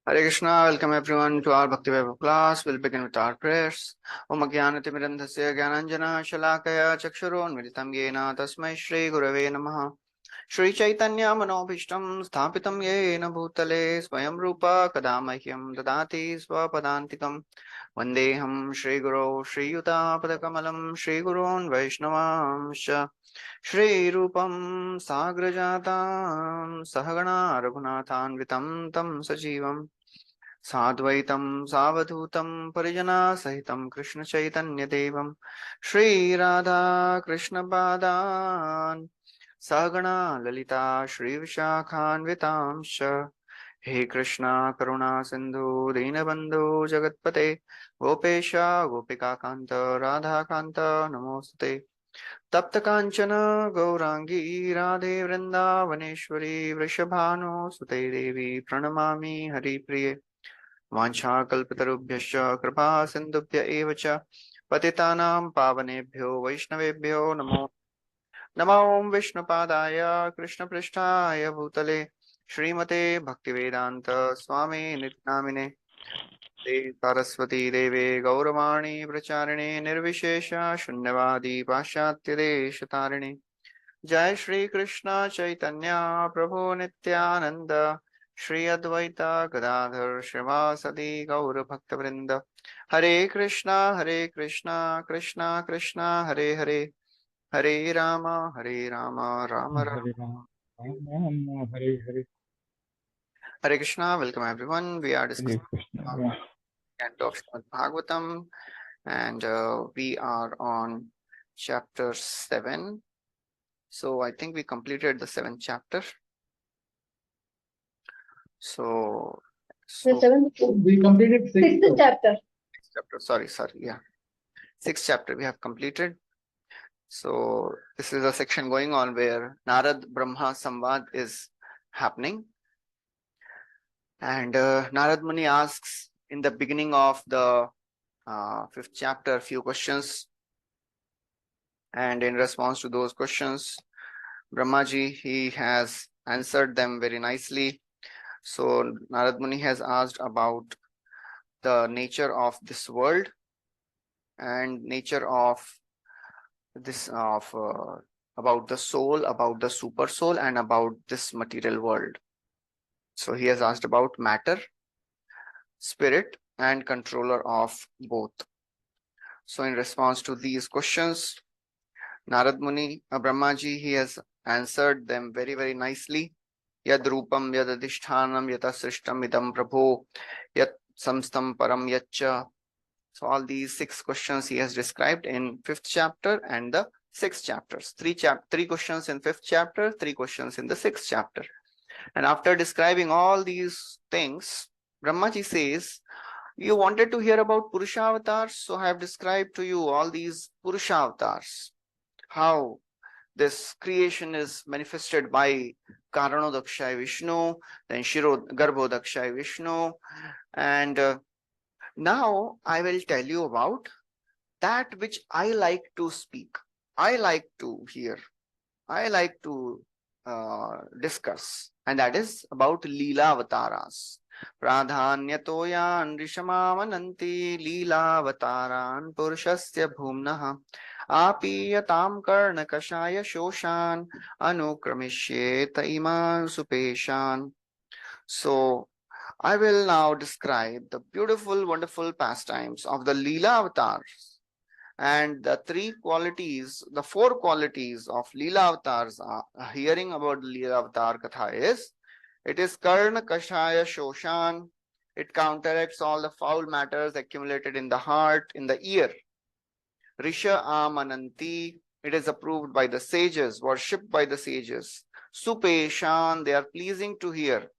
Hare Krishna, welcome everyone to our Bhakti Vaibhav class. We'll begin with our prayers. Om Ajnanatimirandhasya Gyananjana Shalakaya Chakshurunmilitam Yena Tasmai Shri Gurave Namaha. Shri Chaitanya Manobhishtam Sthapitam Yena Bhutale Swayam Rupa Kadamahyam Dadati Swapadantikam Vandeham Shri Guru Shri Yuta Padakamalam Shri Gurun Vaishnavamsha Shri Rupam Sagrajatam Sahagana Raghunathanvitam Tam Sajivam Sadvaitam Savadhutam Parijana Sahitam Krishna Chaitanya Devam Shri Radha Krishna Padan Sagana Lalita Shri Vishakhan Vitamsha He Krishna Karuna Sindhu Dinabandhu Jagatpate Gopesha Gopika Kanta Radha Kanta Namaste Tapta Kanchana Gaurangi Radhe Vrindavaneshwari Vrishabhanu Sute Devi Pranamami Hari Priye वाञ्छाकल्पतरुभ्यश्च कृपा सिन्धुभ्य एव च पतितानां पावनेभ्यो वैष्णवेभ्यो नमो नमो विष्णुपादाय कृष्णपृष्ठाय भूतले श्रीमते भक्तिवेदान्त स्वामी नित्यामिने ते सरस्वती देवे गौरवाणी प्रचारिणे निर्विशेष शून्यवादी पाश्चात्यदेशतारिणे जय श्री कृष्ण चैतन्य प्रभु नित्यानंद श्री अद्वैता गदाधर श्रीवासदि गौर भक्त वृंद Hare Krishna Krishna Krishna Hare Hare Hare Ram Ram Ram Hare Ram, Ram Ram, Hare Hare, Hare Krishna welcome everyone we are Hare discussing Krishna. Canto of Srimad Bhagvatam and we are on chapter 7. So I think we completed the 7th chapter. So The seventh, We completed sixth chapter. chapter. Sorry, yeah. 6th chapter we have completed. So this is a section going on where Narad Brahma Samvad is happening. And Narad Muni asks in the beginning of the 5th chapter a few questions. And in response to those questions, Brahmaji, he has answered them very nicely. So Narad Muni has asked about the nature of this world and nature of this about the soul, about the super soul, and about this material world. So he has asked about matter, spirit, and controller of both. So in response to these questions, Narad Muni, Brahmaji, he has answered them very, very nicely. Yad rupam yad adhishthanam yata srishtam idam prabho yat samstam param yaccha. So all these 6 questions he has described in 5th chapter and the 6 chapters. 3 questions in 5th chapter, 3 questions in the 6th chapter. And after describing all these things, Brahmaji says, you wanted to hear about Purusha avatars, so I have described to you all these Purusha avatars. How this creation is manifested by Karanodakshaya Vishnu, then Garbhodakshaya Vishnu, and now I will tell you about that which I like to speak, I like to hear, I like to discuss, and that is about Leela Avataras. Pradhanyatoyan Rishamamananti Leela Avataran Purushasya Bhumnaha Apiyatam Karnakashaya Shoshan Anukramisheta Iman Supeshan. So I will now describe the beautiful, wonderful pastimes of the Leela avatars. And the 4 qualities of Leela avatars are hearing about the Leela avatar Katha is, it is Karna Kashaya Shoshan. It counteracts all the foul matters accumulated in the heart, in the ear. Risha Amananti. It is approved by the sages, worshipped by the sages. Supeshan. They are pleasing to hear.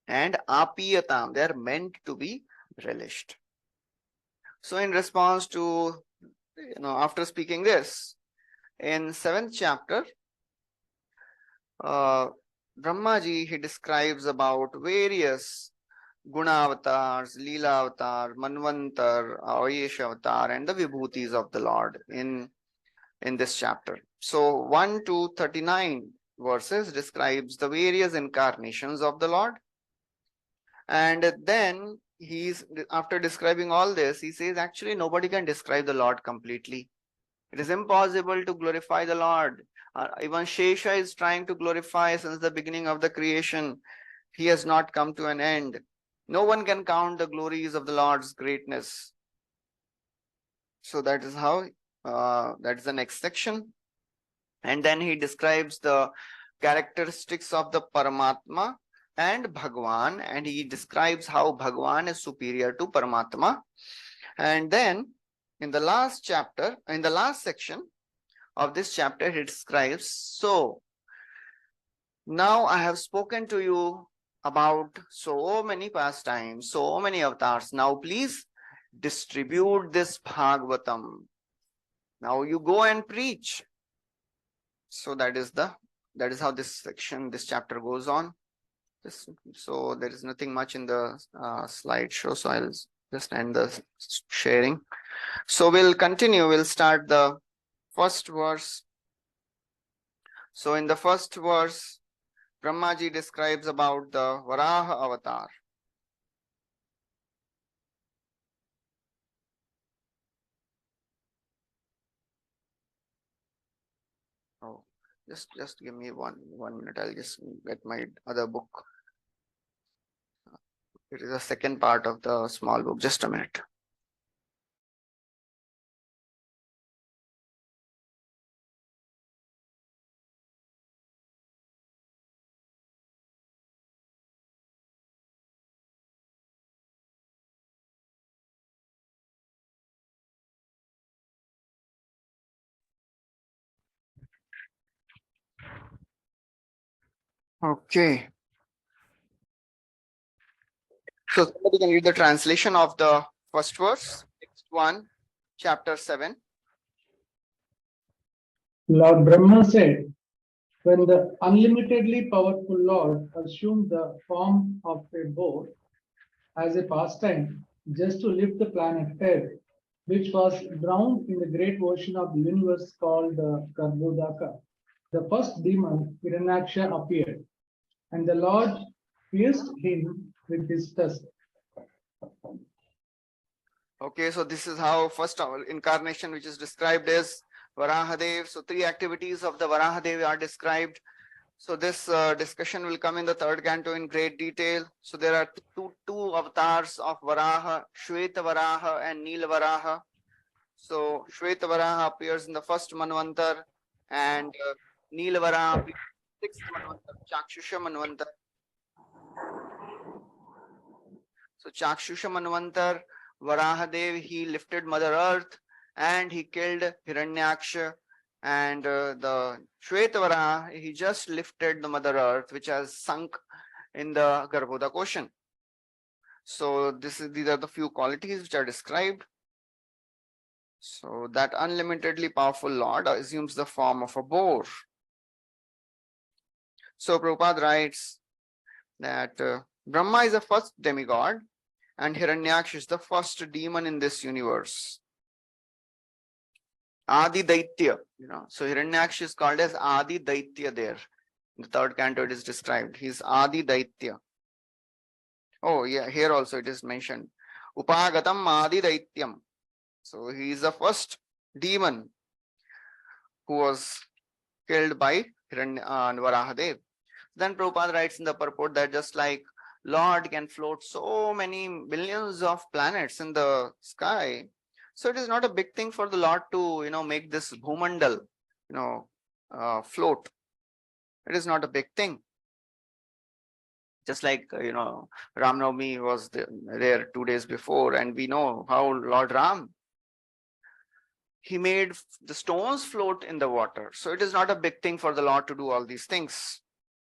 And apiyatam, they are meant to be relished. So in response to, after speaking this, in 7th chapter, Brahmaji, he describes about various Guna avatars, Leela avatar, Manvantar, Ayash avatar, and the Vibhutis of the Lord in this chapter. So 1 to 39 verses describes the various incarnations of the Lord. And then after describing all this, he says actually nobody can describe the Lord completely. It is impossible to glorify the Lord. Even Shesha is trying to glorify since the beginning of the creation. He has not come to an end. No one can count the glories of the Lord's greatness. So that is how, that is the next section. And then he describes the characteristics of the Paramatma and Bhagwan, and he describes how Bhagwan is superior to Paramatma. And then in the last chapter, in the last section of this chapter, he describes, so now I have spoken to you about so many pastimes, so many avatars. Now please distribute this Bhagavatam. Now you go and preach. So that is how this chapter goes on. So there is nothing much in the slideshow, so I'll just end the sharing. So we'll continue. We'll start the first verse. So in the first verse, Brahmaji describes about the Varaha avatar. Oh, just give me one minute. I'll just get my other book. It is the second part of the small book. Just a minute. Okay. So somebody can read the translation of the first verse. Next one, chapter 7. Lord Brahma said, when the unlimitedly powerful Lord assumed the form of a boat as a pastime just to lift the planet Earth, which was drowned in the great ocean of the universe called the Garbhodaka, the first demon, Hiranyaksha, appeared, and the Lord pierced him with his tusk. Okay, so this is how first incarnation, which is described as Varahadev. So three activities of the Varahadev are described. So this discussion will come in the third canto in great detail. So there are two avatars of Varaha, Shweta Varaha and Nila Varaha. So Shweta Varaha appears in the first Manvantar, and Nila Varaha appears in the sixth Manvantar, Chakshusha Manvantar. So Chakshusha Manvantar, Varahadev, he lifted Mother Earth and he killed Hiranyaksha. And the Shvetavara, he just lifted the Mother Earth, which has sunk in the Garbhodaka ocean. So these are the few qualities which are described. So that unlimitedly powerful Lord assumes the form of a boar. So Prabhupada writes that Brahma is the first demigod and Hiranyaksha is the first demon in this universe. Adi Daitya, so Hiranyaksha is called as Adi Daitya there. In the third canto it is described. He's Adi Daitya. Oh yeah, here also it is mentioned. Upagatam Adi Daityam. So he is the first demon who was killed by Varahadev. Then Prabhupada writes in the purport that just like Lord can float so many billions of planets in the sky, so it is not a big thing for the Lord to make this Bhumandal float. It is not a big thing. Just like Ram Navami was there 2 days before, and we know how Lord Ram, he made the stones float in the water. So it is not a big thing for the Lord to do all these things.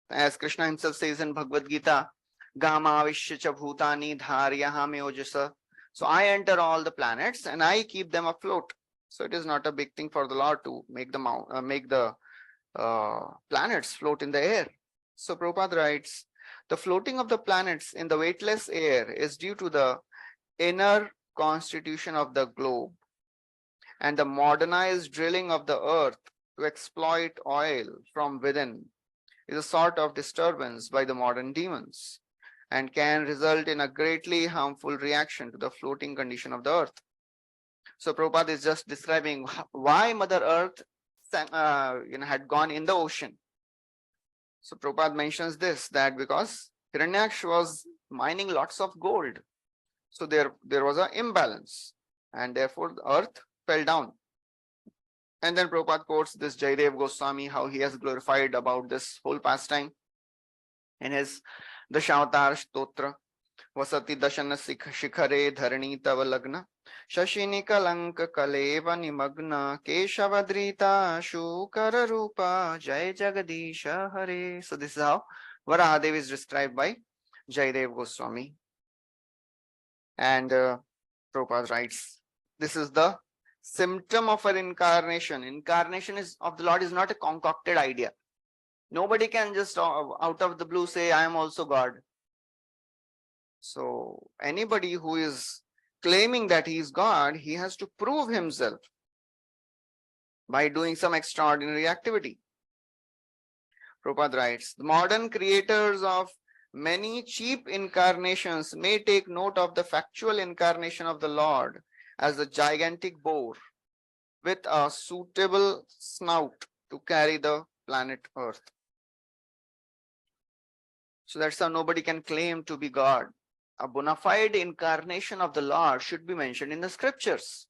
As Krishna himself says in Bhagavad Gita, Gama Vishya Bhutani Dharyahame Ojasa. So I enter all the planets and I keep them afloat. So it is not a big thing for the Lord to make the planets float in the air. So Prabhupada writes, the floating of the planets in the weightless air is due to the inner constitution of the globe and the modernized drilling of the earth to exploit oil from within is a sort of disturbance by the modern demons. and can result in a greatly harmful reaction to the floating condition of the earth. So Prabhupada is just describing why Mother Earth had gone in the ocean. So Prabhupada mentions this, that because Hiranyaksha was mining lots of gold. So there was an imbalance, and therefore the earth fell down. And then Prabhupada quotes this Jayadev Goswami, how he has glorified about this whole pastime in his Dashavatar Stotra. Vasati Dashana Shikhare Dharani Tava Lagna Shashini Kalanka Kaleva Nimagna Keshavadrita Shukara Rupa Jai Jagadisha Hare. So this is how Varahadev is described by Jayadev Goswami. And Prabhupada writes, this is the symptom of an incarnation. Incarnation of the Lord is not a concocted idea. Nobody can just out of the blue say, I am also God. So anybody who is claiming that he is God, he has to prove himself by doing some extraordinary activity. Prabhupada writes, the modern creators of many cheap incarnations may take note of the factual incarnation of the Lord as a gigantic boar with a suitable snout to carry the planet Earth. So that's how nobody can claim to be God. A bona fide incarnation of the Lord should be mentioned in the scriptures,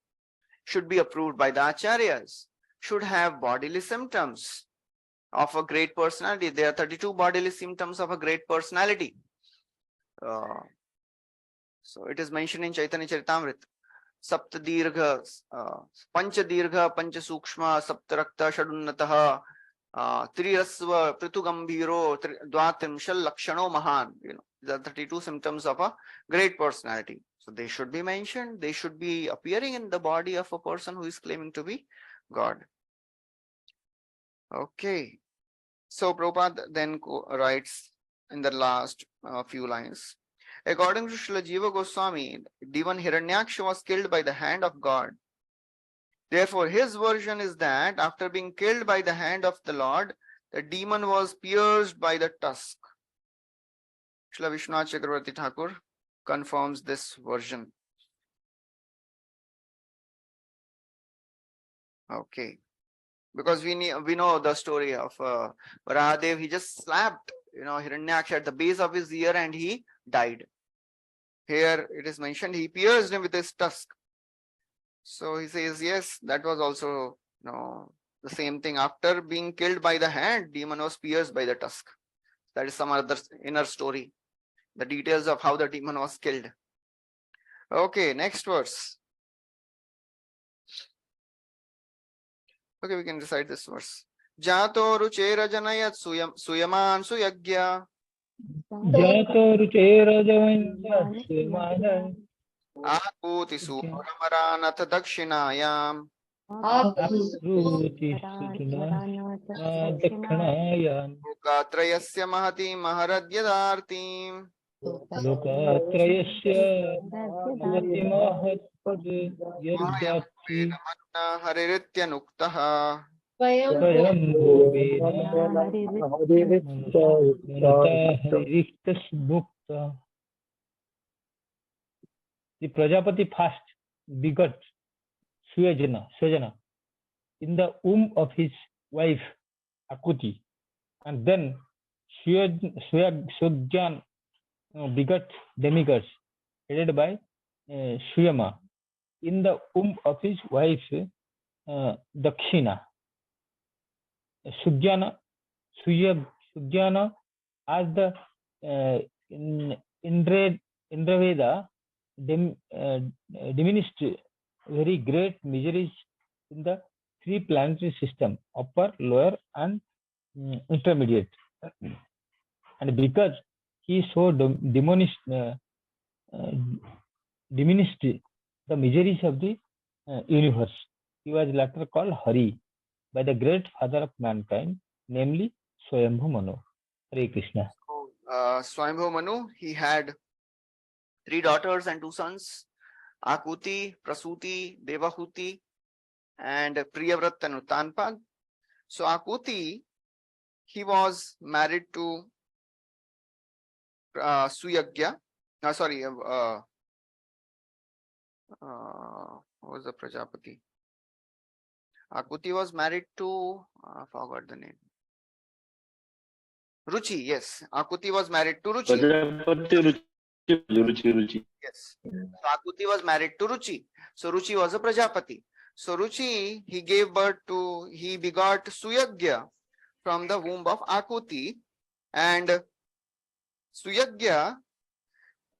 should be approved by the acharyas, should have bodily symptoms of a great personality. There are 32 bodily symptoms of a great personality. So it is mentioned in Chaitanya Charitamrita. Sapta dirgha, pancha dirgha, pancha sukshma, sapta rakta, shadunnataha, trirasva, pritugambhiro, dvatrimshal lakshano mahan. The 32 symptoms of a great personality. So they should be mentioned. They should be appearing in the body of a person who is claiming to be God. Okay. So Prabhupada then writes in the last few lines. According to Srila Jiva Goswami, Devan Hiranyaksha was killed by the hand of God. Therefore, his version is that after being killed by the hand of the Lord, the demon was pierced by the tusk. Srila Vishwanath Chakravarti Thakur confirms this version. Okay. Because we know the story of Varahadev. He just slapped Hiranyaksha at the base of his ear and he died. Here it is mentioned he pierced him with his tusk. So he says, yes, that was also the same thing. After being killed by the hand, demon was pierced by the tusk. That is some other inner story. The details of how the demon was killed. Okay, next verse. Okay, we can recite this verse. Jato ruchera janayat suyaman suyagya. Jato ruchera janayat suyaman Akuti sumaranatha dakshinayam. Akruti sutuna dakhinayam Lokatrayasya mahati maharadyadartim. Lokatrayasya mahati maharadyadartim Hariritya nuktaha. Swayambhuvena manata haririktas bhukta. The Prajapati first begot Suyajana in the womb of his wife Akuti, and then Suyajana begot demigods headed by Suyama in the womb of his wife Dakshina. Suyajana as the Indraveda diminished very great miseries in the three planetary system, upper, lower, and intermediate. And because he so diminished the miseries of the universe, he was later called Hari by the great father of mankind, namely Swayambhu Manu. Hare Krishna. Swayambhu Manu, he had 3 daughters and 2 sons, Akuti, Prasuti, Devahuti, and Priyavrata and Uttanpad. So Akuti, he was married to Suyagya. What was the Prajapati? Akuti was married to, forgot the name. Ruchi, yes. Akuti was married to Ruchi. Prajapati Ruchi. Yes. So Akuti was married to Ruchi. So Ruchi was a Prajapati. So Ruchi, he begot Suyagya from the womb of Akuti, and Suyagya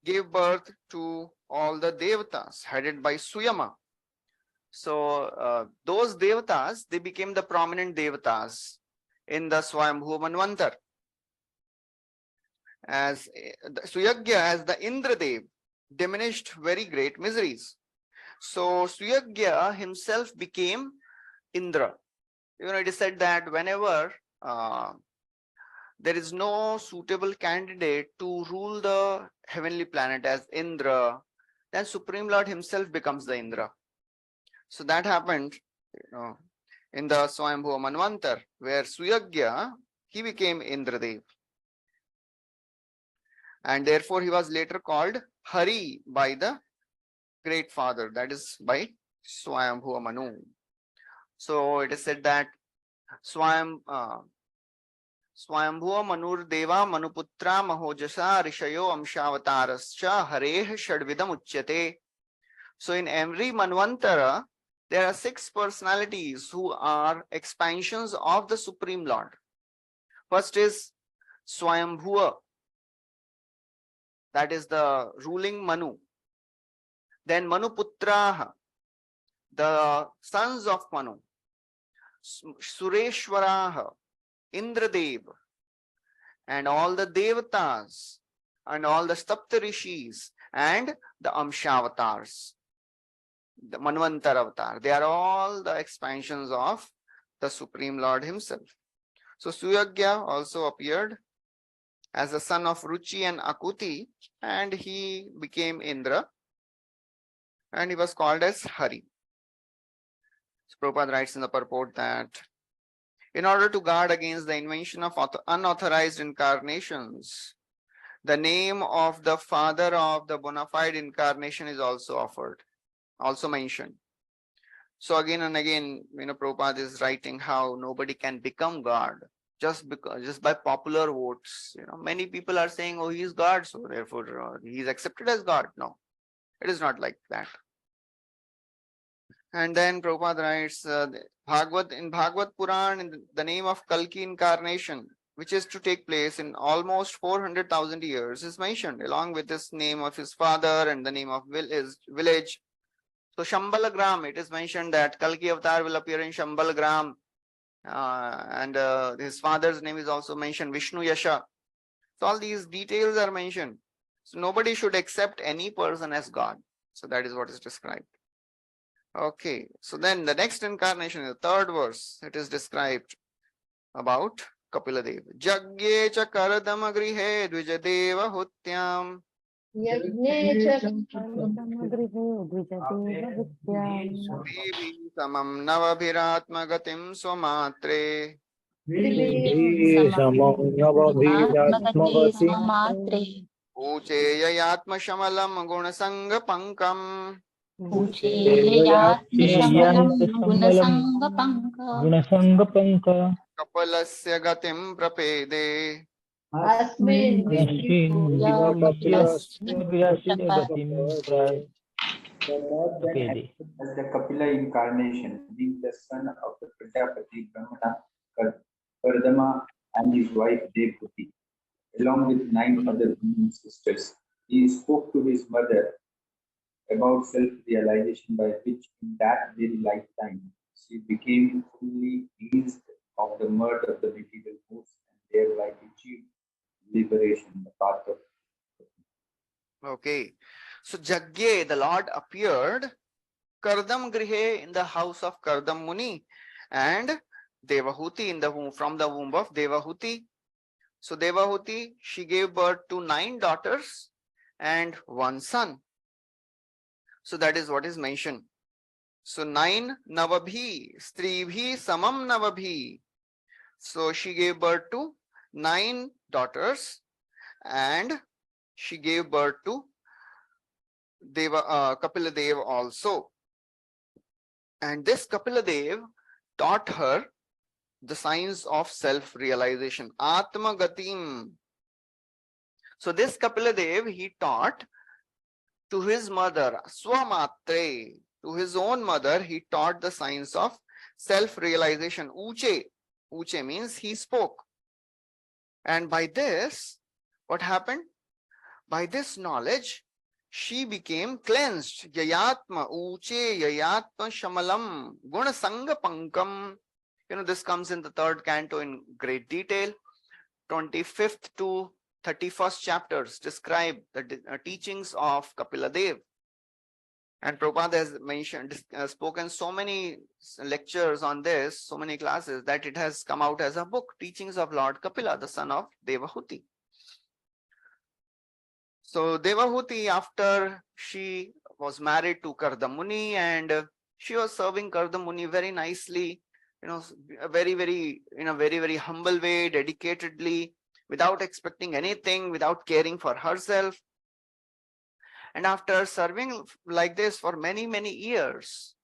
gave birth to all the Devatas headed by Suyama. So those Devatas, they became the prominent Devatas in the Swayambhuva Manvantar. As Suyagya, as the Indradev, diminished very great miseries. So Suyagya himself became Indra. It is said that whenever there is no suitable candidate to rule the heavenly planet as Indra, then Supreme Lord himself becomes the Indra. So that happened, in the Swayambhuva Manvantar, where Suyagya, he became Indradev. And therefore he was later called Hari by the great father, that is by Swayambhuva Manu. So it is said that Swayambhuva Manur Deva Manuputra Mahojasa Rishayo Amshavatarascha Hareh Shadvidam Uchyate. So in every Manvantara, there are 6 personalities who are expansions of the Supreme Lord. First is Swayambhuva, that is the ruling Manu. Then Manuputraha, the sons of Manu. Sureshwaraha, Indradev, and all the Devatas, and all the Saptarishis, and the Amshavatars, the Manvantar avatar. They are all the expansions of the Supreme Lord himself. So Suyagya also appeared as the son of Ruchi and Akuti, and he became Indra, and he was called as Hari. So Prabhupada writes in the purport that in order to guard against the invention of unauthorized incarnations, the name of the father of the bona fide incarnation is also mentioned. So again and again, Prabhupada is writing how nobody can become God just by popular votes. Many people are saying, oh, he is God, so therefore he is accepted as God. No, it is not like that. And then Prabhupada writes, in Bhagavad Puran, in the name of Kalki incarnation, which is to take place in almost 400,000 years, is mentioned, along with this name of his father and the name of village. So Shambalagram, it is mentioned that Kalki avatar will appear in Shambalagram, and his father's name is also mentioned, Vishnu Yasha. So all these details are mentioned. So nobody should accept any person as God. So that is what is described. Okay, so then the next incarnation, in the 3rd verse, it is described about Kapila Dev. Jagye cha karadama grihe dvijadeva hutyam. Samam navabhiratma gatim swamatre. Uche yayatma shamalam gunasanga pankam. Gunasangapanka Kapalasya gatim prapede. Asmin As the Kapila incarnation, being the son of the Prajapati Brahmana Kardama and his wife Devhuti, along with 9 other women sisters, he spoke to his mother about self-realization, by which in that very lifetime she became fully eased of the murder of the material goods and thereby achieved liberation, the path of. Okay, so Jagye, the Lord appeared Kardam Grihe, in the house of Kardam Muni, and Devahuti from the womb of Devahuti. So Devahuti, she gave birth to 9 daughters and 1 son. So that is what is mentioned. So 9 Navabhi, Stribhi Samam Navabhi. So she gave birth to 9 daughters and she gave birth to Kapila also. And this Kapila taught her the science of self-realization, Atma Gatim. So this Kapila he taught to his mother, Swamatre, to his own mother, he taught the science of self-realization, Uche. Uche means he spoke. And by this, what happened? By this knowledge, she became cleansed. Yayatma, Uche, Yayatma, Shamalam, Guna Sanga Pankam. This comes in the third canto in great detail. 25th to 31st chapters describe the teachings of Kapila Dev. And Prabhupada has mentioned, spoken so many lectures on this, so many classes, that it has come out as a book, Teachings of Lord Kapila, the son of Devahuti. So Devahuti, after she was married to Kardamuni, and she was serving Kardamuni very nicely, in a very humble way, dedicatedly, without expecting anything, without caring for herself. And after serving like this for many years,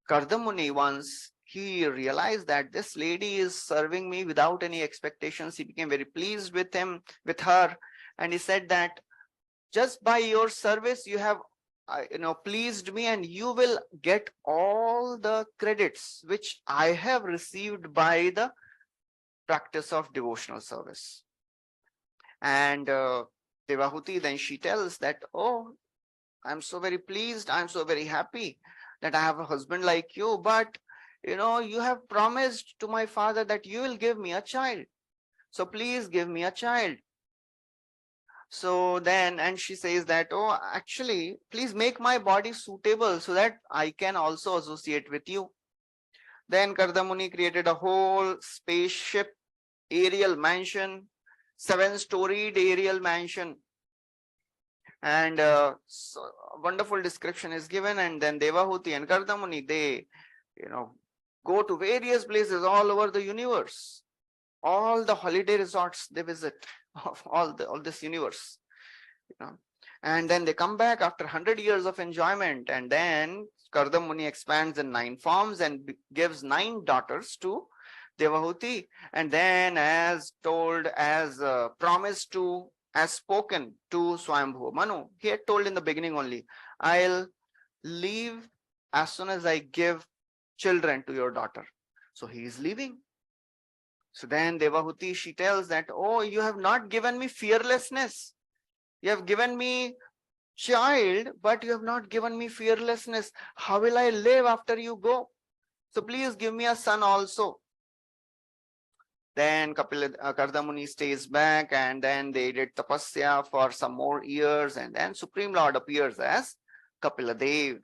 Kardamuni, once he realized that this lady is serving me without any expectations, he became very pleased with her, and he said that just by your service you have pleased me, and you will get all the credits which I have received by the practice of devotional service. And Devahuti, then she tells that, oh, I'm so very pleased, I'm so very happy that I have a husband like you, but you have promised to my father that you will give me a child, so please give me a child. So then, and she says that, oh, actually, please make my body suitable so that I can also associate with you. Then Kardamuni created a whole spaceship, aerial mansion, 7-storied aerial mansion. And so a wonderful description is given. And then Devahuti and Kardamuni, they, go to various places all over the universe. All the holiday resorts they visit of all this universe. And then they come back after 100 years of enjoyment. And then Kardamuni expands in 9 forms and gives 9 daughters to Devahuti. And then, as told, as promised to, as spoken to Swayambhuva Manu, he had told in the beginning only, I'll leave as soon as I give children to your daughter. So he is leaving. So then Devahuti, she tells that, oh, you have not given me fearlessness. You have given me child, but you have not given me fearlessness. How will I live after you go? So please give me a son also. Then Kardamuni stays back, and then they did tapasya for some more years, and then Supreme Lord appears as Kapila Dev.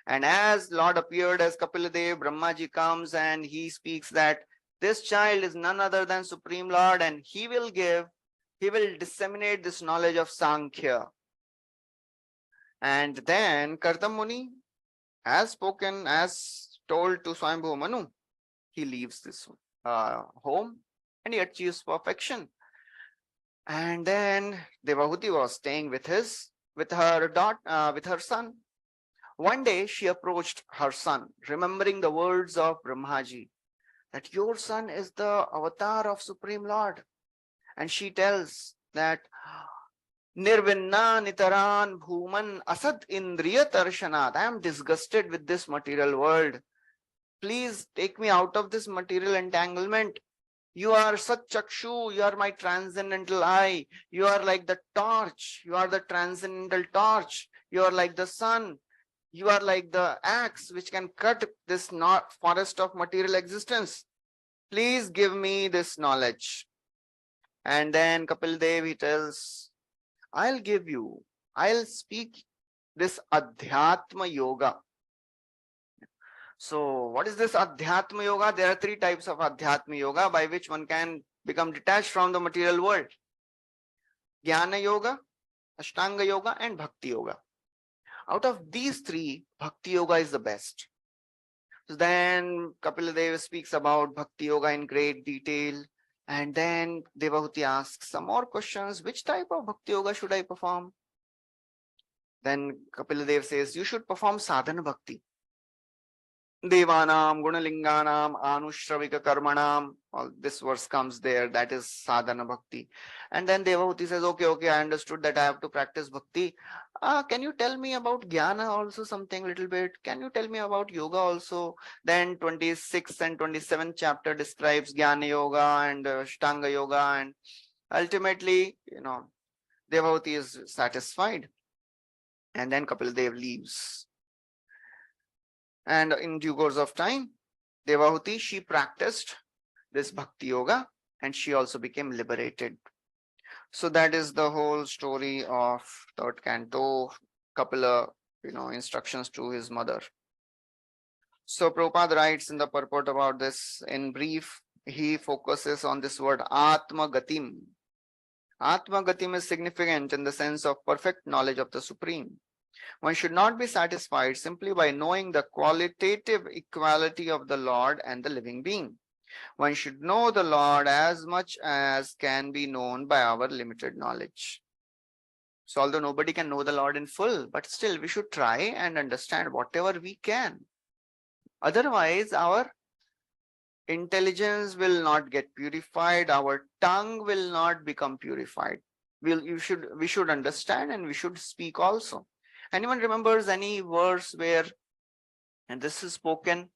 And as Lord appeared as Kapila Dev, Brahmaji comes and he speaks that this child is none other than Supreme Lord, and he will disseminate this knowledge of Sankhya. And then Kardamuni, as spoken, as told to Swayambhuva Manu, he leaves this home and he achieves perfection. And then Devahuti was staying with her son. One day she approached her son, remembering the words of Brahmaji, that your son is the avatar of Supreme Lord. And she tells that Nirvinna nitaran bhuman asad indriya tarshanat. I am disgusted with this material world. Please take me out of this material entanglement. You are Sat Chakshu, you are my transcendental eye. You are like the torch, you are the transcendental torch. You are like the sun. You are like the axe which can cut this forest of material existence. Please give me this knowledge. And then Kapil Dev, he tells, I'll speak this Adhyatma Yoga. So what is this Adhyatma Yoga? There are 3 types of Adhyatma Yoga by which one can become detached from the material world. Jnana Yoga, Ashtanga Yoga, and Bhakti Yoga. Out of these 3, Bhakti Yoga is the best. So then Kapila Deva speaks about Bhakti Yoga in great detail. And then Devahuti asks some more questions. Which type of bhakti yoga should I perform? Then Kapila says, you should perform sadhana bhakti. Devanam, Gunalinganam, Anushravika Karmanam. All this verse comes there. That is sadhana bhakti. And then Devahuti says, okay, I understood that I have to practice bhakti. Can you tell me about jnana also something little bit? Can you tell me about yoga also? Then 26th and 27th chapter describes jnana yoga and Ashtanga yoga. And ultimately, Devahuti is satisfied. And then Kapil Dev leaves. And in due course of time, Devahuti, she practiced this bhakti yoga and she also became liberated. So that is the whole story of third canto, Kapila, instructions to his mother. So Prabhupada writes in the purport about this in brief, he focuses on this word Atma Gatim. Atma Gatim is significant in the sense of perfect knowledge of the Supreme. One should not be satisfied simply by knowing the qualitative equality of the Lord and the living being. One should know the Lord as much as can be known by our limited knowledge. So although nobody can know the Lord in full, but still we should try and understand whatever we can. Otherwise, our intelligence will not get purified, our tongue will not become purified. We should understand and we should speak also. Anyone remembers any verse where, and this is spoken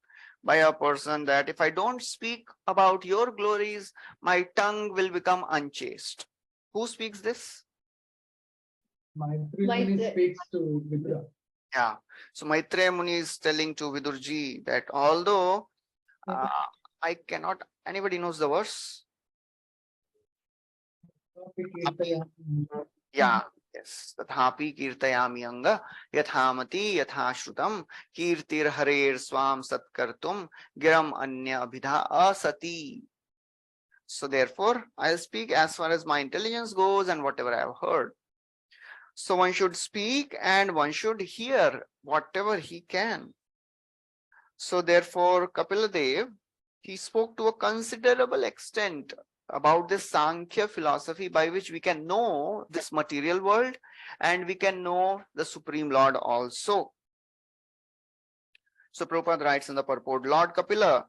by a person, that if I don't speak about your glories, my tongue will become unchaste? Who speaks this? Maitreya Muni speaks to Vidura. Yeah. So Maitreya Muni is telling to Vidurji that although I cannot, anybody knows the verse? Yeah. Yes. Tathapi kirtayami anga yathamati yathashrutam kirtir harer swam satkartum giram anya abhidha asati. So therefore, I'll speak as far as my intelligence goes and whatever I have heard. So one should speak and one should hear whatever he can. So therefore, Kapila Dev, he spoke to a considerable extent about this Sankhya philosophy by which we can know this material world and we can know the Supreme Lord also. So Prabhupada writes in the purport, Lord Kapila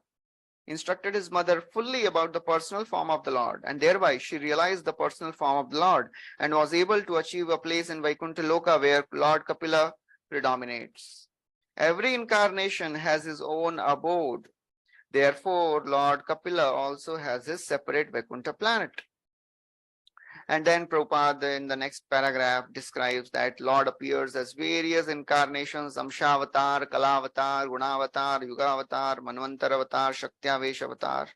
instructed his mother fully about the personal form of the Lord, and thereby she realized the personal form of the Lord and was able to achieve a place in Vaikuntha Loka where Lord Kapila predominates. Every incarnation has his own abode. Therefore, Lord Kapila also has his separate Vaikuntha planet. And then Prabhupada in the next paragraph describes that Lord appears as various incarnations: Amshavatar, Kalavatar, Gunavatar, Yugavatar, Manvantaravatar, Shaktyaveshavatar.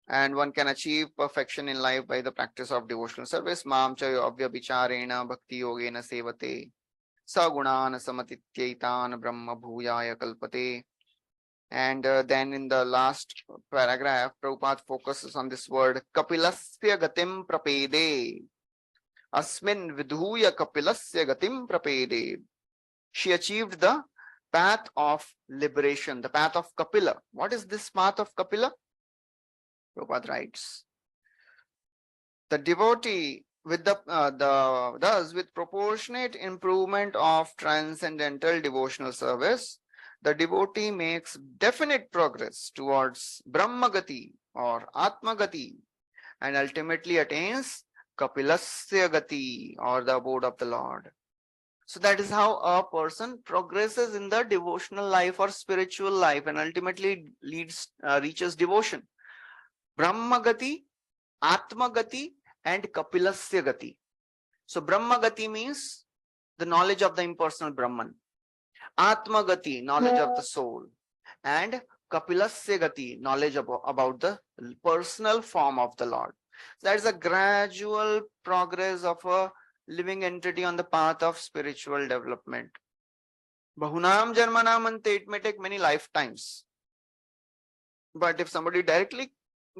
And one can achieve perfection in life by the practice of devotional service. Mam chayo avyabhicharena bhakti yogena sevate sagunan samatityaitan brahma bhuyaya kalpate. And then in the last paragraph, Prabhupada focuses on this word Kapilasya gatim prapede. Asmin vidhuya Kapilasya gatim prapede. She achieved the path of liberation, the path of Kapila. What is this path of Kapila? Prabhupada writes, the devotee with thus with proportionate improvement of transcendental devotional service, the devotee makes definite progress towards Brahmagati or Atmagati and ultimately attains Kapilasya Gati or the abode of the Lord. So that is how a person progresses in the devotional life or spiritual life and ultimately reaches devotion. Brahmagati, Atmagati and Kapilasya Gati. So Brahmagati means the knowledge of the impersonal Brahman. Atmagati, knowledge of the soul. And Kapilasya Gati, knowledge about the personal form of the Lord. So that is a gradual progress of a living entity on the path of spiritual development. Bahunam Janmanam Ante, it may take many lifetimes. But if somebody directly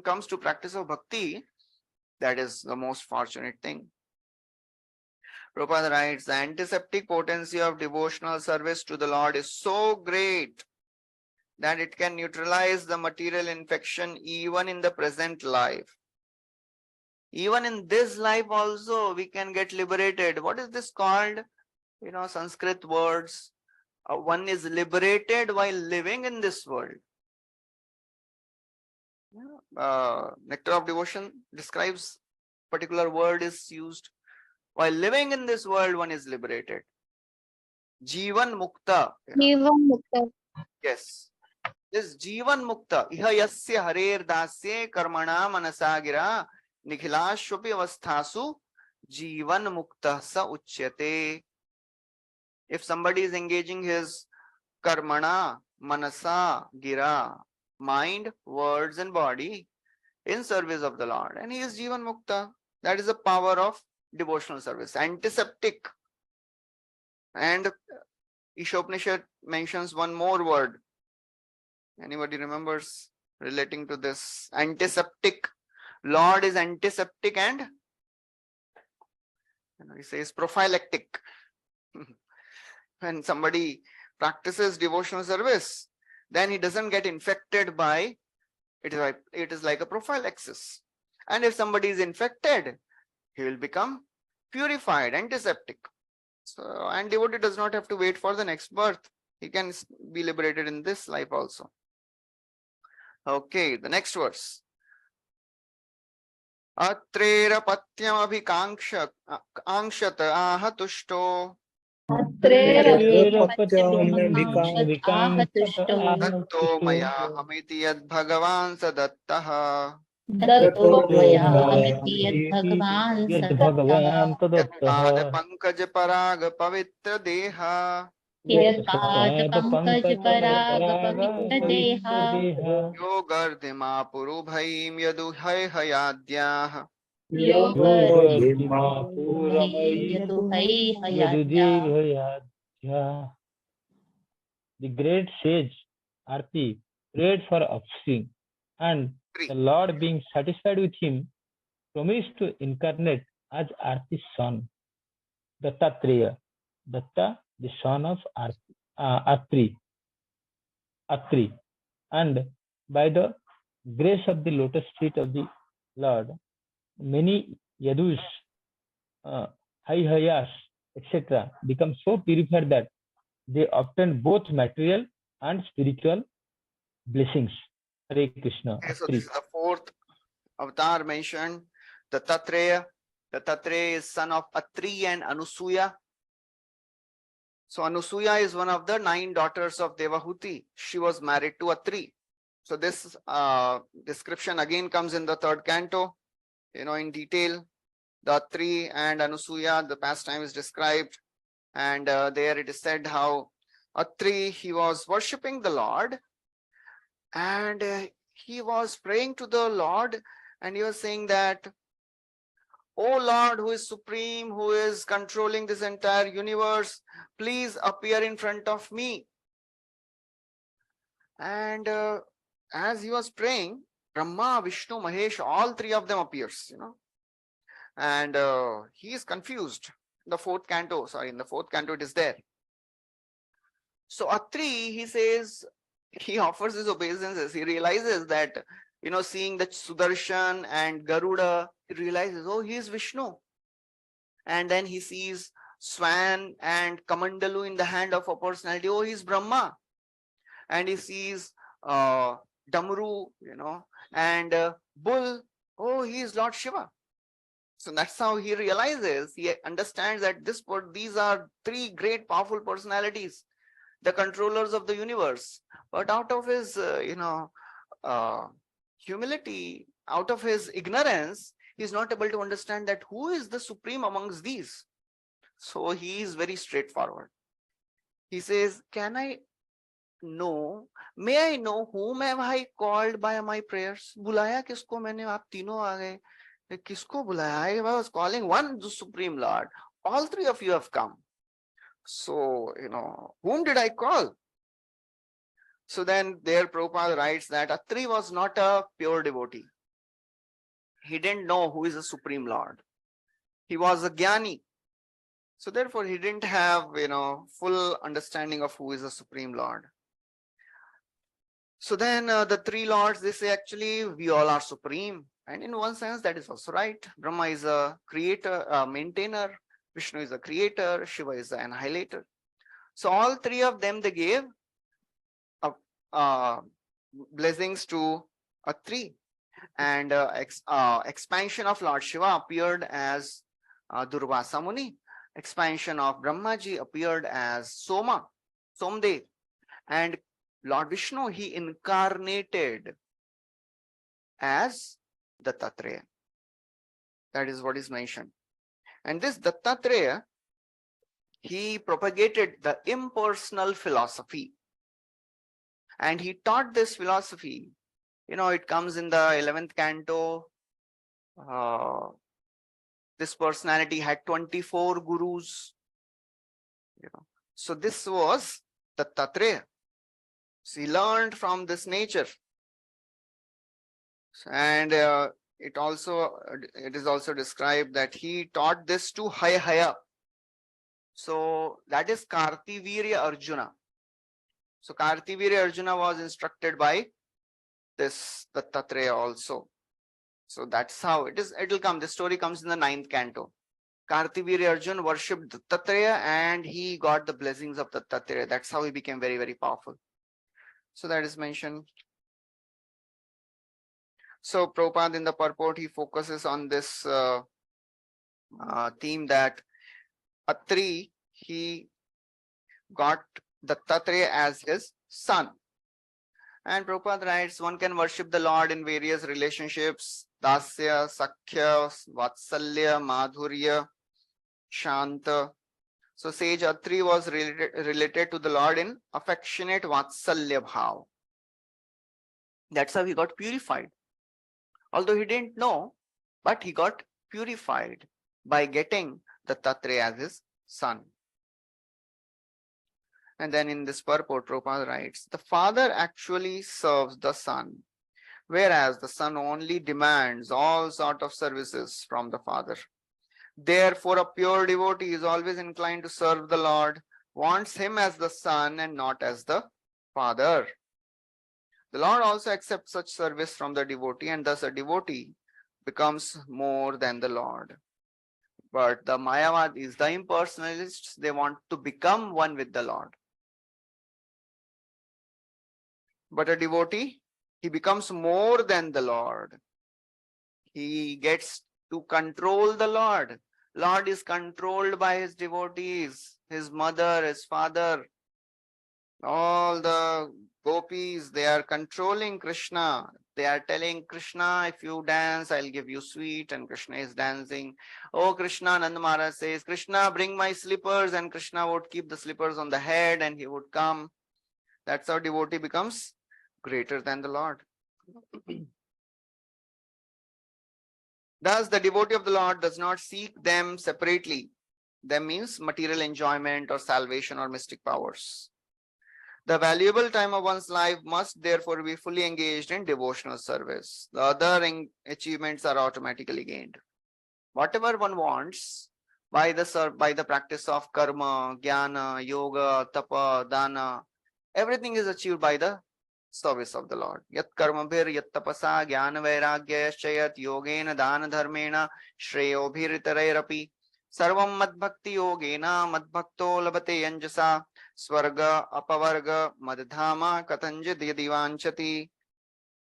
comes to practice of bhakti, that is the most fortunate thing. Prabhupada writes, the antiseptic potency of devotional service to the Lord is so great that it can neutralize the material infection even in the present life. Even in this life also we can get liberated. What is this called? Sanskrit words. One is liberated while living in this world. Nectar of Devotion describes particular word is used. While living in this world, one is liberated. Jivan Mukta. Jivan Mukta. Yes. This Jivan Mukta. Iha yasya harer dasye karmana manasagira nikhilashvapi avasthasu Jivan Mukta sa uchyate. If somebody is engaging his karmana, manasa, gira, mind, words and body in service of the Lord, and he is Jivan Mukta, that is the power of devotional service. Antiseptic. And Ishopanishad mentions one more word. Anybody remembers relating to this? Antiseptic. Lord is antiseptic and he says prophylactic. When somebody practices devotional service, then he doesn't get infected by it. Is like a prophylaxis. And if somebody is infected, he will become purified, antiseptic. So, and devotee does not have to wait for the next birth. He can be liberated in this life also. Okay, the next verse. Atrera patyam abhikankshat ahatushto datto maya hamiti yad bhagavan sadattaha yad pankaj parag pavitra deha yogardhima purubhaim yaduhay hayadyah. The great sage Arti prayed for offspring, and the Lord, being satisfied with him, promised to incarnate as Arti's son, Dattatreya. Datta, the son of Atri. And by the grace of the lotus feet of the Lord, many Yadus, Haihayas, etc. become so purified that they obtain both material and spiritual blessings. Hare Krishna. Okay, so this is the fourth avatar mentioned, Dattatreya. Dattatreya is son of Atri and Anusuya. So Anusuya is one of the 9 daughters of Devahuti. She was married to Atri. So this description again comes in the 3rd canto, in detail. The Atri and Anusuya, the pastime is described. And there it is said how Atri, he was worshipping the Lord, and he was praying to the Lord, and he was saying that, "O Lord, who is supreme, who is controlling this entire universe, please appear in front of me." And as he was praying, Brahma, Vishnu, Mahesh, all 3 of them appears, and he is confused. In the 4th canto it is there. So Atri, he says, he offers his obeisances. He realizes that, seeing the Sudarshan and Garuda, he realizes, oh, he is Vishnu. And then he sees swan and Kamandalu in the hand of a personality. Oh, he is Brahma. And he sees Damru, and bull. Oh, he is Lord Shiva. So that's how he realizes, he understands that these are 3 great powerful personalities, the controllers of the universe. But out of his, humility, out of his ignorance, he is not able to understand that who is the supreme amongst these. So he is very straightforward. He says, may I know whom have I called by my prayers? Bulaya kisko maine, aap tino aa gaye. Kisko bulaya? I was calling one supreme Lord. All 3 of you have come. So, whom did I call? So then there Prabhupada writes that Atri was not a pure devotee. He didn't know who is the Supreme Lord. He was a Jnani. So therefore he didn't have, full understanding of who is the Supreme Lord. So then the three lords, they say actually we all are supreme. And in one sense, that is also right. Brahma is a creator, a maintainer. Vishnu is a creator. Shiva is the annihilator. So all three of them, they gave uh, blessings to a tree. And expansion of Lord Shiva appeared as Durvasa Muni. Expansion of Brahmaji appeared as Somdev. And Lord Vishnu, he incarnated as Dattatreya. That is what is mentioned. And this Dattatreya, he propagated the impersonal philosophy. And he taught this philosophy. It comes in the 11th canto. This personality had 24 gurus. So this was Dattatreya. So he learned from this nature. And it is also described that he taught this to Haya. So that is Kartivirya Arjuna. So Kartivirya Arjuna was instructed by this Dattatreya also. So that's how it is. It will come. The story comes in the 9th canto. Kartivirya Arjuna worshipped Dattatreya and he got the blessings of Dattatreya. That's how he became very, very powerful. So that is mentioned. So Prabhupada in the purport, he focuses on this theme that Atri, he got Dattatreya as his son. And Prabhupada writes, one can worship the Lord in various relationships: Dasya, Sakhya, Vatsalya, Madhurya, Shanta. So sage Atri was related to the Lord in affectionate Vatsalya Bhav. That's how he got purified. Although he didn't know, but he got purified by getting Dattatreya as his son. And then in this purport, Prabhupada writes, the father actually serves the son, whereas the son only demands all sort of services from the father. Therefore, a pure devotee is always inclined to serve the Lord, wants him as the son and not as the father. The Lord also accepts such service from the devotee, and thus a devotee becomes more than the Lord. But the Mayavadis, the impersonalists, they want to become one with the Lord. But a devotee, he becomes more than the Lord. He gets to control the Lord. Lord is controlled by his devotees, his mother, his father. All the gopis, they are controlling Krishna. They are telling Krishna, if you dance, I'll give you sweet. And Krishna is dancing. Oh, Krishna, Nanda Maharaj says, Krishna, bring my slippers. And Krishna would keep the slippers on the head and he would come. That's how devotee becomes greater than the Lord. Thus, the devotee of the Lord does not seek them separately. Them means material enjoyment or salvation or mystic powers. The valuable time of one's life must therefore be fully engaged in devotional service. The other achievements are automatically gained. Whatever one wants by the practice of karma, jnana, yoga, tapa, dana, everything is achieved by the service of the Lord. Yat karmabhir, yat tapasa, jnana vairagya, shayat yogena, dana dharmena, shreyo bhiritarairapi, sarvam madbhakti yogena, madbhakto labate yanjasa, swarga, apavarga, madhama, katanja divanchati.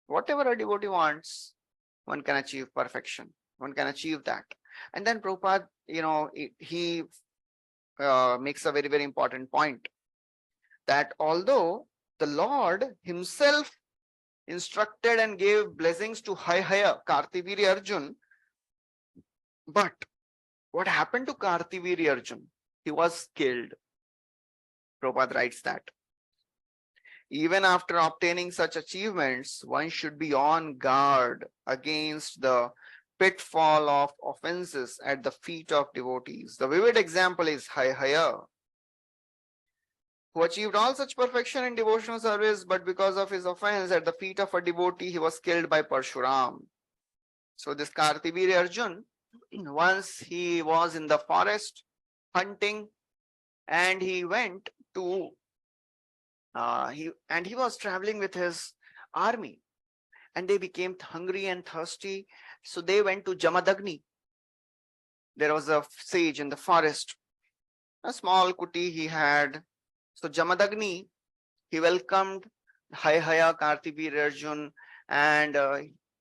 Whatever a devotee wants, one can achieve perfection. One can achieve that. And then Prabhupada, he makes a very, very important point that although the Lord himself instructed and gave blessings to Haya, Kartivirya Arjun, but what happened to Kartivirya Arjun? He was killed. Prabhupada writes that even after obtaining such achievements, one should be on guard against the pitfall of offenses at the feet of devotees. The vivid example is Haya, who achieved all such perfection in devotional service, but because of his offense at the feet of a devotee, he was killed by Parshuram. So this Kartivirya Arjun, once he was in the forest hunting, and he went to he was traveling with his army, and they became hungry and thirsty. So they went to Jamadagni. There was a sage in the forest, a small kuti he had. So Jamadagni, he welcomed Haya Kartibir Arjun, and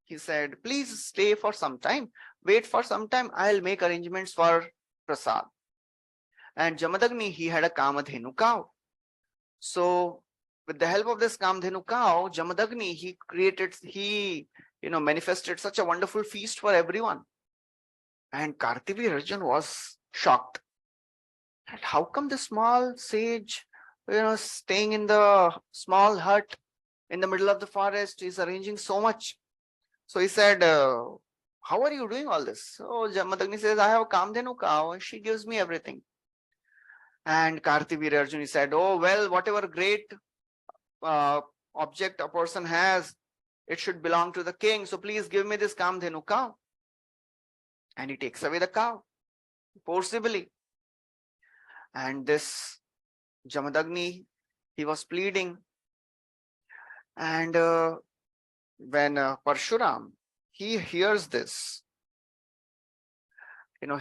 he said, please stay for some time, wait for some time, I'll make arrangements for prasad. And Jamadagni, he had a Kamadhenu cow. So with the help of this Kamadhenu cow, Jamadagni, he manifested such a wonderful feast for everyone. And Kartibir Arjun was shocked. And how come the small sage, staying in the small hut in the middle of the forest, is arranging so much? So he said, how are you doing all this? So Jamadagni says, I have a Kamdhenu cow and she gives me everything. And Kartibir Arjun said, oh, well, whatever great object a person has, it should belong to the king. So please give me this Kamdhenu cow. And he takes away the cow forcibly. And this Jamadagni, he was pleading. And when Parshuram, he hears this,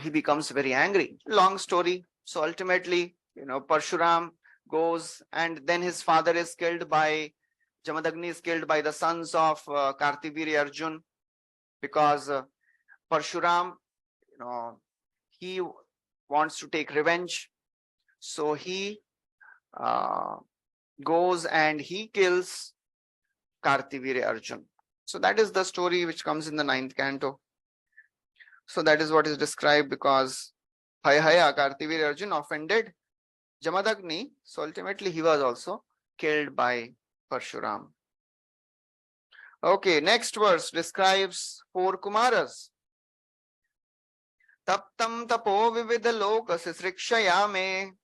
he becomes very angry. Long story. So ultimately, Parshuram goes, and then his father is killed by, Jamadagni is killed by the sons of Kartibir Arjun, because Parshuram, he wants to take revenge. So he goes and he kills Kartibir Arjun. So that is the story which comes in the 9th canto. So that is what is described, because Haya Kartibir Arjun offended Jamadagni. So ultimately he was also killed by Parshuram. Okay, next verse describes 4 Kumaras. Taptam tapo vividha loka sisrikshayame.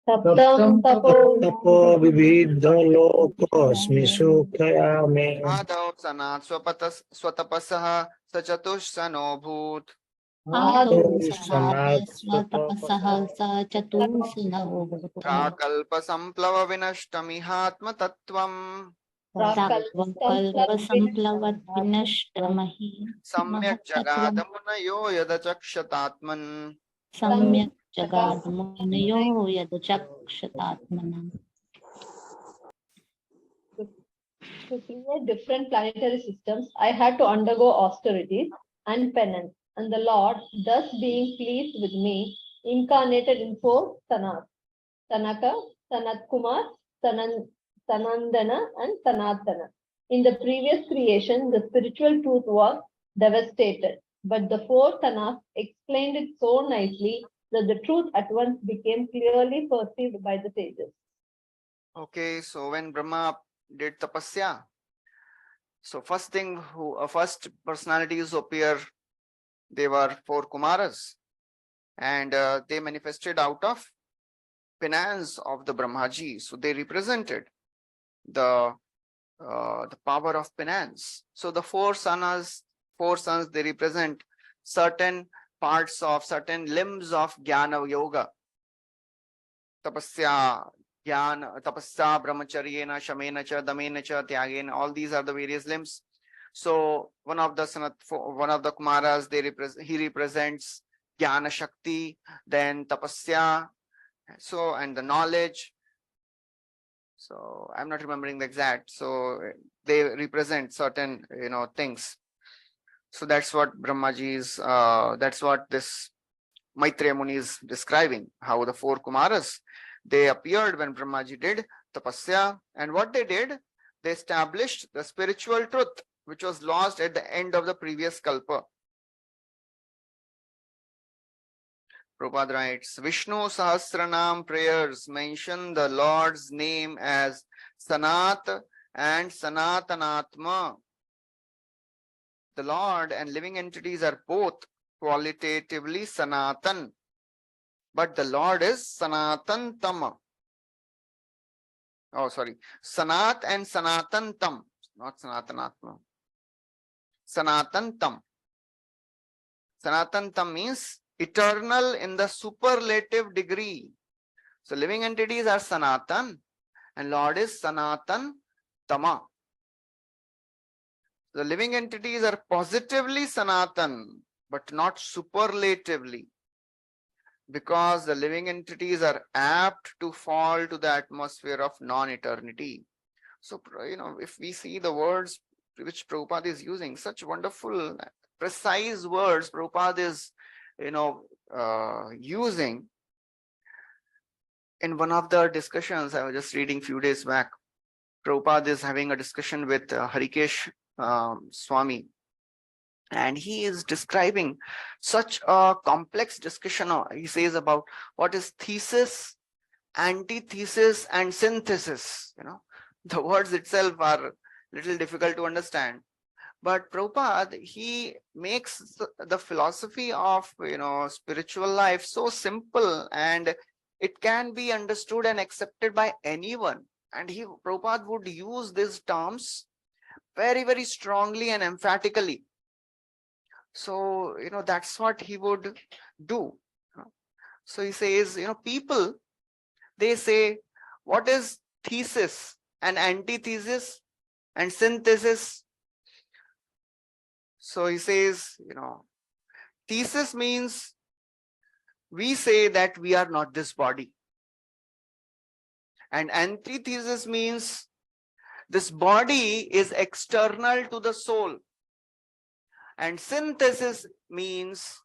Taptam tapo vividha lokosmi sukhayame. Adau sanat swatapasaha sachatushsano bhut. Prakalpa samplava vinashtamihatma tattvam. Samyak jagadamunayo yadachakshatatman. To create different planetary systems, I had to undergo austerities and penance. And the Lord, thus being pleased with me, incarnated in 4 Sanas: Sanaka, Sanatkumar, Sanandana, and Sanatana. In the previous creation, the spiritual truth was devastated, but the 4 Sanas explained it so nicely that the truth at once became clearly perceived by the sages. Okay, so when Brahma did tapasya, so first personalities who appear, they were 4 Kumaras, and they manifested out of penance of the Brahmaji. So they represented the power of penance. So the 4 sons, they represent certain parts of certain limbs of Jnana Yoga. Tapasya, Jnana, Tapasya, Brahmacharyena, Shamena cha, Damena cha, Tyagena, all these are the various limbs. So one of the Kumaras, he represents Jnana Shakti, then Tapasya, so, and the knowledge. So I'm not remembering the exact. So they represent certain, things. So that's what Brahmaji is, that's what this Maitreya Muni is describing, how the 4 Kumaras, they appeared when Brahmaji did tapasya. And what they did, they established the spiritual truth, which was lost at the end of the previous kalpa. Prabhupada writes, Vishnu Sahasranam prayers mention the Lord's name as Sanat and Sanatanatma. The Lord and living entities are both qualitatively Sanatan, but the Lord is Sanatan Tama. Oh, sorry. Sanat and Sanatan Tam, not Sanatanatma. Sanatan Tam. Sanatan Tam means eternal in the superlative degree. So living entities are Sanatan and Lord is Sanatan Tama. The living entities are positively Sanatan, but not superlatively, because the living entities are apt to fall to the atmosphere of non-eternity. So, if we see the words which Prabhupada is using, such wonderful, precise words Prabhupada is, using. In one of the discussions, I was just reading few days back, Prabhupada is having a discussion with Harikesh Swami, and he is describing such a complex discussion. He says about what is thesis, antithesis, and synthesis. The words itself are little difficult to understand, but Prabhupada, he makes the philosophy of spiritual life so simple, and it can be understood and accepted by anyone. And Prabhupada would use these terms very, very strongly and emphatically. So, that's what he would do. So he says, people, they say, what is thesis and antithesis and synthesis? So he says, thesis means we say that we are not this body. And antithesis means this body is external to the soul. And synthesis means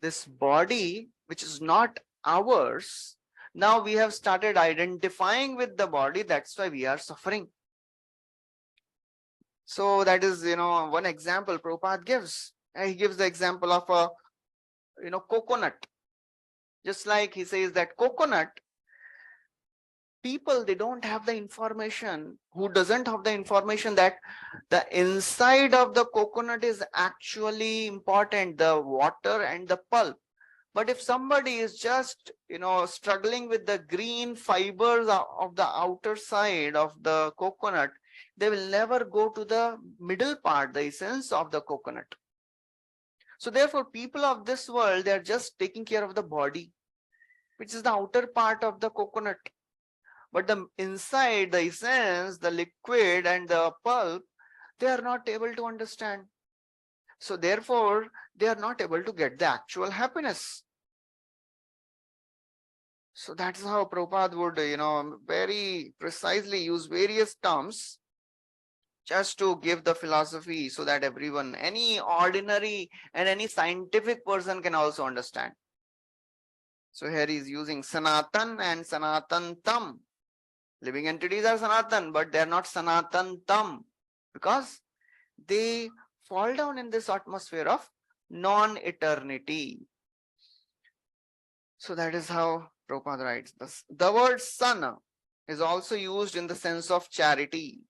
this body, which is not ours, now we have started identifying with the body. That's why we are suffering. So that is, one example Prabhupada gives. And he gives the example of a, coconut. Just like he says that coconut, people, they don't have the information, who doesn't have the information that the inside of the coconut is actually important, the water and the pulp. But if somebody is just, struggling with the green fibers of the outer side of the coconut, they will never go to the middle part, the essence of the coconut. So therefore, people of this world, they are just taking care of the body, which is the outer part of the coconut. But the inside, the essence, the liquid and the pulp, they are not able to understand. So therefore, they are not able to get the actual happiness. So that's how Prabhupada would, very precisely use various terms just to give the philosophy so that everyone, any ordinary and any scientific person can also understand. So here he is using Sanatan and Sanatantam. Living entities are Sanatan, but they are not Sanatantam, because they fall down in this atmosphere of non-eternity. So that is how Prabhupada writes this. The word Sana is also used in the sense of charity.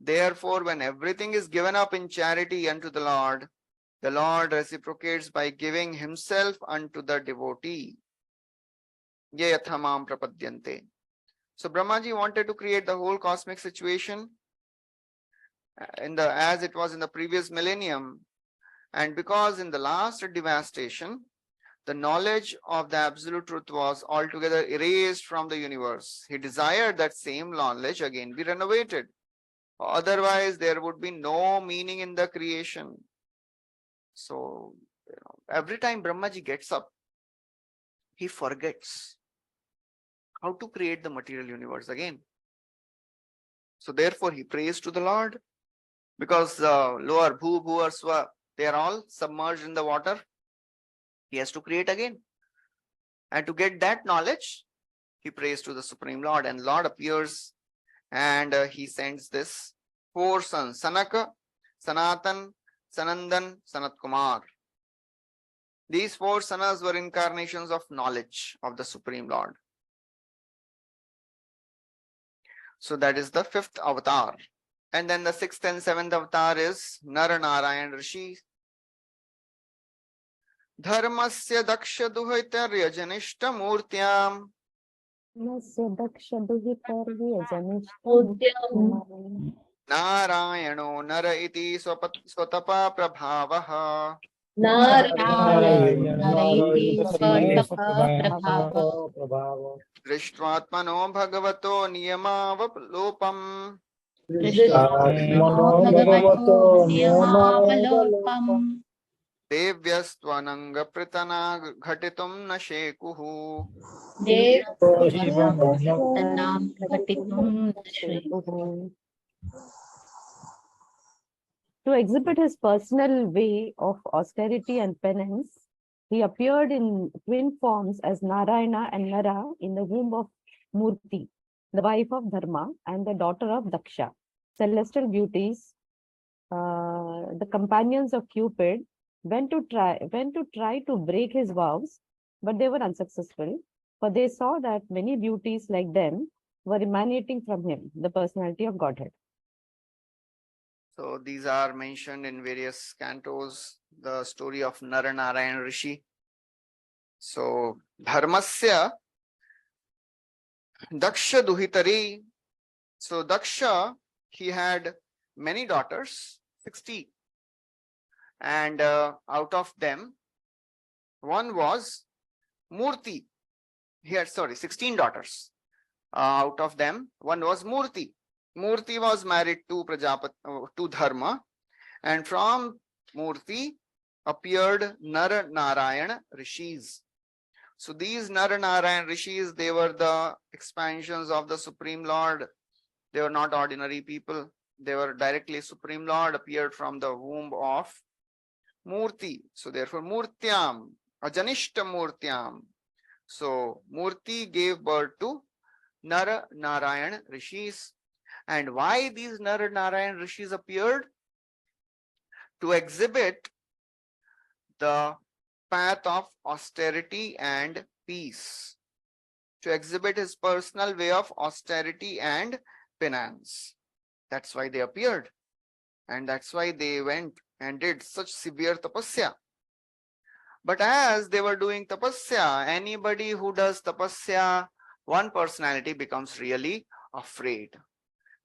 Therefore, when everything is given up in charity unto the Lord reciprocates by giving himself unto the devotee. Ye yathamam prapadyante. So Brahmaji wanted to create the whole cosmic situation as it was in the previous millennium. And because in the last devastation, the knowledge of the absolute truth was altogether erased from the universe, he desired that same knowledge again be renovated. Otherwise, there would be no meaning in the creation. So, every time Brahmaji gets up, he forgets how to create the material universe again. So therefore, he prays to the Lord, because lower Bhu, Bhu or Swa, they are all submerged in the water. He has to create again. And to get that knowledge, he prays to the Supreme Lord, and Lord appears and he sends this 4 sons, Sanaka, Sanatan, Sanandan, Sanat Kumar. These 4 sanas were incarnations of knowledge of the Supreme Lord. So that is the 5th avatar. And then the 6th and 7th avatar is Naranarayan Rishi. Dharmasya daksha duhitarya janishta murtyam. Narayano nara iti swatapa prabhavaha. Drishtvatmano bhagavato niyamavapalopam. Atmano bhagavato niyamavalotam Devyastvananga pritana ghatitum na shekuhu. To exhibit his personal way of austerity and penance, he appeared in twin forms as Narayana and Nara in the womb of Murti, the wife of Dharma and the daughter of Daksha, celestial beauties, the companions of Cupid, went to try to break his vows, but they were unsuccessful, for they saw that many beauties like them were emanating from him, the personality of Godhead. So these are mentioned in various cantos, the story of Naranarayan Rishi. So Dharmasya Daksha Duhitari. So Daksha, he had many daughters, 60. And out of them, one was Murti. He had, 16 daughters. Out of them, one was Murti. Murti was married to to Dharma, and from Murti appeared Narayan Rishis. So these Narayan Rishis, they were the expansions of the Supreme Lord. They were not ordinary people. They were directly Supreme Lord, appeared from the womb of Murti. So therefore Murtyam, Ajanishta Murtyam. So Murti gave birth to Narayan Rishis. And why these Narayan Rishis appeared? To exhibit the path of austerity and peace. To exhibit his personal way of austerity and penance. That's why they appeared. And that's why they went and did such severe tapasya. But as they were doing tapasya, anybody who does tapasya, one personality becomes really afraid.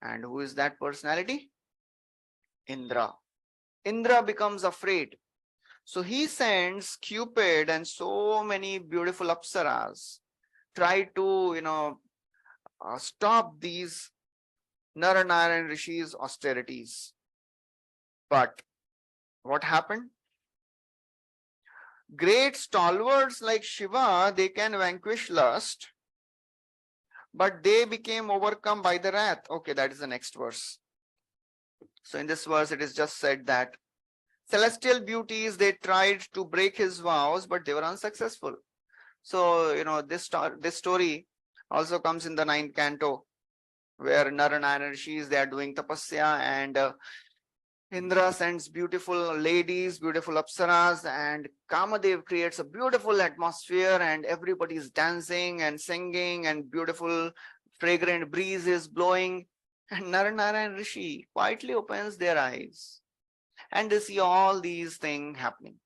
And who is that personality? Indra. Indra becomes afraid. So he sends Cupid and so many beautiful apsaras, try to, stop these Narayan Rishi's austerities. But what happened? Great stalwarts like Shiva, they can vanquish lust, but they became overcome by the wrath. Okay, that is the next verse. So in this verse, it is just said that celestial beauties, they tried to break his vows, but they were unsuccessful. So, this story also comes in the 9th canto, where Narayan Rishis, they are doing tapasya, and Indra sends beautiful ladies, beautiful apsaras, and Kamadev creates a beautiful atmosphere, and everybody is dancing and singing, and beautiful fragrant breeze is blowing. And Narayan Rishi quietly opens their eyes, and they see all these things happening.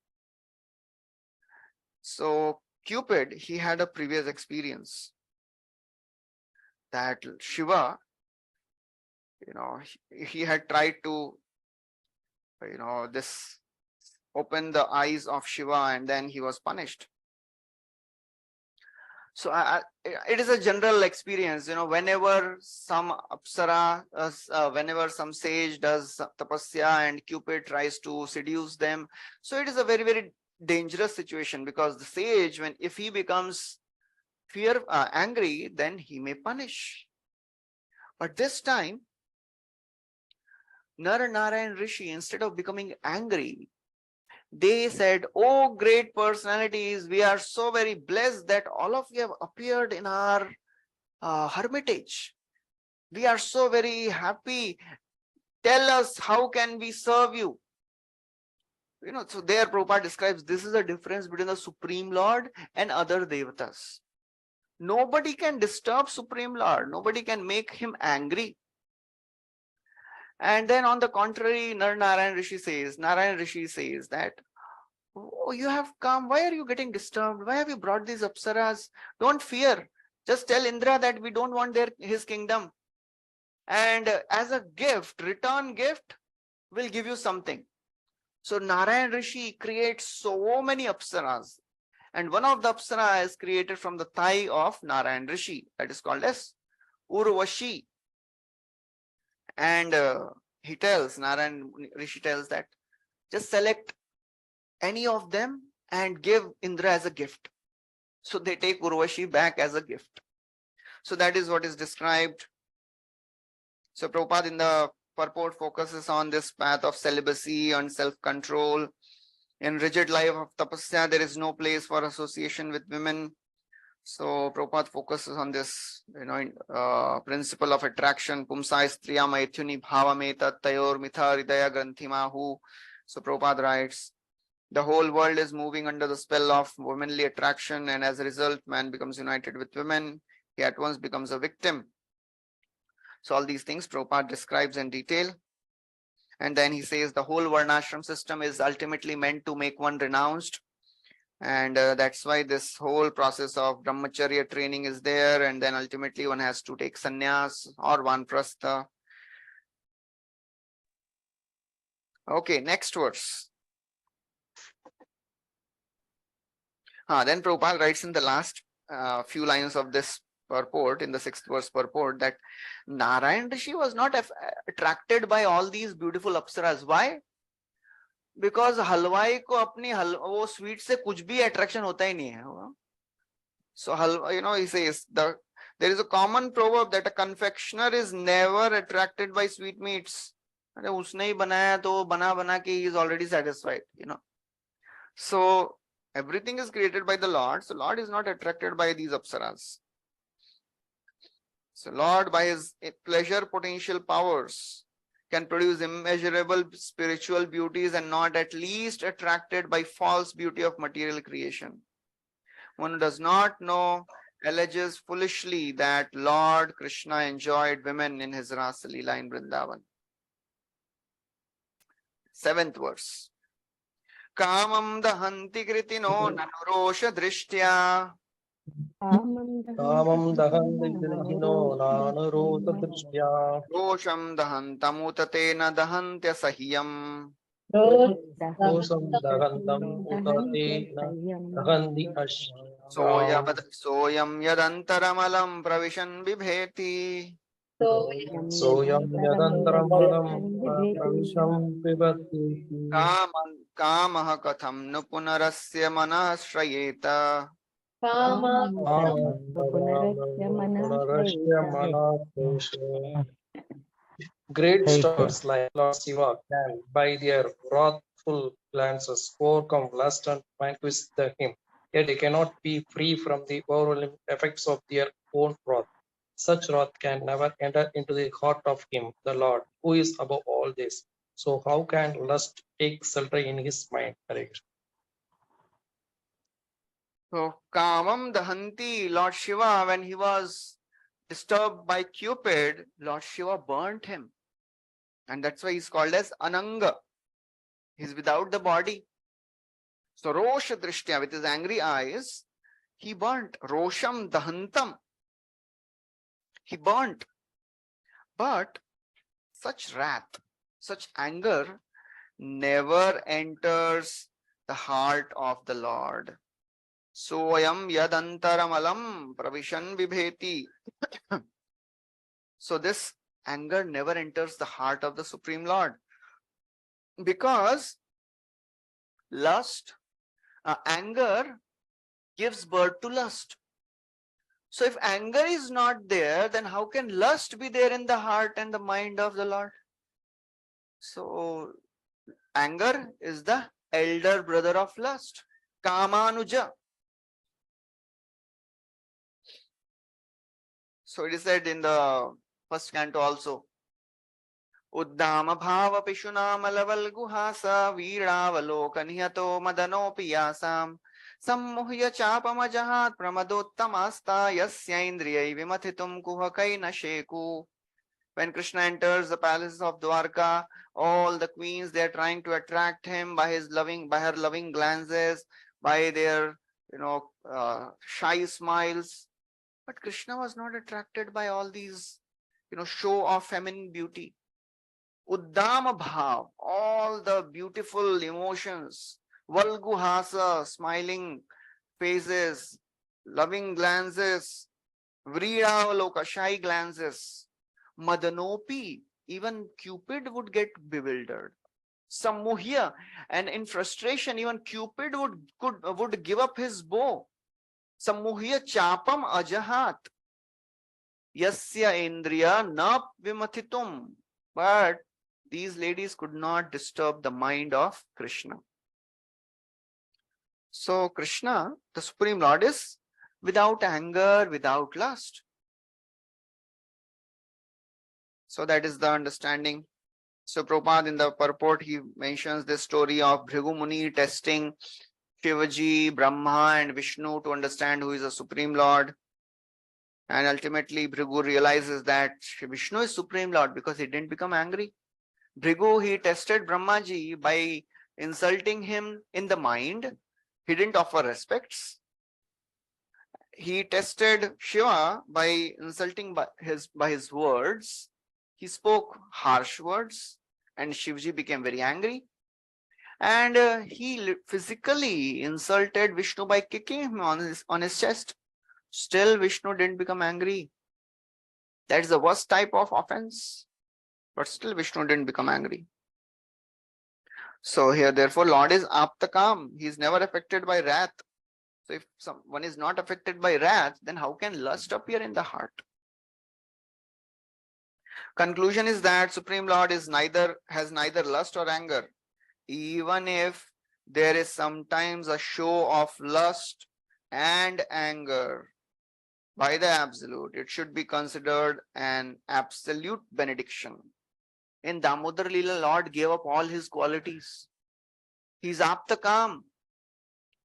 So Cupid, he had a previous experience that Shiva, he had tried to, this open the eyes of Shiva, and then he was punished. So it is a general experience, whenever some apsara, whenever some sage does tapasya and Cupid tries to seduce them. So it is a very, very dangerous situation, because the sage, if he becomes angry, then he may punish. But this time, Narayan Rishi, instead of becoming angry, they said, "Oh, great personalities, we are so very blessed that all of you have appeared in our hermitage. We are so very happy. Tell us, how can we serve you?" So there Prabhupada describes this is the difference between the Supreme Lord and other devatas. Nobody can disturb Supreme Lord. Nobody can make him angry. And then on the contrary, Narayan Rishi says that, "Oh, you have come. Why are you getting disturbed? Why have you brought these apsaras? Don't fear. Just tell Indra that we don't want his kingdom. And as a gift, return gift, we'll give you something." So Narayan Rishi creates so many apsaras. And one of the apsara is created from the thigh of Narayan Rishi. That is called as Urvashi. And he tells, Narayan Rishi tells that just select any of them and give Indra as a gift. So they take Urvashi back as a gift. So that is what is described. So Prabhupada in the purport focuses on this path of celibacy and self-control. In rigid life of tapasya, there is no place for association with women. So Prabhupada focuses on this, principle of attraction. Pumsa istriya maithuni bhavameta tayor mitha hridaya grantimahu. So Prabhupada writes, the whole world is moving under the spell of womanly attraction, and as a result, man becomes united with women. He at once becomes a victim. So all these things Prabhupada describes in detail. And then he says the whole varnashram system is ultimately meant to make one renounced. And that's why this whole process of brahmacharya training is there. And then ultimately one has to take sannyas or vanprastha. Okay, next verse. Then Prabhupada writes in the last few lines of this purport, in the 6th verse purport, that Narayan Rishi was not attracted by all these beautiful apsaras. Why? Because halwai ko apni wo sweet se kuch bhi attraction hota hi nahi hai. So he says there is a common proverb that a confectioner is never attracted by sweetmeats. अरे उसने ही बनाया तो बना बना के he is already satisfied. So everything is created by the Lord. So Lord is not attracted by these apsaras. So Lord, by his pleasure potential powers, can produce immeasurable spiritual beauties and not at least attracted by false beauty of material creation. One who does not know alleges foolishly that Lord Krishna enjoyed women in his Rasa Leela in Vrindavan. 7th verse. Kamam dahanti kritino nanurosha drishtya. कामं दहन्ति गृहिणो नानुरोधदृष्ट्या Rosham dahantamutate dahantya sahyam. दोषं दहन्तं उत तेन दहन्ति अश्याम् Soyam yadantharamalam pravishan bibheti. सोऽयं यदन्तरमलं प्रविशं पिबति Kamaha katham nu punarasya manashrayeta. पुनरस्य मनाक्लेशे. Great stars like Lord Shiva can, by their wrathful glances, overcome lust and vanquish him. Yet they cannot be free from the overwhelming effects of their own wrath. Such wrath can never enter into the heart of him, the Lord, who is above all this. So how can lust take shelter in his mind? Correct. So Kamam Dahanti, Lord Shiva, when he was disturbed by Cupid, Lord Shiva burnt him. And that's why he's called as Ananga. He's without the body. So Rosha Drishtya, with his angry eyes, he burnt. Rosham Dahantam. He burnt. But such wrath, such anger never enters the heart of the Lord. Soyam yadantharamalam pravishan bibheti. So this anger never enters the heart of the Supreme Lord. Because anger gives birth to lust. So if anger is not there, then how can lust be there in the heart and the mind of the Lord? So anger is the elder brother of lust. Kamanuja. So it is said in the first canto also. Uddama bhava pishunama laval guhasa veeravalokanyato madano piyasam sammuhya chapamajahat pramadottamasta yasya vimathitum kuhakaina sheku. When Krishna enters the palace of Dwarka, all the queens, they are trying to attract him by her loving glances, by their shy smiles. But Krishna was not attracted by all these show of feminine beauty. Uddama bhav, all the beautiful emotions, valguhasa, smiling faces, loving glances, vriravaloka, shy glances, madanopi, even Cupid would get bewildered. Sammohya, and in frustration, even Cupid would give up his bow. Sammohya chapam ajahat. Yasya indriya na vimathitum. But these ladies could not disturb the mind of Krishna. So Krishna, the Supreme Lord, is without anger, without lust. So that is the understanding. So Prabhupada in the purport, he mentions this story of Bhrigu Muni testing Shivaji, Brahma and Vishnu to understand who is the Supreme Lord. And ultimately Bhrigu realizes that Vishnu is Supreme Lord because he didn't become angry. Bhrigu, he tested Brahmaji by insulting him in the mind. He didn't offer respects. He tested Shiva by insulting by his words. He spoke harsh words and Shivji became very angry. And he physically insulted Vishnu by kicking him on his chest. Still Vishnu didn't become angry. That is the worst type of offense. But still Vishnu didn't become angry. So here, therefore, Lord is aptakam. He is never affected by wrath. So if someone is not affected by wrath, then how can lust appear in the heart? Conclusion is that Supreme Lord has neither lust or anger. Even if there is sometimes a show of lust and anger by the Absolute, it should be considered an absolute benediction. In Damodar Leela, Lord gave up all his qualities. He is aptakam.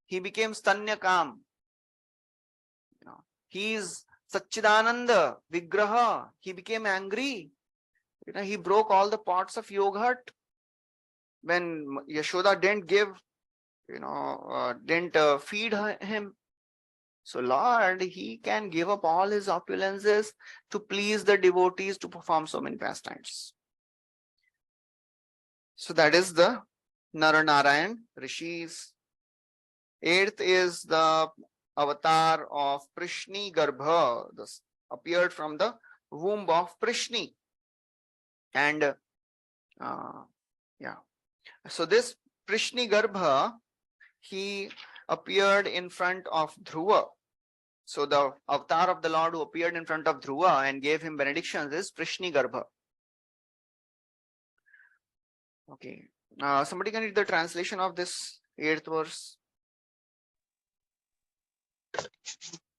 He became stanyakam. He is Satchidananda Vigraha. He became angry. He broke all the pots of yogurt when Yashoda didn't feed him. So Lord, he can give up all his opulences to please the devotees to perform so many pastimes. So that is the Naranarayan Rishis. 8th is the avatar of Prishni Garbha, this appeared from the womb of Prishni. And so this Prishni Garbha, he appeared in front of Dhruva. So the avatar of the Lord who appeared in front of Dhruva and gave him benedictions is Prishni Garbha. Okay. Somebody can read the translation of this 8th verse.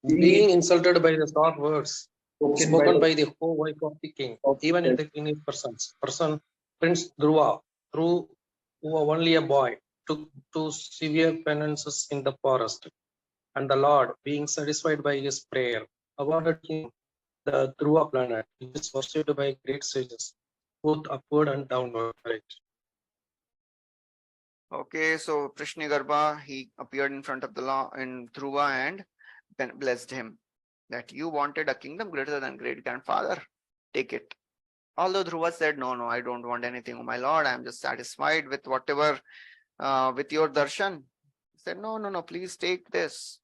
Being insulted by the short words spoken by the whole wife of the king, even in the king's person, Prince Dhruva, who was only a boy, took 2 severe penances in the forest. And the Lord, being satisfied by his prayer, awarded him the Dhruva planet, which is worshipped by great sages, both upward and downward. Okay, so Prishni Garbha, he appeared in front of the law in Dhruva and then blessed him that you wanted a kingdom greater than great grandfather, take it. Although Dhruva said, no, I don't want anything, oh my Lord, I am just satisfied with whatever, with your darshan. He said, no, please take this.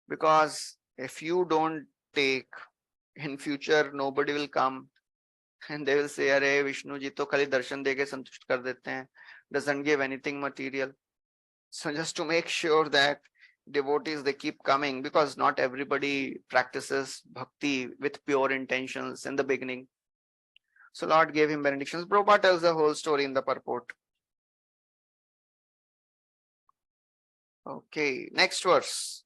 Because if you don't take, in future, nobody will come and they will say, Arey, Vishnu ji to khali darshan deke santusht kar dete hain, doesn't give anything material. So just to make sure that devotees, they keep coming, because not everybody practices bhakti with pure intentions in the beginning. So Lord gave him benedictions. Prabhupada tells the whole story in the purport. Okay, next verse.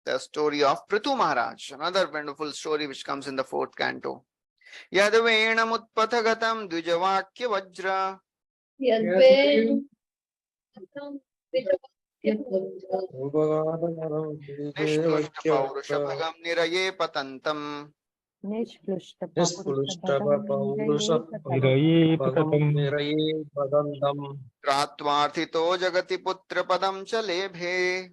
The story of Prithu Maharaj, another wonderful story which comes in the 4th canto. Yadvena mutpathagatam dvijavakya vajra. Nishplushta niraye patantam. Kratvarthito jagati putra padam cha lebhe.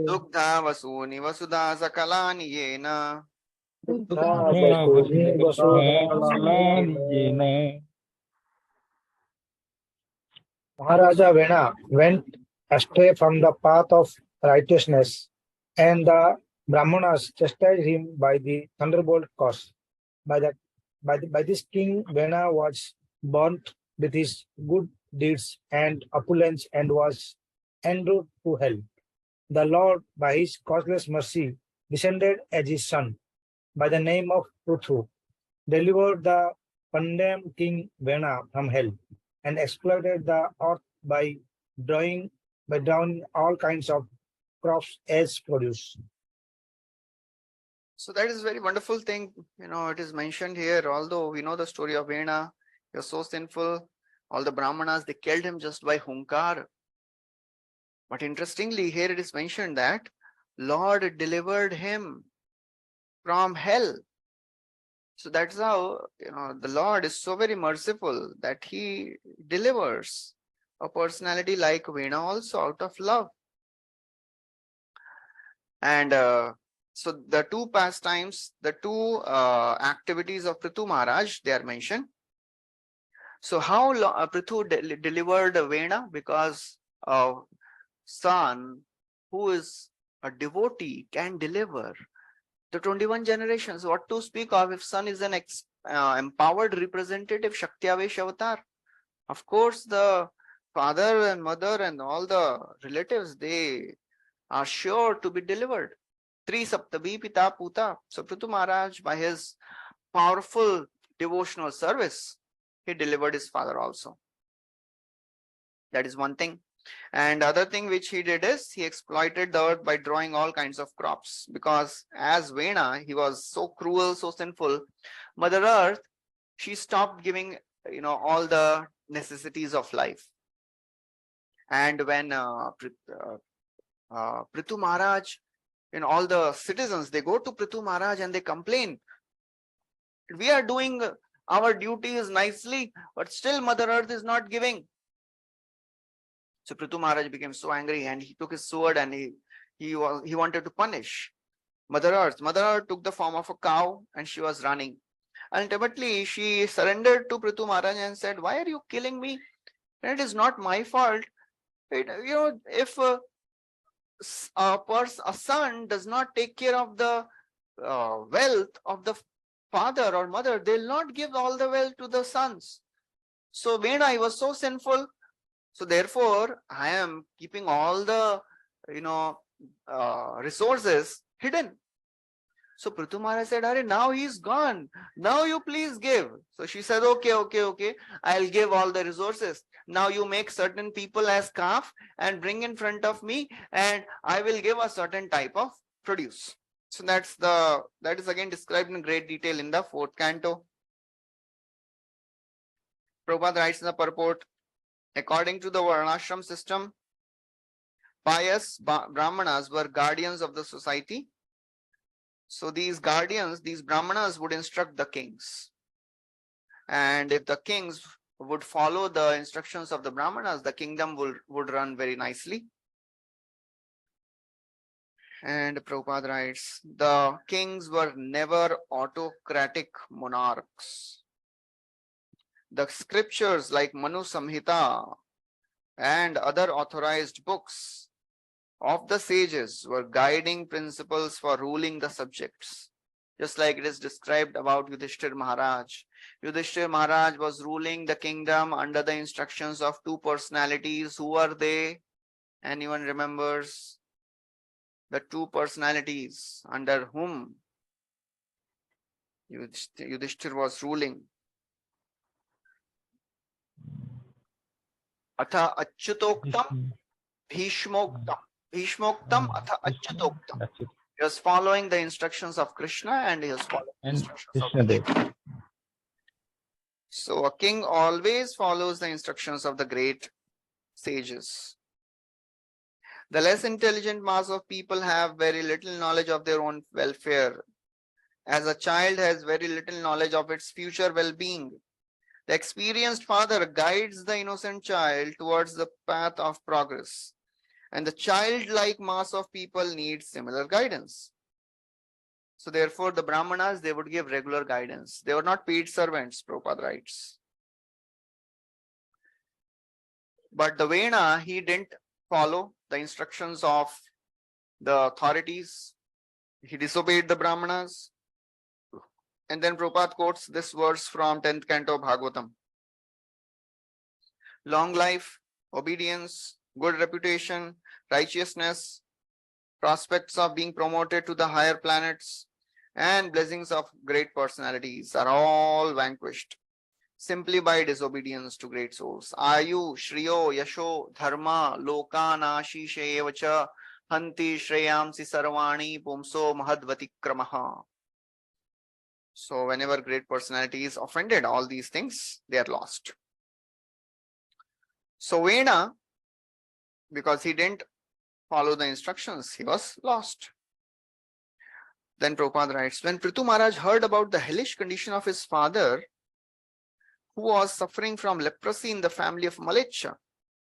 Dugdha vasuni vasudha sakalani yena. Maharaja Vena went astray from the path of righteousness, and the Brahmanas chastised him by the thunderbolt course. By this king Vena was burnt with his good deeds and opulence and was en route to hell. The Lord, by his causeless mercy, descended as his son, by the name of Pruthu, delivered the condemned king Vena from hell, and exploited the earth drawing, by drawing all kinds of crops as produce. So that is very wonderful thing. It is mentioned here, although we know the story of Vena, he was so sinful. All the Brahmanas, they killed him just by hunkar. But interestingly, here it is mentioned that Lord delivered him from hell. So that's how, the Lord is so very merciful that he delivers a personality like Vena also out of love. And so the two pastimes, the two activities of Prithu Maharaj, they are mentioned. So how Prithu delivered Vena? Because a son who is a devotee can deliver the 21 generations. What to speak of if son is an empowered representative, Shakti-Avesh avatar? Of course, the father and mother and all the relatives, they are sure to be delivered. Tri Saptabhi Pita Puta. So Prithu Maharaj, by his powerful devotional service, he delivered his father also. That is one thing. And other thing which he did is he exploited the earth by drawing all kinds of crops, because as Vena, he was so cruel, so sinful. Mother Earth, she stopped giving all the necessities of life. And when Prithu Maharaj, all the citizens, they go to Prithu Maharaj and they complain, we are doing our duties nicely, but still Mother Earth is not giving. So Prithu Maharaj became so angry and he took his sword and he wanted to punish Mother Earth. Mother Earth took the form of a cow and she was running. Ultimately, she surrendered to Prithu Maharaj and said, why are you killing me? And it is not my fault. If a son does not take care of the wealth of the father or mother, they'll not give all the wealth to the sons. So Vena, he was so sinful. So therefore, I am keeping all the resources hidden. So Prithu Maharaj said, Are, now he's gone. Now you please give. So she said, okay. I'll give all the resources. Now you make certain people as calf and bring in front of me, and I will give a certain type of produce. So that is again described in great detail in the 4th canto. Prabhupada writes in the purport, according to the Varnashram system, pious Brahmanas were guardians of the society. So these guardians, these Brahmanas would instruct the kings. And if the kings would follow the instructions of the Brahmanas, the kingdom would run very nicely. And Prabhupada writes, the kings were never autocratic monarchs. The scriptures like Manu Samhita and other authorized books of the sages were guiding principles for ruling the subjects. Just like it is described about Yudhishthir Maharaj. Yudhishthir Maharaj was ruling the kingdom under the instructions of two personalities. Who are they? Anyone remembers? The two personalities under whom Yudhishthir was ruling. Atha Achyutoktam, Bhishmoktam. Bhishmoktam, Atha Achyutoktam. He was following the instructions of Krishna and he was following the instructions of the Deva. So a king always follows the instructions of the great sages. The less intelligent mass of people have very little knowledge of their own welfare, as a child has very little knowledge of its future well-being. The experienced father guides the innocent child towards the path of progress, and the childlike mass of people needs similar guidance. So therefore, the Brahmanas, they would give regular guidance. They were not paid servants, Prabhupada writes. But the Vena, he didn't follow the instructions of the authorities. he disobeyed the Brahmanas. And then Prabhupada quotes this verse from 10th Canto Bhagavatam. Long life, obedience, good reputation, righteousness, prospects of being promoted to the higher planets, and blessings of great personalities are all vanquished simply by disobedience to great souls. Ayu, Shriyo, Yasho, Dharma, Lokana, Shishayevacha, Hanti, Shreyamsi, Sarvani, Pumso, Mahadvatikramaha. So whenever great personality is offended, all these things, they are lost. So Vena, because he didn't follow the instructions, he was lost. Then Prabhupada writes, when Prithu Maharaj heard about the hellish condition of his father, who was suffering from leprosy in the family of Malecha,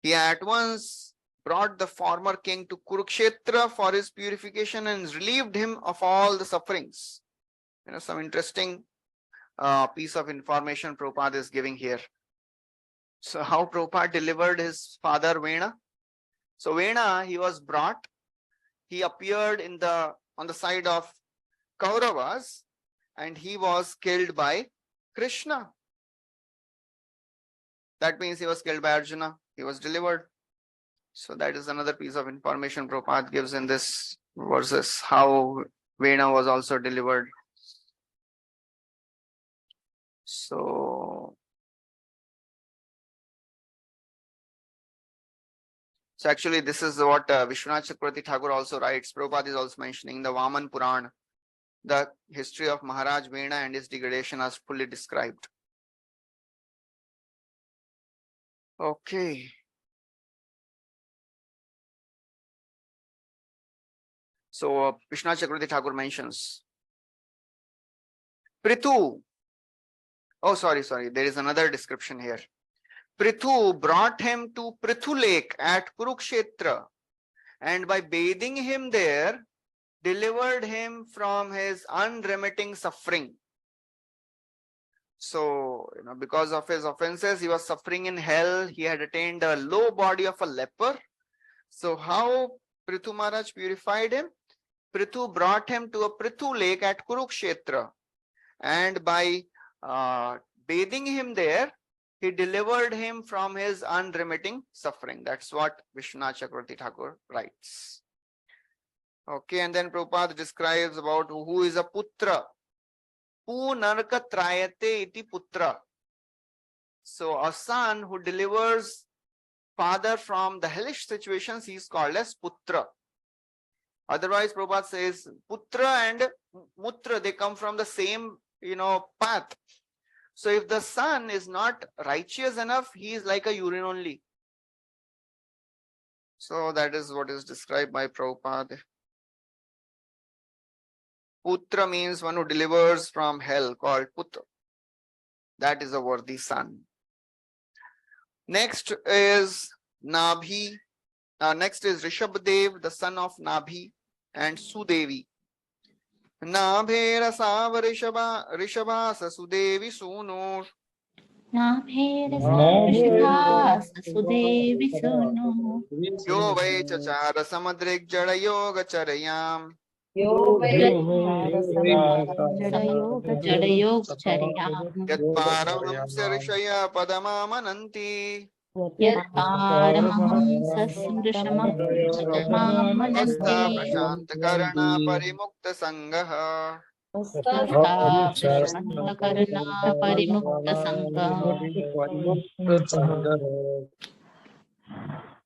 he at once brought the former king to Kurukshetra for his purification and relieved him of all the sufferings. Some interesting piece of information Prabhupada is giving here. So how Prabhupada delivered his father Vena? So Vena, he was brought, he appeared on the side of Kauravas, and he was killed by Krishna. That means he was killed by Arjuna. He was delivered. So that is another piece of information Prabhupada gives in this verses, how Vena was also delivered. So actually this is what Vishwanath Chakravarti Thakur also writes. Prabhupada is also mentioning the Vaman Puran. The history of Maharaj Vena and his degradation is fully described. Okay. So Vishwanath Chakravarti Thakur mentions Prithu. Oh, sorry. There is another description here. Prithu brought him to Prithu Lake at Kurukshetra, and by bathing him there, delivered him from his unremitting suffering. So, because of his offenses, he was suffering in hell. He had attained a low body of a leper. So how Prithu Maharaj purified him? Prithu brought him to a Prithu Lake at Kurukshetra, and by bathing him there, he delivered him from his unremitting suffering. That's what Vishwanath Chakravarti Thakur writes. Okay, and then Prabhupada describes about who is a putra. Pu narka trayate iti putra. So a son who delivers father from the hellish situations, he is called as putra. Otherwise, Prabhupada says putra and mutra, they come from the same path. So if the son is not righteous enough, he is like a urine only. So that is what is described by Prabhupada. Putra means one who delivers from hell, called putra. That is a worthy son. Next is Nabhi. Next is Rishabdev, the son of Nabhi and Sudevi. Nabhera Sava Rishabha Sudevi Sunur. Sudevi Sunu. Yo Vai Chachara Samadrik Jada Yoga Charayam. Jadayog Charayam. Yat Paramhamsa Rishaya Padama Mananti. Asta Prashanta Karana Parimukta Sangaha.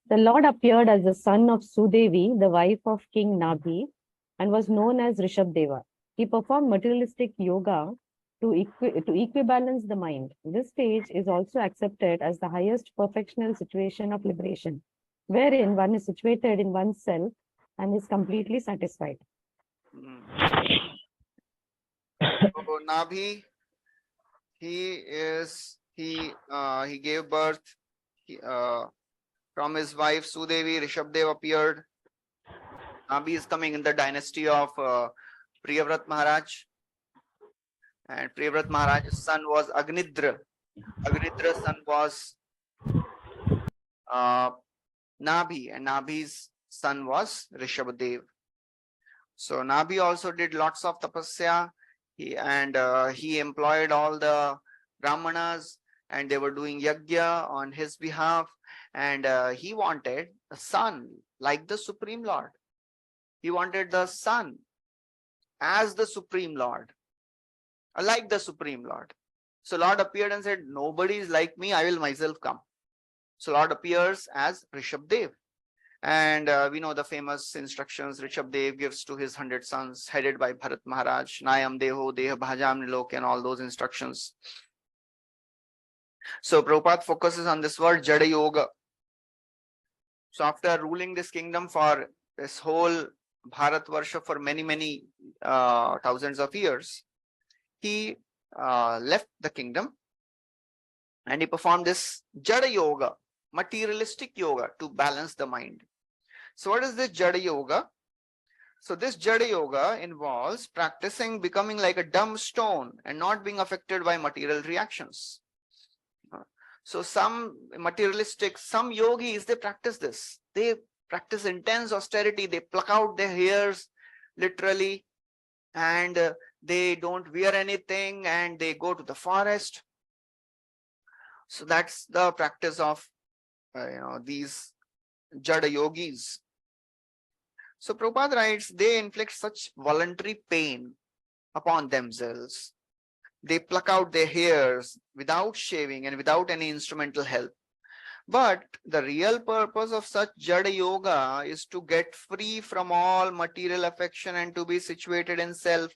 The Lord appeared as the son of Sudevi, the wife of King Nabhi, and was known as Rishabdeva. He performed materialistic yoga to equibalance the mind. This stage is also accepted as the highest perfectional situation of liberation, wherein one is situated in oneself and is completely satisfied. So Nabhi, he gave birth from his wife Sudevi. Rishabdev appeared. Nabhi is coming in the dynasty of Priyavrat Maharaj, and Priyavrat Maharaj's son was Agnidra. Agnidra's son was Nabhi, and Nabhi's son was Rishabdev. So Nabi also did lots of tapasya. He employed all the brahmanas, and they were doing yajna on his behalf. And he wanted a son like the Supreme Lord. He wanted the son as the Supreme Lord, like the Supreme Lord. So Lord appeared and said, nobody is like me, I will myself come. So Lord appears as Rishabdev. And we know the famous instructions Rishabdev gives to his 100 sons, headed by Bharat Maharaj, Nayam Deho, Deha Bhajam Nilok, and all those instructions. So Prabhupada focuses on this word Jada Yoga. So after ruling this kingdom for this whole Bharat Varsha for many thousands of years, he left the kingdom and he performed this Jada Yoga, materialistic yoga, to balance the mind. So what is this Jada Yoga? So this Jada Yoga involves practicing becoming like a dumb stone and not being affected by material reactions. So some yogis, they practice this. They practice intense austerity. They pluck out their hairs, literally, and they don't wear anything, and they go to the forest. So that's the practice of these Jada yogis. So Prabhupada writes, they inflict such voluntary pain upon themselves. They pluck out their hairs without shaving and without any instrumental help. But the real purpose of such Jada Yoga is to get free from all material affection and to be situated in self.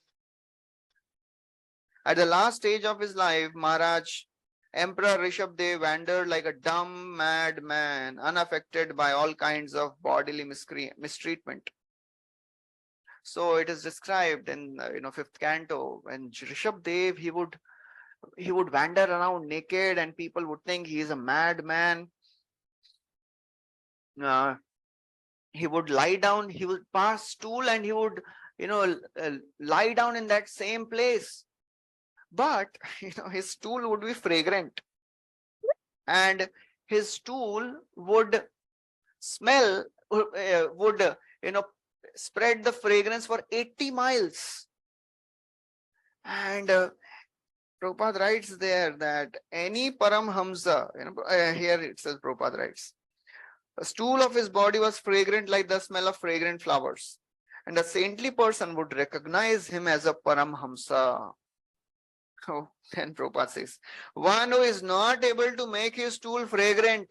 At the last stage of his life, Maharaj, Emperor Rishabdev wandered like a dumb, mad man, unaffected by all kinds of bodily mistreatment. So it is described in 5th canto, when Rishabdev, he would wander around naked, and people would think he is a madman. He would lie down, he would pass stool, and he would lie down in that same place. But his stool would be fragrant, and his stool would smell, would spread the fragrance for 80 miles. And Prabhupada writes there that any Paramhamsa, here it says, Prabhupada writes, the stool of his body was fragrant like the smell of fragrant flowers, and a saintly person would recognize him as a Paramhamsa. Oh, then Prabhupada says, one who is not able to make his stool fragrant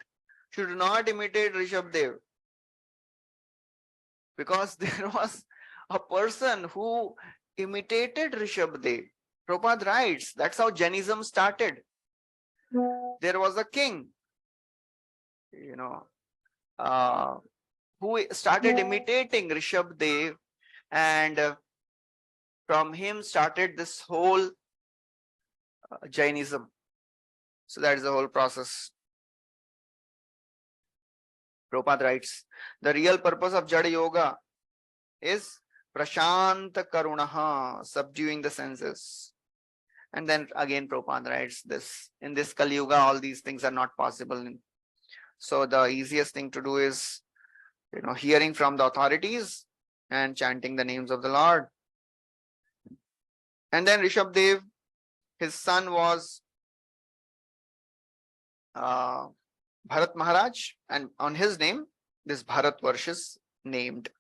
should not imitate Rishabdev. Because there was a person who imitated Rishabdev. Prabhupada writes, that's how Jainism started. There was a king, who started imitating Rishabdev, and from him started this whole Jainism. So that is the whole process. Prabhupada writes, the real purpose of Jada Yoga is Prashanta Karunaha, subduing the senses. And then again Prabhupada writes this, in this Kali Yuga, all these things are not possible. So the easiest thing to do is, hearing from the authorities and chanting the names of the Lord. And then Rishabdev, his son was Bharat Maharaj, and on his name, this Bharat Varsha is named.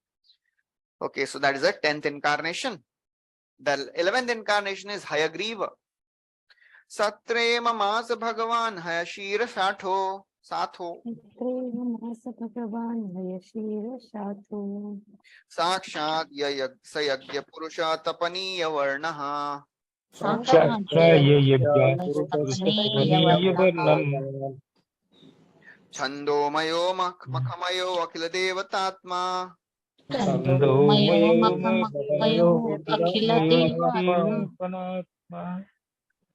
Okay, so that is the 10th incarnation. The 11th incarnation is Hayagriva. Satrema Masa Bhagavan Hayashira Satho. Sakshat Sayagya Purusha Tapaniya Varnaha. Chandomayo Makhamayo Akila Devatatma.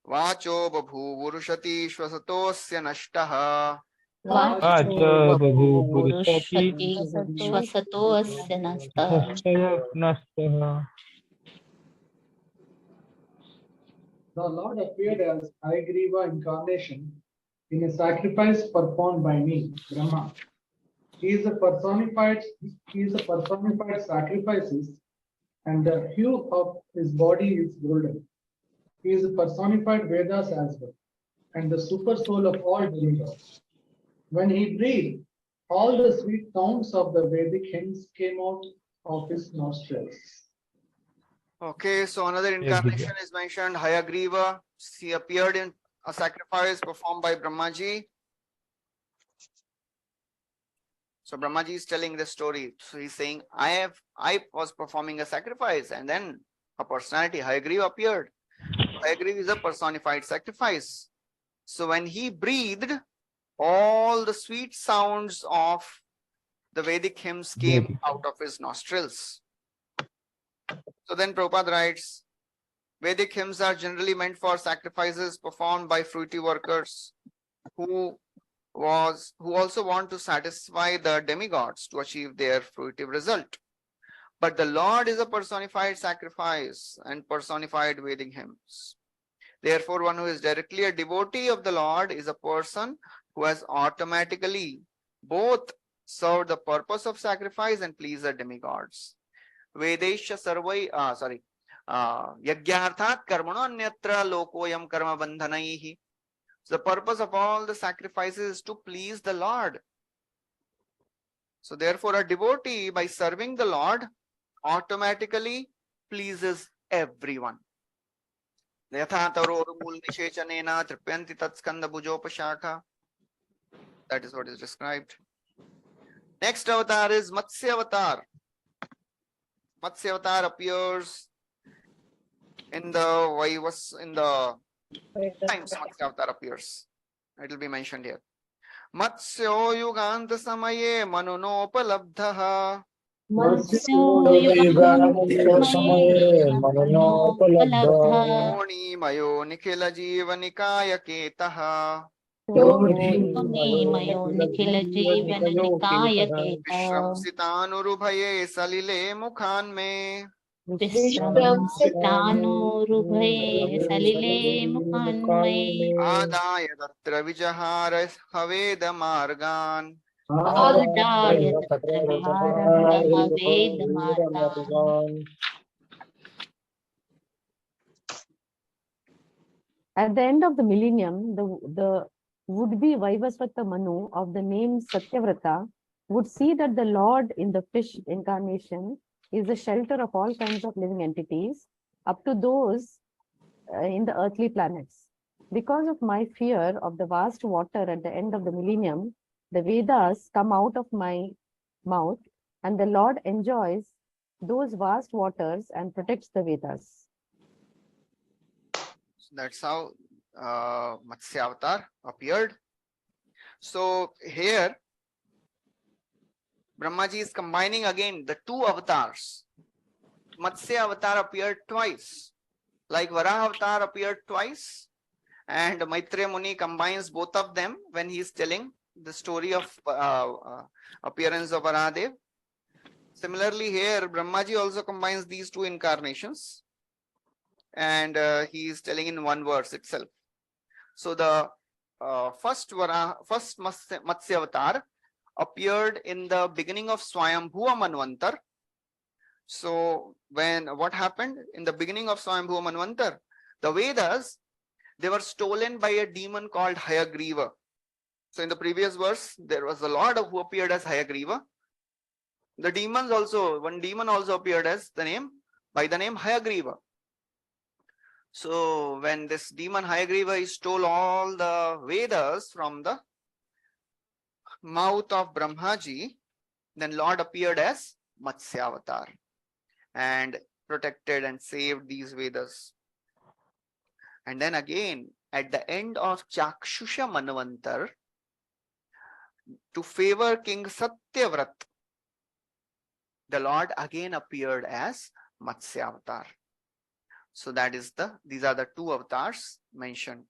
Vacho Babhuvurushati Shwasatosya Nashtaha. The Lord appeared as Hayagriva incarnation in a sacrifice performed by me, Brahma. He is a personified sacrifices and the hue of his body is golden. He is personified Vedas as well, and the super soul of all demigods. When he breathed, all the sweet sounds of the Vedic hymns came out of his nostrils. Okay, so another incarnation is mentioned, Hayagriva. He appeared in a sacrifice performed by Brahmaji. So Brahmaji is telling the story. So he's saying, I was performing a sacrifice, and then a personality, Hayagriva, appeared. Hayagriva is a personified sacrifice. So when he breathed, all the sweet sounds of the Vedic hymns came out of his nostrils. So then Prabhupada writes, Vedic hymns are generally meant for sacrifices performed by fruity workers who also want to satisfy the demigods to achieve their fruitive result. But the Lord is a personified sacrifice and personified Vedic hymns. Therefore, one who is directly a devotee of the Lord is a person who has automatically both served the purpose of sacrifice and pleased the demigods. Vedesha sarvai, yagyarthat karmano anyatra lokoyam karma bandhanaihi. So the purpose of all the sacrifices is to please the Lord. So therefore, a devotee, by serving the Lord, automatically pleases everyone. That is what is described. Next avatar is Matsya avatar. Matsya avatar appears in the times Matsya avatar appears. It will be mentioned here. Matsyo yuganta samaye manunopalabdhaha. Moni mayo nikhila jivanikaya ketaha. Vishramsitanurubhaye salile mukhan me. Adaya tatra vijahara haveda margan. At the end of the millennium, the would-be Vaivasvata Manu of the name Satyavrata would see that the Lord in the fish incarnation is the shelter of all kinds of living entities, up to those in the earthly planets. Because of my fear of the vast water at the end of the millennium, the Vedas come out of my mouth, and the Lord enjoys those vast waters and protects the Vedas. That's how Matsya avatar appeared. So here Brahmaji is combining again the two avatars. Matsya avatar appeared twice, like Varaha avatar appeared twice, and Maitreya Muni combines both of them when he is telling the story of appearance of Varahadev. Similarly here Brahmaji also combines these two incarnations, and he is telling in one verse itself. So the first Matsya avatar appeared in the beginning of Swayambhuva Manvantar. So what happened in the beginning of Swayambhuva Manvantar? The Vedas, they were stolen by a demon called Hayagriva. So in the previous verse, there was a Lord who appeared as Hayagriva. The demons also, one demon also appeared as by the name Hayagriva. So when this demon Hayagriva stole all the Vedas from the mouth of Brahmaji, then Lord appeared as Matsya avatar and protected and saved these Vedas. And then again, at the end of Chakshusha Manvantar, to favor King Satyavrat, the Lord again appeared as Matsya avatar. So these are the two avatars mentioned.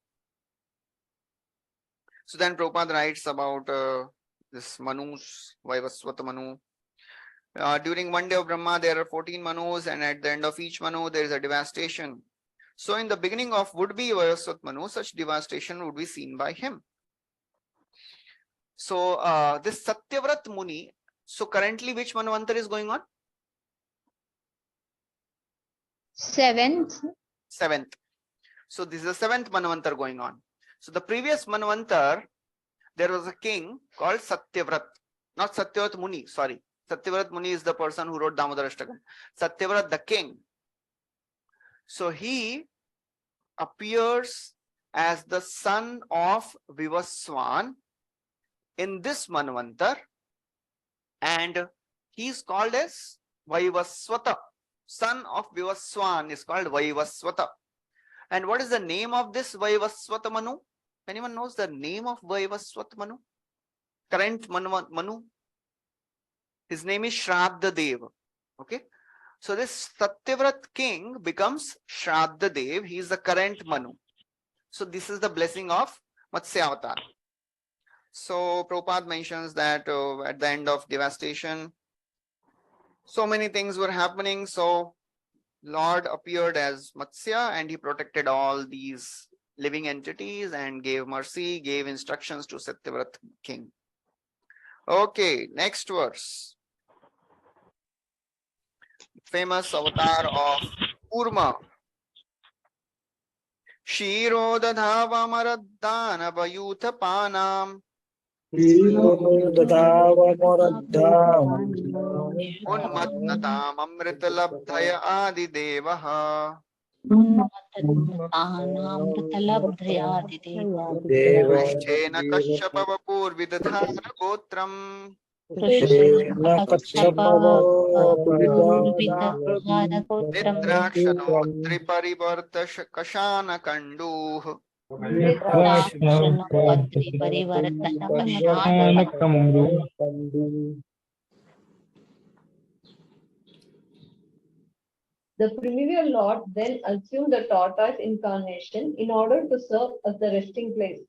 So then Prabhupada writes about this Manus, Vaivasvata Manu. During one day of Brahma, there are 14 Manus, and at the end of each Manu, there is a devastation. So in the beginning of would-be Vaivasvata Manu, such devastation would be seen by him. So this Satyavrat Muni, so currently which Manvantar is going on? Seventh. Seventh. So this is the seventh Manvantar going on. So the previous Manvantar, there was a king called Satyavrat, not Satyavrat Muni, sorry. Satyavrat Muni is the person who wrote Damodarashtakam. Satyavrat, the king. So he appears as the son of Vivaswan in this Manvantar, and he is called as Vaivaswata. Son of Vivaswan is called Vaivaswata. And what is the name of this Vaivaswata Manu? Anyone knows the name of Vaivaswata Manu? Current Manu? His name is Shraddha Dev. Okay. So this Satyavrat king becomes Shraddha Dev. He is the current Manu. So this is the blessing of Matsya Avatar. So Prabhupada mentions that at the end of devastation, so many things were happening. So Lord appeared as Matsya and he protected all these living entities and gave mercy, gave instructions to Satyavrat king. Okay, next verse. Famous avatar of Kurma. Shiro dadhava maradhanava yutha panam unmatnatam amritalabdhaya adi devaha. Krishtena kashyapa purvidadhara gotram Nidrakshanot triparivarta kashana kanduh. The primeval Lord then assumed the tortoise incarnation in order to serve as the resting place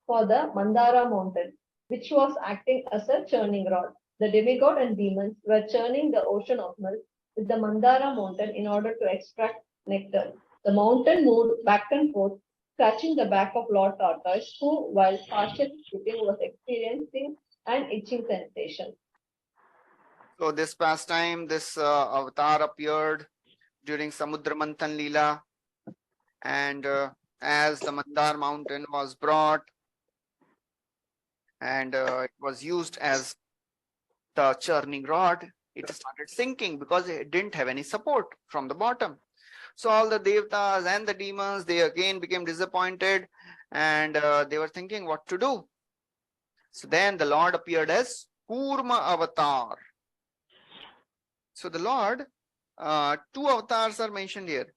for the Mandara mountain, which was acting as a churning rod. The demigod and demons were churning the ocean of milk with the Mandara mountain in order to extract nectar. The mountain moved back and forth, scratching the back of Lord Tortoise, who, while partially sleeping, was experiencing an itching sensation. So this pastime, this avatar appeared during Samudra Manthan Leela, and as the Mandar mountain was brought and it was used as the churning rod, it started sinking because it didn't have any support from the bottom. So all the Devtas and the demons, they again became disappointed and they were thinking what to do. So then the Lord appeared as Kurma avatar. So the Lord, two avatars are mentioned here.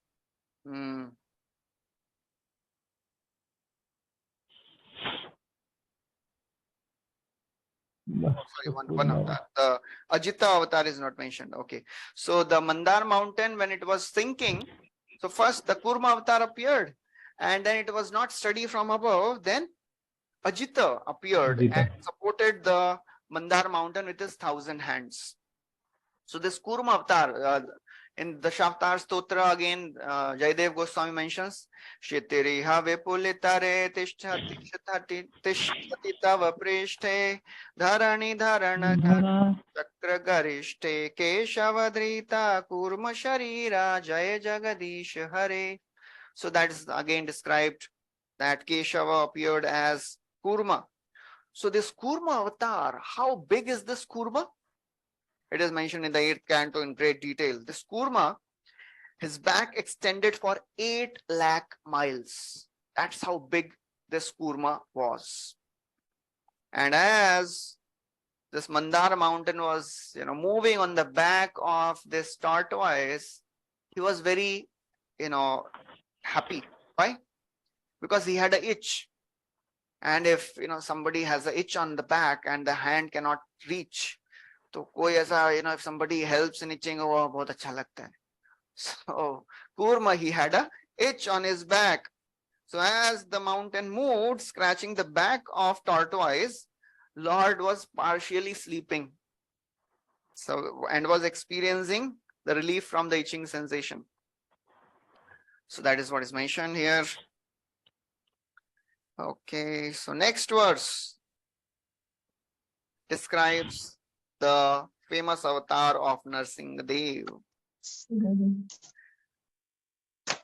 Sorry, one avatar. The Ajita avatar is not mentioned. Okay. So the Mandar mountain, when it was sinking, so first the Kurma avatar appeared, and then it was not steady from above. Then Ajita appeared and supported the Mandar mountain with his 1,000 hands. So this Kurma avatar, in the Shaftar Stotra again, Jayadev Goswami mentions, Shitiriha vipulitare tishtati tava prishthe dharani dharana chakra garishte keshavadrita kurma sharira jaya jagadish hare. So that is again described that Keshava appeared as Kurma. So this Kurma avatar, how big is this Kurma? It is mentioned in the 8th canto in great detail. This Kurma, his back extended for 8 lakh miles. That's how big this Kurma was. And as this Mandara mountain was, moving on the back of this tortoise, he was very, happy. Why? Because he had an itch. And if, somebody has an itch on the back and the hand cannot reach, तो कोई ऐसा if somebody helps in itching, वो बहुत अच्छा लगता है. So Kurma, he had a itch on his back. So as the mountain moved, scratching the back of tortoise, Lord was partially sleeping. So and was experiencing the relief from the itching sensation. So that is what is mentioned here. Okay, so next verse describes the famous avatar of Narsingadev.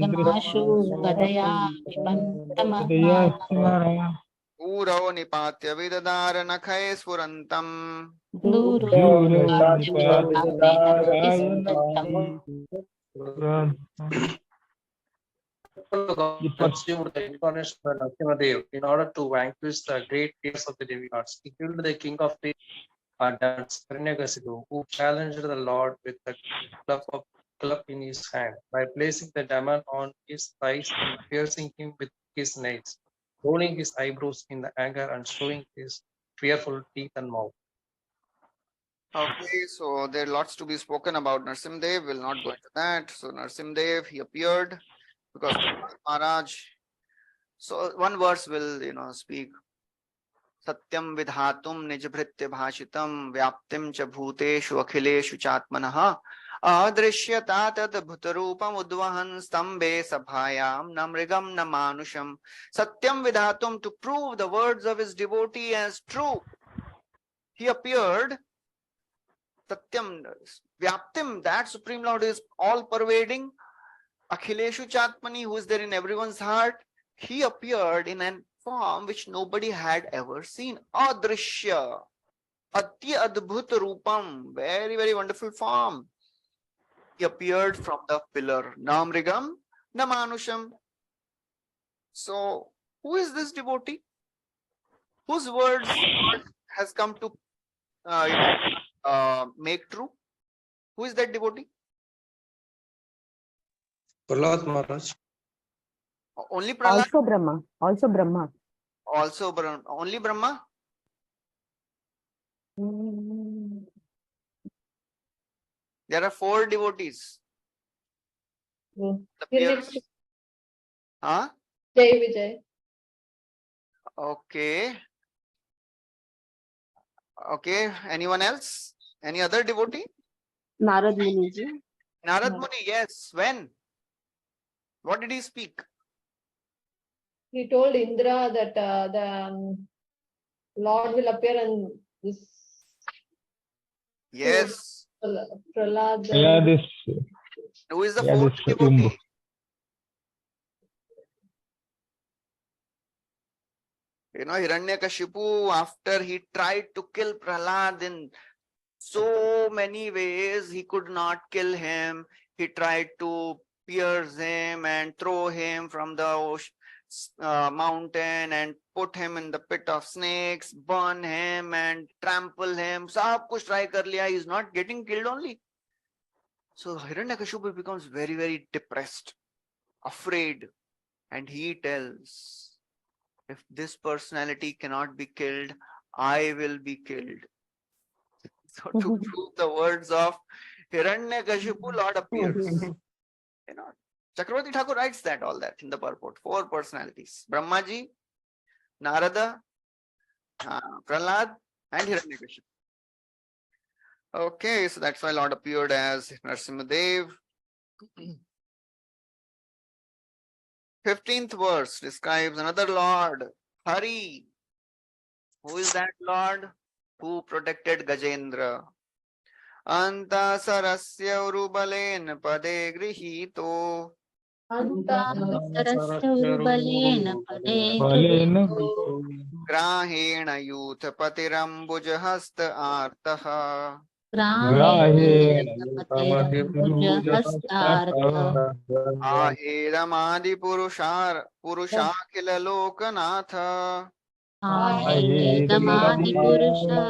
Ganashu Gadaya Vipantamahma ऊरौ निपात्य विददार नखै स्फुरन्तम् Duru Consumed the incarnation of Narasimhadev in order to vanquish the great fears of the demigods. He killed the king of the Pandavas, Hiranyakasipu, who challenged the Lord with a club in his hand by placing the demon on his thighs and piercing him with his nails, rolling his eyebrows in the anger and showing his fearful teeth and mouth. Okay, so there are lots to be spoken about Narsimdev. We'll not go into that. So Narsimdev, he appeared because Maharaj. So one verse will, speak. Satyam vidhatum nijbhritya bhashitam vyaptim cha bhuteshu akhileshu chatmanah adrishyata tad bhutarupam udvahan stambe sabhayam namrigam namanusham. Satyam vidhatum, to prove the words of his devotee as true. He appeared. Satyam, Vyaptim, that Supreme Lord is all pervading. Akhileshu Chatmani, who is there in everyone's heart, he appeared in a form which nobody had ever seen. Adrishya, Ati Adbhut Rupam, very, very wonderful form. He appeared from the pillar. Namrigam, Namanusham. So, who is this devotee? Whose words has come to make true? Who is that devotee? Prahlad Maharaj. Only Prahlad? Also Brahma. Also Brahma. Also Brahma. Only Brahma? Mm. There are 4 devotees. Mm. The peers. Huh? Jai Vijay. Okay. Okay. Anyone else? Any other devotee? Narad Muniji. Narad Muni, yes. When? What did he speak? He told Indra that the Lord will appear and this Yes. Prahlad. Yeah, this. Who is the Yeah, 4th this devotee? Hiranyakashipu, after he tried to kill Prahlad in so many ways, he could not kill him. He tried to pierce him and throw him from the mountain and put him in the pit of snakes, burn him and trample him. Sab kuch try kar liya. He is not getting killed only. So Hiranyakashipu becomes very, very depressed, afraid, and he tells, if this personality cannot be killed, I will be killed. So to prove the words of Hiranyakashipu, Lord appears. Chakravarti Thakur writes all that in the purport. 4 personalities: Brahmaji, Narada, Prahlad, and Hiranyakashipu. Okay, so that's why Lord appeared as Narsimhadev. 15th verse describes another Lord, Hari. Who is that Lord? Who protected Gajendra? Anta sarasya urubalen pade grihito. Sarasya Urbalena Pade Grahena youth patirambuj hasta artaha. Aheramadi purushakila lokanatha. Aheramadi Purusha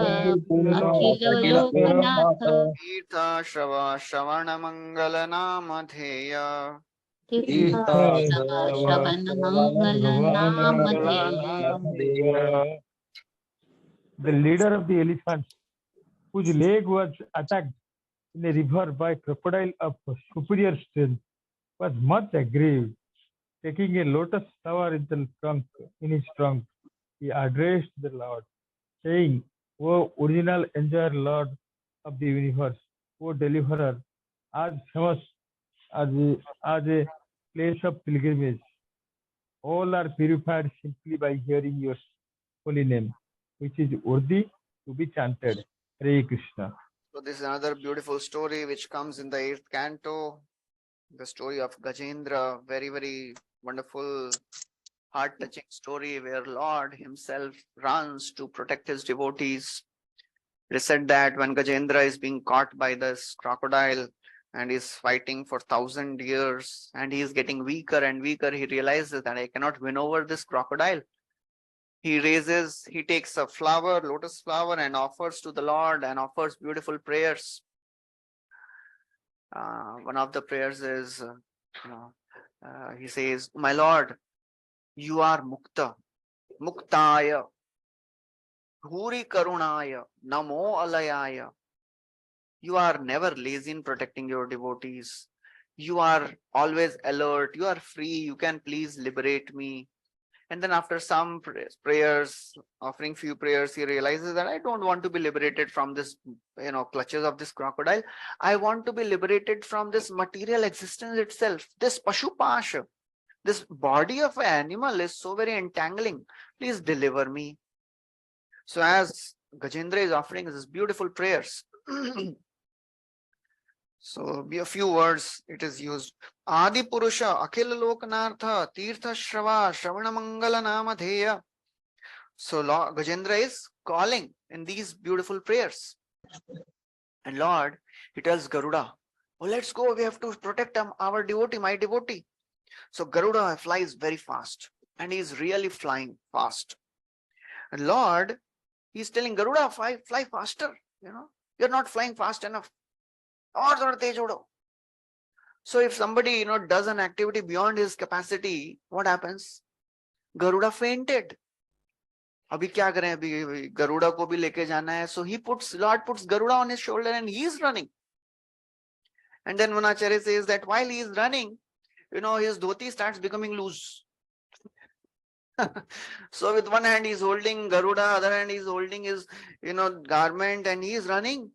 Akhila Lokanatha Tirtha Shravana Mangala Namatheya. Shravana Mangala Namadeya. The leader of the elephants, whose leg was attacked in a river by crocodile of superior strength, was much aggrieved. Taking a lotus flower in his trunk, he addressed the Lord, saying, "O original enjoyer Lord, of the universe, O Deliverer, as famous as a place of pilgrimage. All are purified simply by hearing your holy name, which is worthy to be chanted. Hare Krishna. So this is another beautiful story which comes in the 8th canto. The story of Gajendra, very, very wonderful, heart-touching story where Lord himself runs to protect his devotees. It is said that when Gajendra is being caught by this crocodile and is fighting for 1,000 years and he is getting weaker and weaker, he realizes that I cannot win over this crocodile. He takes a flower, lotus flower, and offers to the Lord and offers beautiful prayers. One of the prayers is, he says, my Lord, you are Mukta, Muktaya, Bhuri Karunaya, Namo Alayaya. You are never lazy in protecting your devotees. You are always alert. You are free. You can please liberate me. And then after some prayers, offering few prayers, he realizes that I don't want to be liberated from this, clutches of this crocodile. I want to be liberated from this material existence itself. This Pashupasha, this body of an animal is so very entangling. Please deliver me. So as Gajendra is offering these beautiful prayers, so be a few words it is used. Adi Purusha, Akhil Lokanartha, Tirtha Shrava, Shravana Mangala Namatheya. So Lord Gajendra is calling in these beautiful prayers. And Lord, he tells Garuda, oh, let's go. We have to protect our devotee, my devotee. So Garuda flies very fast and he is really flying fast. And Lord, he's telling Garuda, fly faster. You're not flying fast enough. So if somebody does an activity beyond his capacity, what happens? Garuda fainted. Abhi kya kare? Abhi Garuda ko bhi leke jana hai. So Lord puts Garuda on his shoulder and he is running. And then Manacharya says that while he is running, his dhoti starts becoming loose. So with one hand he is holding Garuda, other hand he is holding his garment and he is running.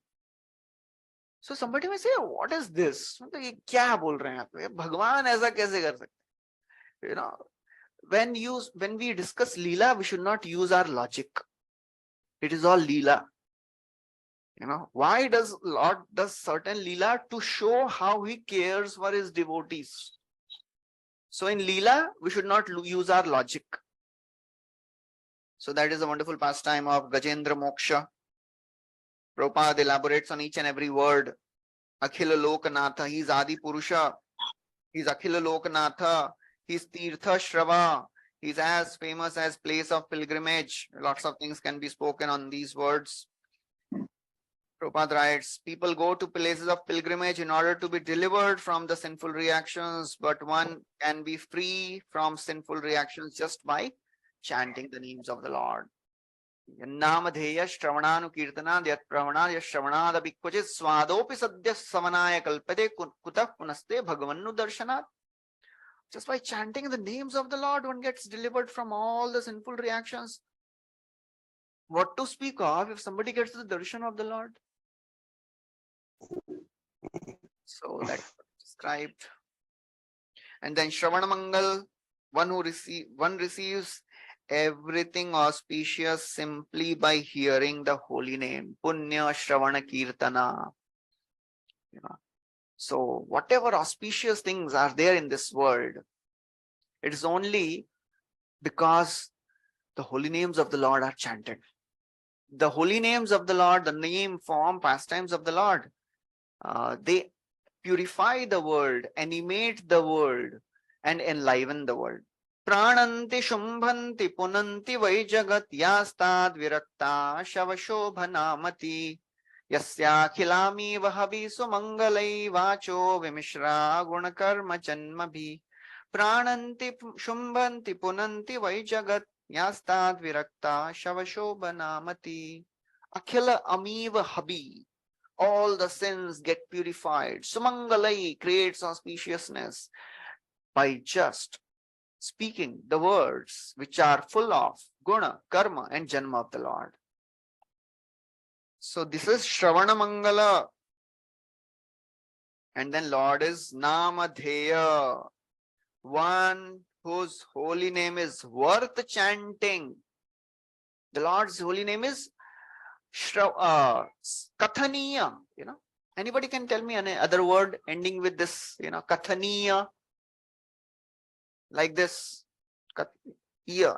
So somebody may say, what is this? ये क्या बोल रहे हैं आप? भगवान ऐसा कैसे कर सकते? When we discuss Leela, we should not use our logic. It is all Leela. Why does Lord does certain Leela? To show how he cares for his devotees. So in Leela, we should not use our logic. So that is a wonderful pastime of Gajendra Moksha. Prabhupada elaborates on each and every word. Akhila Lokanatha, he is Adi Purusha. He is Akhila Lokanatha. He is Tirtha Shrava. He is as famous as place of pilgrimage. Lots of things can be spoken on these words. Prabhupada writes, people go to places of pilgrimage in order to be delivered from the sinful reactions, but one can be free from sinful reactions just by chanting the names of the Lord. Namadheya Shravananu Kirtana Yat Pravana Yashravanada Bikvachit Swadopi Sadhya Samanaya Kalpade Kutah Punaste Bhagavannu Darshanat. Just by chanting the names of the Lord, one gets delivered from all the sinful reactions. What to speak of if somebody gets the darshan of the Lord? So that's described. And then Shravana Mangal, one receives everything auspicious simply by hearing the holy name. Punya Shravana Kirtana. So whatever auspicious things are there in this world, it is only because the holy names of the Lord are chanted. The holy names of the Lord, the name, form, pastimes of the Lord, they purify the world, animate the world, and enliven the world. Prananti Shumbhanti Punanti Vaijagat Yastad Virakta Shavashobhanamati Yasya Khilami Vahavi Sumangalai Vacho Vimishra Gunakarma Janmabhi Prananti Shumbhanti Punanti Vaijagat Yastad Virakta Shavashobhanamati Akhila Amiva Habi. All the sins get purified. Sumangalai creates auspiciousness by just speaking the words which are full of guna, karma, and janma of the Lord. So this is Shravana Mangala. And then Lord is Namadheya, one whose holy name is worth chanting. The Lord's holy name is Kathaniya. Anybody can tell me another word ending with this, Kathaniya, like this, Kathiya,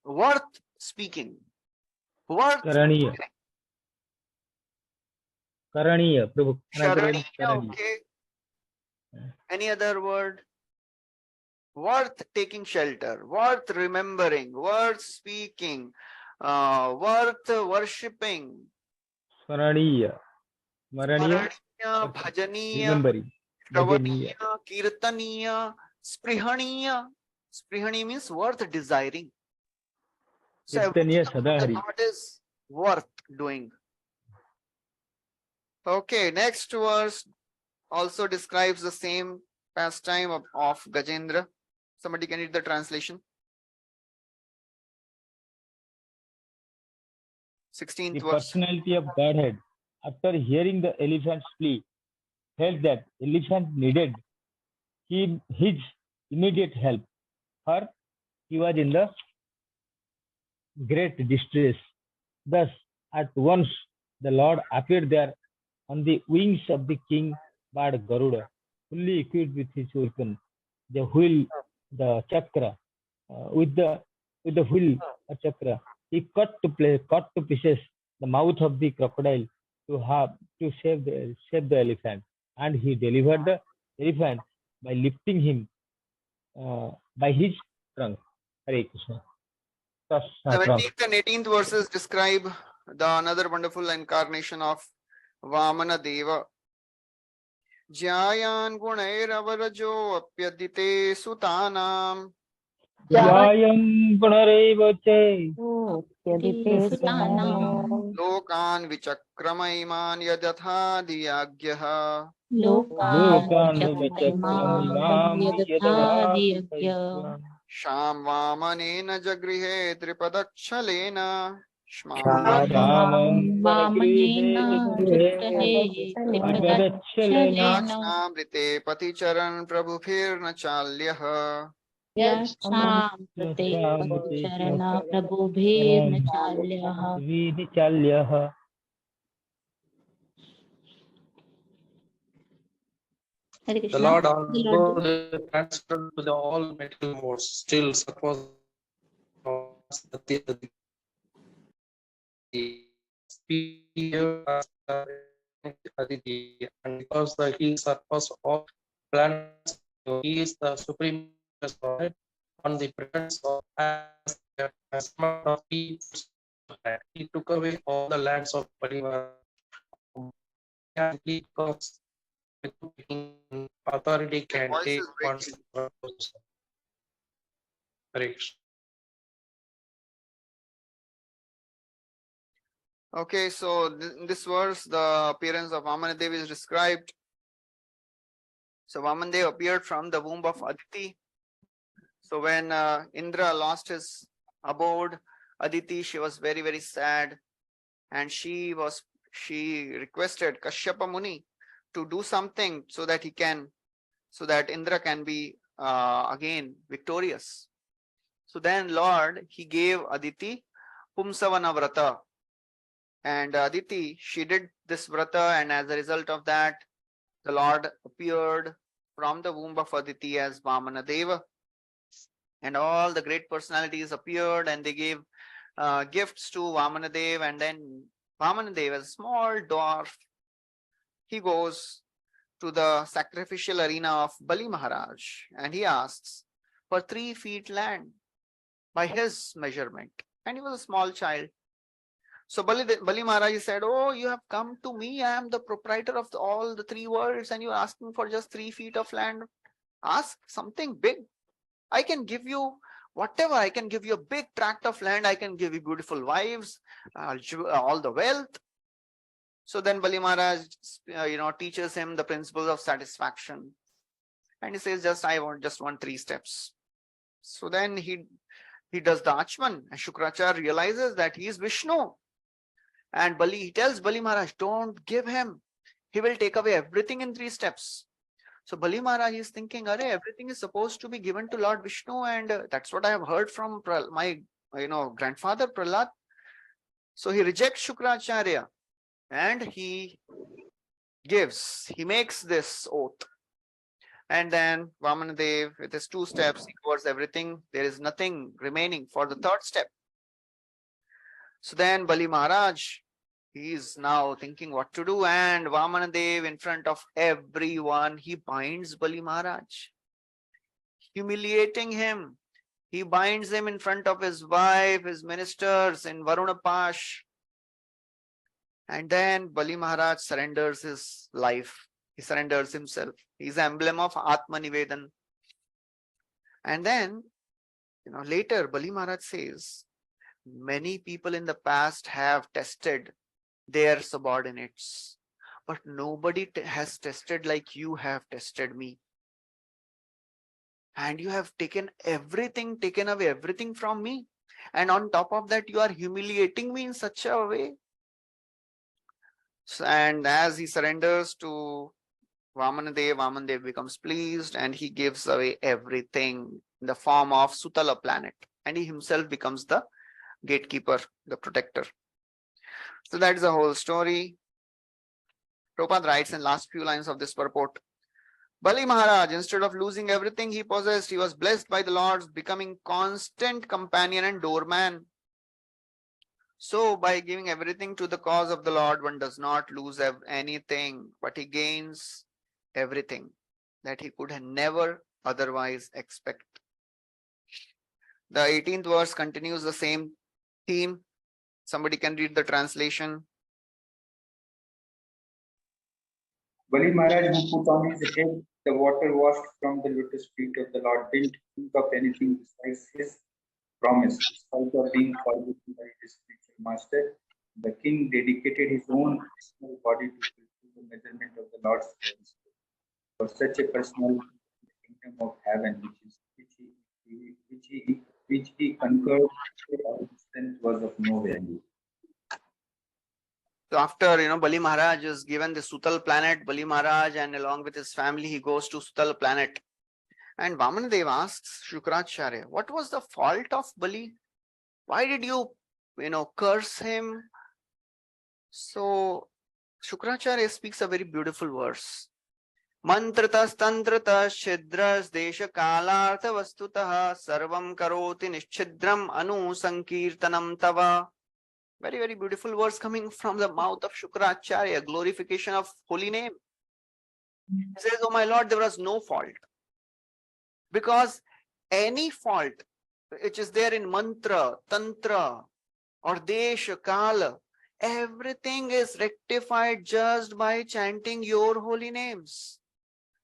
worth speaking, worth. Karaniya. Karaniya, Prabhu. Another word is Sharaniya, Karaniya. okay. Any other word? Worth taking shelter, worth remembering, worth speaking, worth worshipping. Smaraniya. Smaraniya, Smaraniya, bhajaniya, remembering. Bhajaniya. shravaniya, kirtaniya, sprihaniya. Sprihaniya means worth desiring. So everything Kirtaniya about the Sadahari. Lord is worth doing. Okay, next verse also describes the same pastime of Gajendra. Somebody can read the translation. 16th The verse. personality of Godhead, after hearing the elephant's plea, felt that elephant needed his immediate help, for he was in the great distress. Thus, at once the Lord appeared there on the wings of the king bird Garuda, fully equipped with his weapon, the wheel, the chakra. With the wheel or chakra, he cut to pieces the mouth of the crocodile to save the elephant, and he delivered the elephant by lifting him by his trunk. Hare Krishna. 17th and 18th verses describe another wonderful incarnation of Vamana Deva. Jayan Gunairavarjo Apyadite Sutanam. Jayam Gunarevate. Lokan Vichakramaiman Yadatha Diyagyaha. Lokan Vichakramimam Yadadhadiyagya. Sham Vamanena Jagrihe Tripadakchalena. Shamam Paragrihe Tripadakshalena. Yashnamrite Paticharan Prabhupir Nachalyaha. Yashamrite Prabhubhir Chalyaha. The Lord although they transferred to the all material modes, still suppose the spear Aditi, and because he surpassed all planets, he is the supreme Lord on the presence of as of he took away all the lands of Parivar and because authority can Voice take is one's breaking. Okay, so in this verse, the appearance of Vamanadev is described. So Vamanadev appeared from the womb of Aditi. So when Indra lost his abode, Aditi, she was very, very sad. And she requested Kashyapa Muni to do something so that Indra can be again victorious. So then Lord, he gave Aditi Pumsavana Vrata. And Aditi, she did this vrata, and as a result of that, the Lord appeared from the womb of Aditi as Vamana Deva. And all the great personalities appeared and they gave gifts to Vamana Deva. And then Vamana Deva, a small dwarf, he goes to the sacrificial arena of Bali Maharaj and he asks for 3 feet land by his measurement. And he was a small child. So Bali Maharaj said, oh, you have come to me. I am the proprietor of all the 3 worlds and you are asking for just 3 feet of land. Ask something big. I can give you whatever. I can give you a big tract of land. I can give you beautiful wives, all the wealth. So then Bali Maharaj, teaches him the principles of satisfaction. And he says, I want 3 steps. So then he does the Achman. And Shukracharya realizes that he is Vishnu. And he tells Bali Maharaj, don't give him. He will take away everything in 3 steps. So Bali Maharaj is thinking, everything is supposed to be given to Lord Vishnu, and that's what I have heard from my grandfather Prahlad. So he rejects Shukracharya and he makes this oath. And then Vamanadev, with his 2 steps, he covers everything. There is nothing remaining for the 3rd step. So then Bali Maharaj, he is now thinking what to do, and Vamanadev, in front of everyone, he binds Bali Maharaj, humiliating him. He binds him in front of his wife, his ministers in Varunapash. And then Bali Maharaj surrenders his life. He surrenders himself. He's the emblem of Atma Nivedan. And then, later Bali Maharaj says, many people in the past have tested their subordinates, but nobody has tested like you have tested me. And you have taken away everything from me. And on top of that, you are humiliating me in such a way. And as he surrenders to Vamanadev becomes pleased and he gives away everything in the form of Sutala planet. And he himself becomes the gatekeeper, the protector. So that is the whole story. Prabhupada writes in last few lines of this purport, Bali Maharaj, instead of losing everything he possessed, he was blessed by the Lord, becoming constant companion and doorman. So by giving everything to the cause of the Lord, one does not lose anything, but he gains everything that he could never otherwise expect. The 18th verse continues the same theme. Somebody can read the translation. Bali Maharaj, who put on his head the water washed from the lotus feet of the Lord, didn't think of anything besides his promise. In spite of being forgotten by his spiritual master, the king dedicated his own personal body to fulfill the measurement of the Lord's service. For such a personal kingdom of heaven, which he conquered, all his strength was of no value. So after, Bali Maharaj is given the Sutal planet, Bali Maharaj and along with his family, he goes to Sutal planet. And Vamanadev asks Shukracharya, what was the fault of Bali? Why did you, curse him? So Shukracharya speaks a very beautiful verse. Mantratas tantratas shidras desha kalartha vastutaha sarvam karoti nischidram anu sankirtanam tava. Very, very beautiful verse coming from the mouth of Shukracharya, glorification of holy name. He says, oh my Lord, there was no fault. Because any fault which is there in mantra, tantra, or desha, kala, everything is rectified just by chanting your holy names.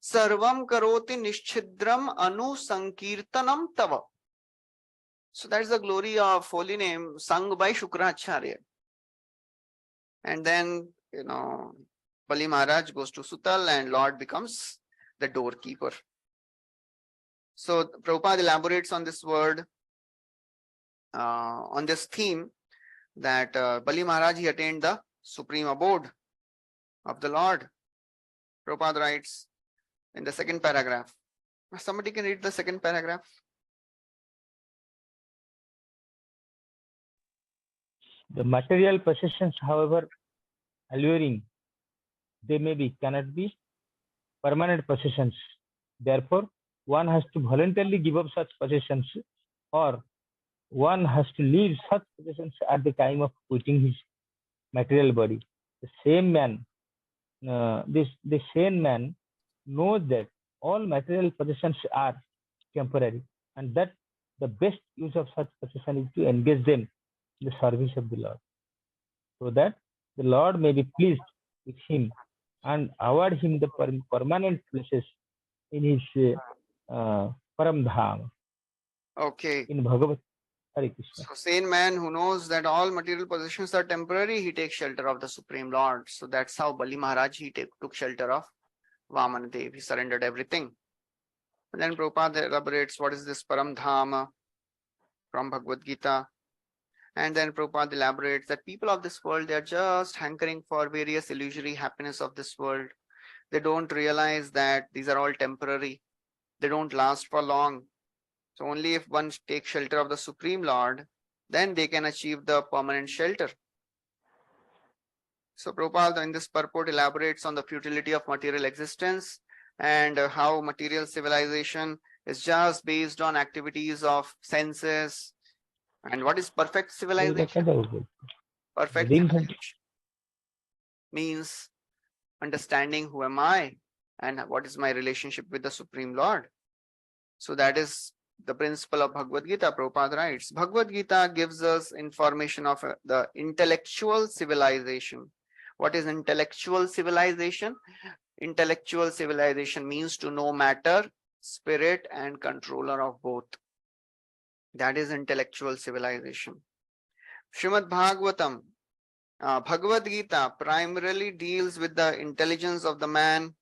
Sarvam karoti nischidram anu sankirtanam tava. So that's the glory of holy name sung by Shukracharya. And then, Bali Maharaj goes to Sutal and Lord becomes the doorkeeper. So Prabhupada elaborates on this word, on this theme, that Bali Maharaj, he attained the supreme abode of the Lord. Prabhupada writes in the 2nd paragraph. Somebody can read the 2nd paragraph. The material possessions, however alluring they cannot be permanent possessions. Therefore, one has to voluntarily give up such possessions, or one has to leave such possessions at the time of quitting his material body. The same man, the sane man knows that all material possessions are temporary, and that the best use of such possession is to engage them in the service of the Lord, so that the Lord may be pleased with him and award him the permanent places in his Param Dham. Okay. In Bhagavad Hare Krishna. So sane man who knows that all material possessions are temporary, he takes shelter of the Supreme Lord. So that's how Bali Maharaj, he took shelter of Vamanadev. He surrendered everything. And then Prabhupada elaborates what is this Param Dhama from Bhagavad Gita. And then Prabhupada elaborates that people of this world, they are just hankering for various illusory happiness of this world. They don't realize that these are all temporary. They don't last for long. So only if one takes shelter of the Supreme Lord, then they can achieve the permanent shelter. So Prabhupada in this purport elaborates on the futility of material existence and how material civilization is just based on activities of senses. And what is perfect civilization? Perfect civilization means understanding who am I and what is my relationship with the Supreme Lord. So that is the principle of Bhagavad Gita. Prabhupada writes, Bhagavad Gita gives us information of the intellectual civilization. What is intellectual civilization? Intellectual civilization means to know matter, spirit, and controller of both. That is intellectual civilization. Srimad Bhagvatam, Bhagavad Gita primarily deals with the intelligence of the man,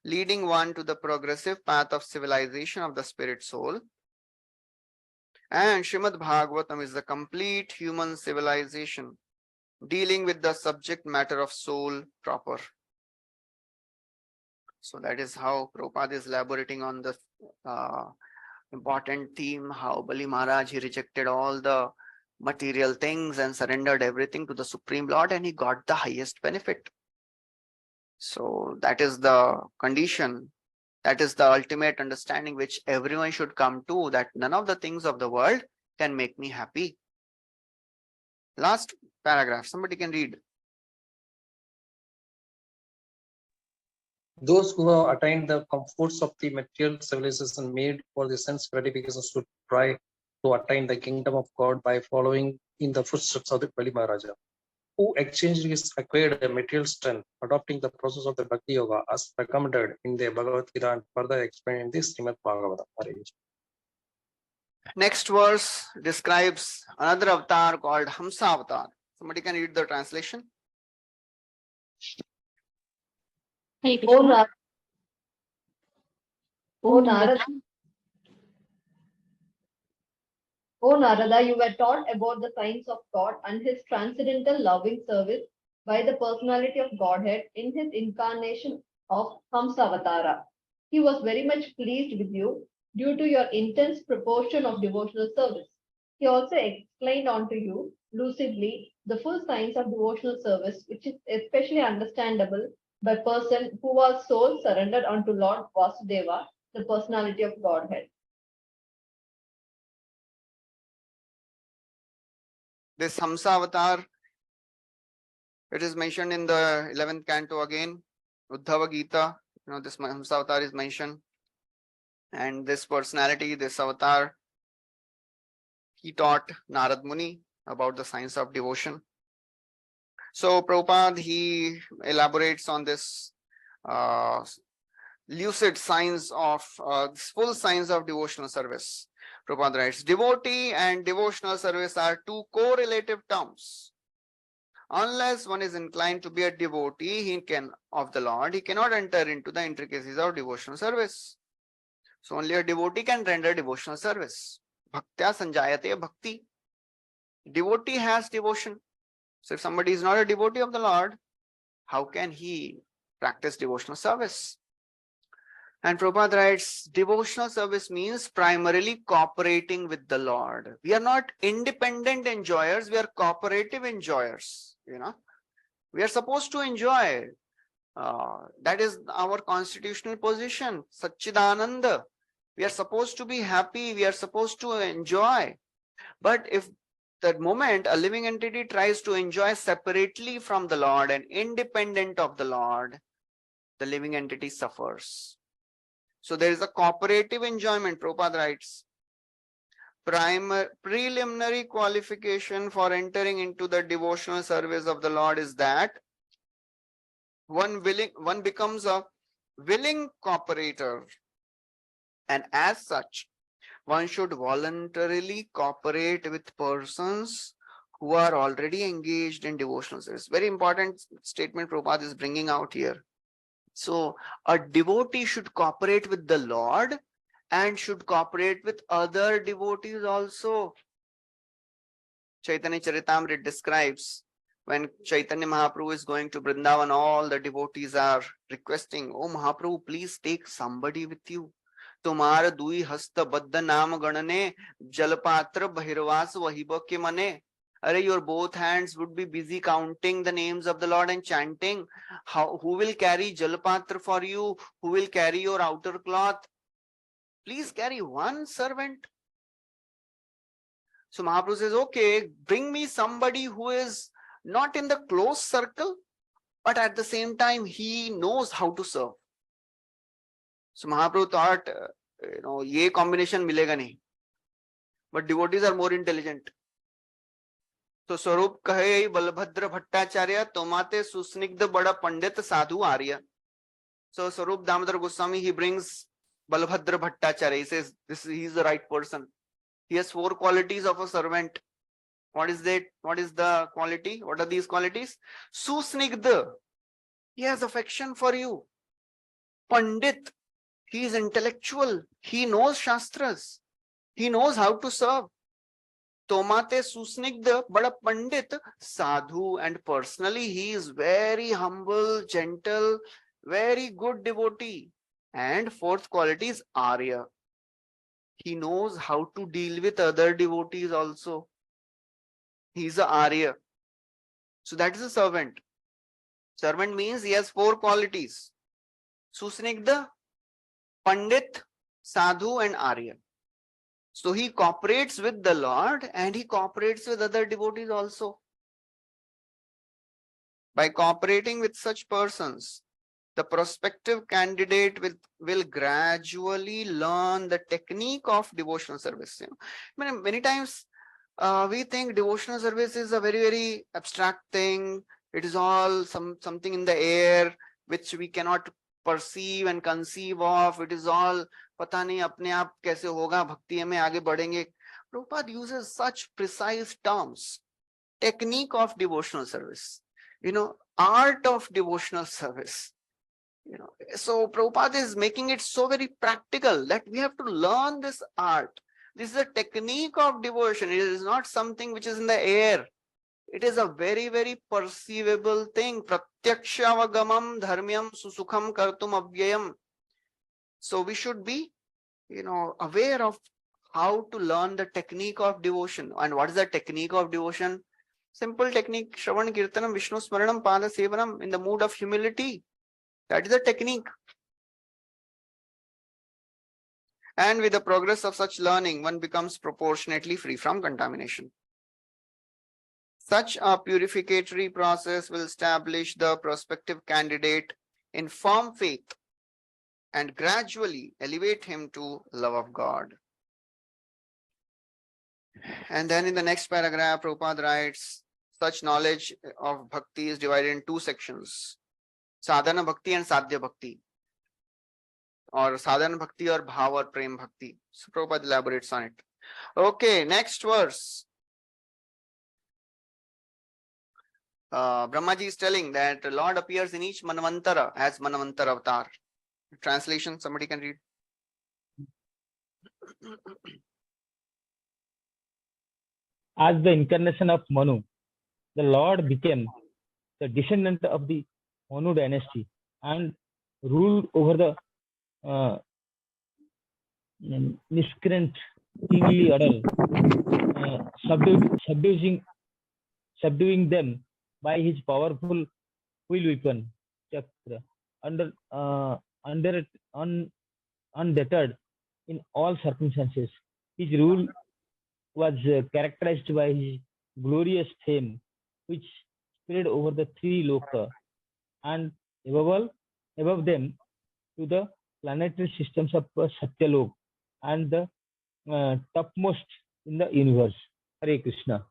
leading one to the progressive path of civilization of the spirit soul. And Srimad Bhagavatam is the complete human civilization, dealing with the subject matter of soul proper. So that is how Prabhupada is elaborating on the important theme, how Bali Maharaj, he rejected all the material things and surrendered everything to the Supreme Lord, and he got the highest benefit. So that is the condition. That is the ultimate understanding which everyone should come to, that none of the things of the world can make me happy. Last paragraph, somebody can read. Those who have attained the comforts of the material civilization made for the sense gratification should try to attain the kingdom of God by following in the footsteps of the Bali Maharaja, who exchanged his acquired material strength, adopting the process of the Bhakti Yoga as recommended in the Bhagavad Gita and further explained in the Srimad Bhagavatam. Next verse describes another avatar called Hamsa avatar. Somebody can read the translation. Hare O Krishna. Narada, O Narada, O Narada, you were taught about the signs of God and his transcendental loving service by the personality of Godhead in his incarnation of Hamsavatara. He was very much pleased with you due to your intense proportion of devotional service. He also explained unto you lucidly the full science of devotional service, which is especially understandable by person who was soul surrendered unto Lord Vasudeva, the personality of Godhead. This Hamsa avatar, it is mentioned in the 11th canto again, Uddhava Gita. This Hamsa avatar is mentioned. And this personality, this avatar, he taught Narad Muni about the science of devotion. So Prabhupada, he elaborates on this lucid science of full science of devotional service. Prabhupada writes, devotee and devotional service are two correlative terms. Unless one is inclined to be a devotee of the Lord, he cannot enter into the intricacies of devotional service. So only a devotee can render devotional service. Bhaktya sanjayate bhakti. Devotee has devotion. So if somebody is not a devotee of the Lord, how can he practice devotional service? And Prabhupada writes, devotional service means primarily cooperating with the Lord. We are not independent enjoyers, we are cooperative enjoyers. We are supposed to enjoy. That is our constitutional position, Satchidananda. We are supposed to be happy, we are supposed to enjoy. But if that moment a living entity tries to enjoy separately from the Lord and independent of the Lord, the living entity suffers. So there is a cooperative enjoyment. Prabhupada writes, preliminary qualification for entering into the devotional service of the Lord is that one becomes a willing cooperator, and as such, one should voluntarily cooperate with persons who are already engaged in devotional service. Very important statement Prabhupada is bringing out here. So a devotee should cooperate with the Lord and should cooperate with other devotees also. Chaitanya Charitamrita describes when Chaitanya Mahaprabhu is going to Vrindavan, all the devotees are requesting, "Oh Mahaprabhu, please take somebody with you. तुम्हार दुई हस्त बद्ध नाम गणने जलपात्र बहिर्वास वहिब के मने." Arey, your both hands would be busy counting the names of the Lord and chanting. Who will carry jalpatra for you? Who will carry your outer cloth? Please carry one servant. So Mahaprabhu says, okay, bring me somebody who is not in the close circle, but at the same time, he knows how to serve. So Mahaprabhu thought, ye combination milega nahi. But devotees are more intelligent. तो स्वरूप कहे बलभद्र भट्टाचार्य तोमाते सुस्निग्ध बड़ा पंडित साधु आर्य. So Swarup Damodar Goswami, he brings Balabhadra Bhattacharya. He says he is the right person. He has 4 qualities of a servant. What is that? What is the quality? What are these qualities? Susnigdha, he has affection for you. Pandit, he is intellectual. He knows Shastras. He knows how to serve. Tomate Susnigdha, but a Pandit, Sadhu, and personally he is very humble, gentle, very good devotee. And 4th quality is Arya. He knows how to deal with other devotees also. He is a Arya. So that is a servant. Servant means he has 4 qualities: Susnigdha, Pandit, Sadhu, and Arya. So he cooperates with the Lord and he cooperates with other devotees also. By cooperating with such persons, the prospective candidate will gradually learn the technique of devotional service. Many times we think devotional service is a very, very abstract thing. It is all something in the air which we cannot perceive and conceive of. It is all पता नहीं अपने आप कैसे होगा, भक्ति में आगे बढ़ेंगे. Prabhupada uses such precise terms. Technique of devotional service, art of devotional service. So Prabhupada is making it so very practical that we have to learn this art. This is a technique of devotion. It is not something which is in the air. It is a very, very perceivable thing. Pratyaksha dharmyam susukham kartum avyayam. So we should be, aware of how to learn the technique of devotion. And what is the technique of devotion? Simple technique: Shravan Kirtanam, Vishnu Smaranam, Pada Sevanam, in the mood of humility. That is the technique. And with the progress of such learning, one becomes proportionately free from contamination. Such a purificatory process will establish the prospective candidate in firm faith and gradually elevate him to love of God. And then in the next paragraph, Prabhupada writes, such knowledge of bhakti is divided in 2 sections: sadhana bhakti and sadhya bhakti, or sadhana bhakti or bhav or prem bhakti. So Prabhupada elaborates on it. Okay, next verse. Brahmaji is telling that the Lord appears in each manvantara as manvantara avatar. Translation, somebody can read. As the incarnation of Manu, the Lord became the descendant of the Manu dynasty and ruled over the miscreant kingly order, subduing them by his powerful wheel weapon, Chakra, undeterred in all circumstances. His rule was characterized by his glorious fame, which spread over the 3 loka and above them to the planetary systems of Satyalok and the topmost in the universe. Hare Krishna.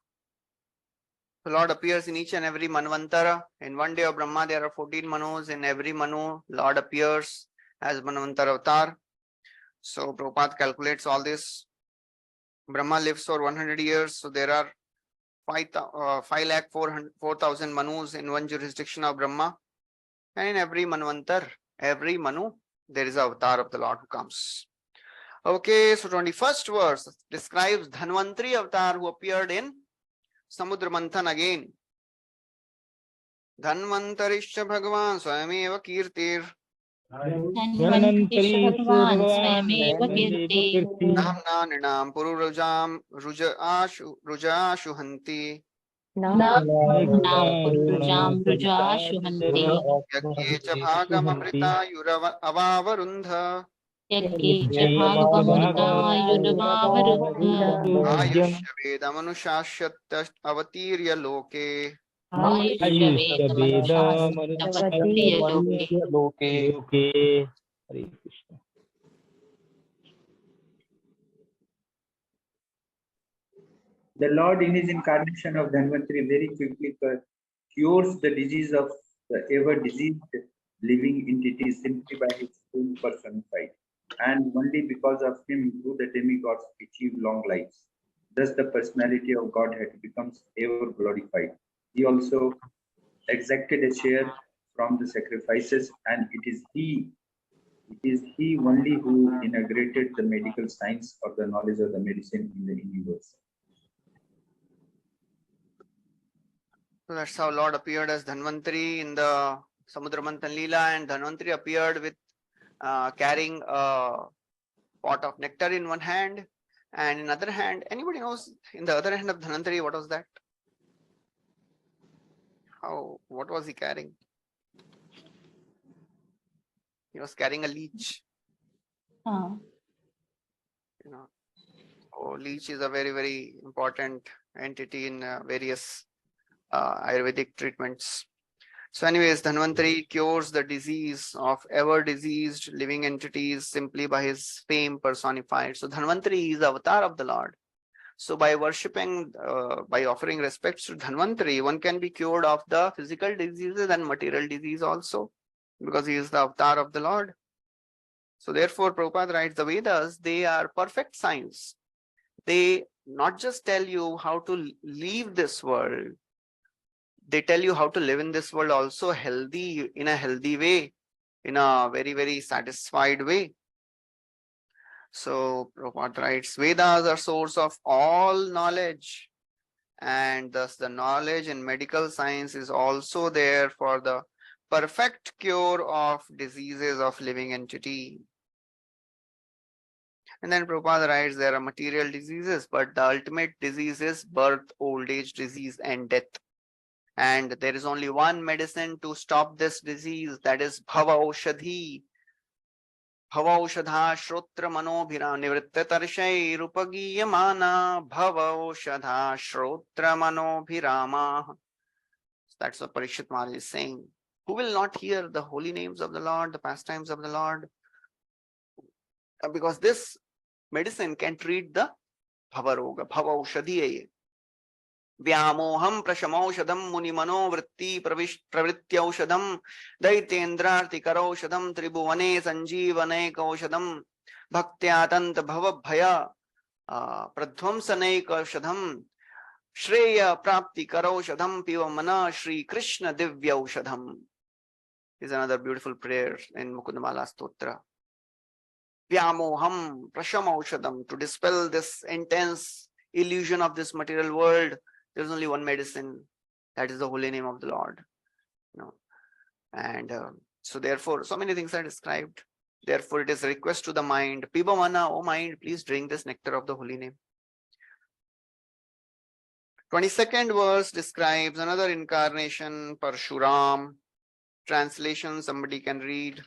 The Lord appears in each and every manvantara. In one day of Brahma, there are 14 manus. In every manu, Lord appears as manvantara avatar. So Prabhupada calculates all this. Brahma lives for 100 years. So there are 5,04,000 manus in one jurisdiction of Brahma. And in every manvantar, every manu, there is an avatar of the Lord who comes. Okay, so 21st verse describes Dhanvantri avatar who appeared in Samudra Manthan again. Dhanvantarishya Bhagavan Swayameva Kirtir. Dhanvantari Bhagavan Swayameva Kirti. Namna Ninam Pururajam Ruja Ashu Hanti. Nam Purujam Ruja Shuhanti. Yakyecha Bhagamamrita Yurava Avavarundha. Yagyecha Bhagavamrita Yudavavarudha. Ayushya Vedamanushashyat Avatirya Loke. Ayushya Vedam Avatiriya Loke. Okay. Hare Krishna. The Lord in his incarnation of Dhanvantari very quickly cures the disease of the ever diseased living entity simply by his own personified. And only because of him do the demigods achieve long lives. Thus the personality of Godhead becomes ever glorified. He also exacted a share from the sacrifices, and it is he only who integrated the medical science or the knowledge of the medicine in the universe. So that's how Lord appeared as Dhanvantari in the Samudra Manthan Leela, and Dhanvantari appeared with carrying a pot of nectar in one hand, and in other hand, anybody knows in the other hand of Dhanvantari, what was that? What was he carrying? He was carrying a leech. Ah. You know, leech is a very, very important entity in various Ayurvedic treatments. So anyways, Dhanvantari cures the disease of ever diseased living entities simply by his fame personified. So Dhanvantari is the avatar of the Lord. So by worshipping, by offering respects to Dhanvantari, one can be cured of the physical diseases and material disease also, because he is the avatar of the Lord. So therefore, Prabhupada writes, the Vedas, they are perfect science. They not just tell you how to leave this world, they tell you how to live in this world also healthy, in a healthy way, in a very, very satisfied way. So Prabhupada writes, Vedas are source of all knowledge, and thus the knowledge in medical science is also there for the perfect cure of diseases of living entity. And then Prabhupada writes, there are material diseases, but the ultimate disease is birth, old age, disease, and death. And there is only one medicine to stop this disease, that is Bhava Aushadhi. Bhava Aushadha Shrotra Manobhira Nivritta Tarshay Rupagiyamana Bhava Aushadha Shrotra Manobhirama. That's what Parikshit Maharaj is saying. Who will not hear the holy names of the Lord, the pastimes of the Lord? Because this medicine can treat the Bhava Roga, Bhava Aushadhi. Vyamoham prashamaushadam muni manovritti pravrityaushadam daitendrartikaroshadam tribhuvane sanjeevane kaushadam bhaktyatanta bhava bhaya pradhvamsanekaushadam shreya prapti karoshadam pivamana Shri Krishna divyaushadam is another beautiful prayer in Mukundamala Stotra. Vyamoham prashamaushadam, to dispel this intense illusion of this material world. There is only one medicine, that is the holy name of the Lord. And so therefore, so many things are described. Therefore, it is a request to the mind, Pibamana, O mind, please drink this nectar of the holy name. 22nd verse describes another incarnation, Parshuram. Translation, somebody can read.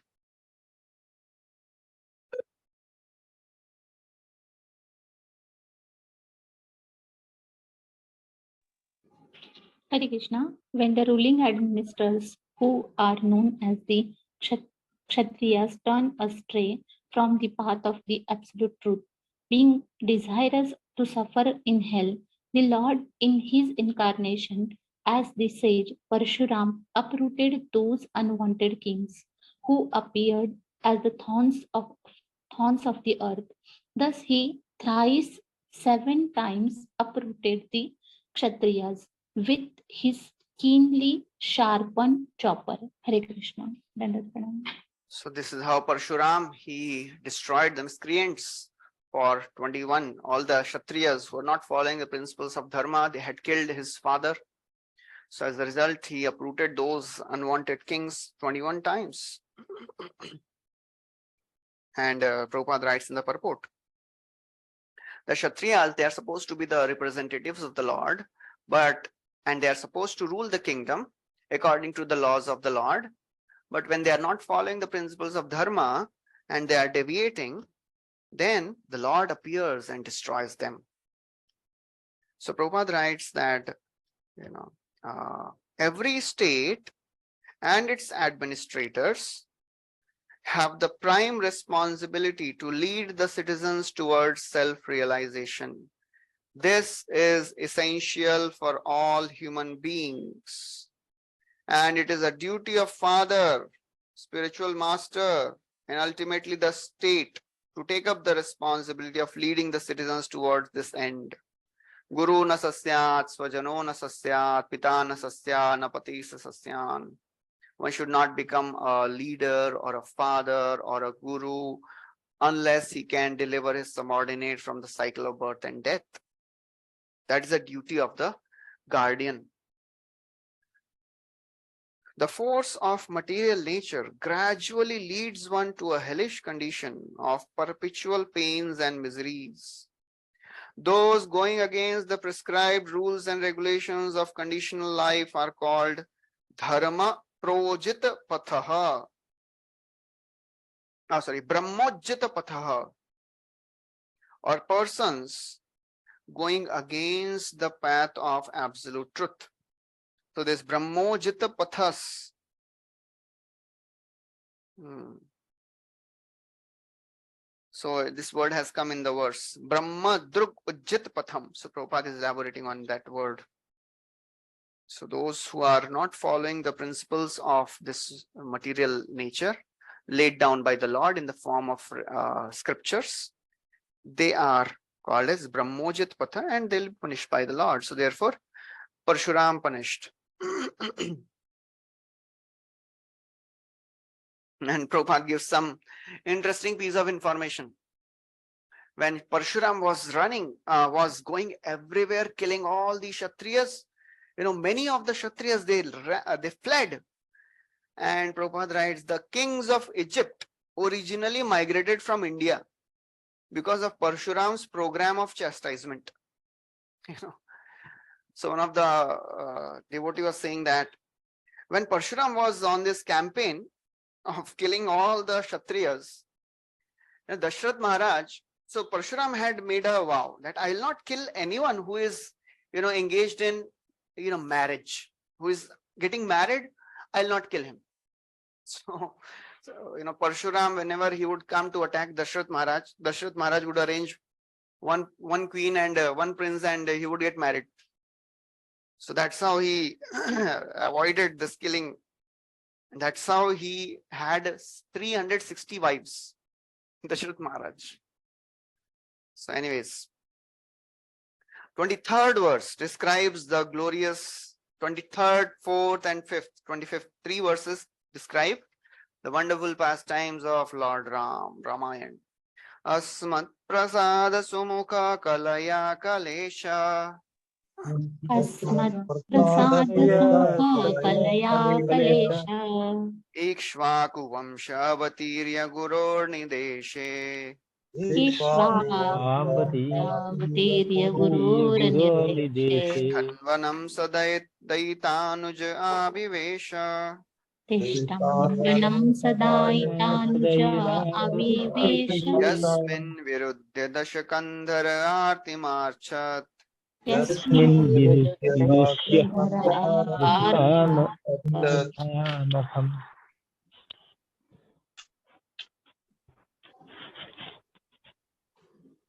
Hare Krishna. When the ruling administrators, who are known as the Kshatriyas, turn astray from the path of the absolute truth, being desirous to suffer in hell, the Lord in his incarnation as the sage Parshuram uprooted those unwanted kings who appeared as the thorns of the earth. Thus he thrice 7 times uprooted the Kshatriyas with his keenly sharpened chopper. Hare Krishna. So this is how Parshuram, he destroyed the miscreants for 21, all the Kshatriyas who were not following the principles of Dharma, they had killed his father. So as a result, he uprooted those unwanted kings 21 times. And Prabhupada writes in the purport, the Kshatriyas, they are supposed to be the representatives of the Lord, and they are supposed to rule the kingdom according to the laws of the Lord. But when they are not following the principles of Dharma and they are deviating, then the Lord appears and destroys them. So Prabhupada writes that, every state and its administrators have the prime responsibility to lead the citizens towards self-realization. This is essential for all human beings. And it is a duty of father, spiritual master, and ultimately the state to take up the responsibility of leading the citizens towards this end. Guru na sasyat, swajano na sasyat, pita na sasyat, na pati sa sasyan. One should not become a leader or a father or a guru unless he can deliver his subordinate from the cycle of birth and death. That is the duty of the guardian. The force of material nature gradually leads one to a hellish condition of perpetual pains and miseries. Those going against the prescribed rules and regulations of conditional life are called dharma projita pathaha. Brahmojita pathaha, or persons going against the path of absolute truth. So this Brahmojita pathas. So this word has come in the verse. Brahma druk ujjit patham. So Prabhupada is elaborating on that word. So those who are not following the principles of this material nature laid down by the Lord in the form of scriptures, they are called as Brahmojit patha and they'll be punished by the Lord. So therefore, Parshuram punished. And Prabhupada gives some interesting piece of information. When Parshuram was running, was going everywhere, killing all the Kshatriyas, many of the Kshatriyas, they fled. And Prabhupada writes, the kings of Egypt originally migrated from India because of Parshuram's program of chastisement. So one of the devotee was saying that when Parshuram was on this campaign of killing all the Kshatriyas, Dashrath Maharaj, so Parshuram had made a vow that I will not kill anyone who is, engaged in, marriage, who is getting married, I will not kill him. So Parshuram, whenever he would come to attack Dashrath Maharaj would arrange one queen and one prince and he would get married. So that's how he avoided this killing. That's how he had 360 wives, Dashrath Maharaj. So anyways, 23rd verse describes the glorious 23rd, 4th and 5th, 25th, 3 verses describe the wonderful pastimes of Lord Ram, Ramayan. Asmat prasada sumukha kalaya kalesha. Asmat prasada sukha kalaya kalesha. Ikshvaku vamshavatirya guror nideshe. Ishvatirya gurur nideshe. Dhanvanam sadayitanuj avivesha. Tishtamvanam sadaitanuja avivesha. Yasmin viruddhya dashakandhara artimarchat. Yasmin विदुष्य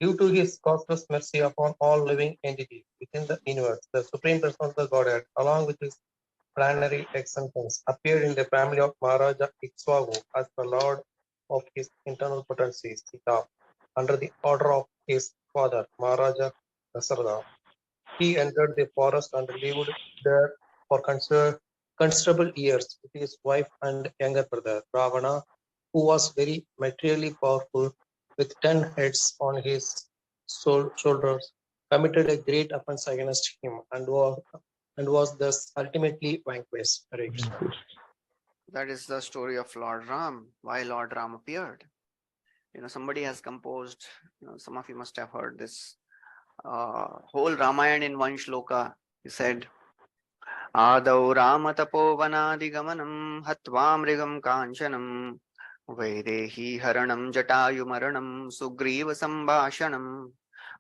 Due to his causeless mercy upon all living entities within the universe, the Supreme Person of the Godhead, along with his planetary descendants, appeared in the family of Maharaja Ikshvaku as the Lord of his internal potency, Sita, under the order of his father, Maharaja Dasarada. He entered the forest and lived there for considerable years with his wife and younger brother, Ravana, who was very materially powerful with 10 heads on his shoulders, committed a great offense against him and was thus ultimately vanquished. Hare Krishna. That is the story of Lord Ram, why Lord Ram appeared. Somebody has composed, some of you must have heard this whole Ramayana in one shloka. He said, Adau Rama tapovanaadigamanam hatva mrigam kanchanam Vaidehi haranam jatayu maranam sugriva sambhashanam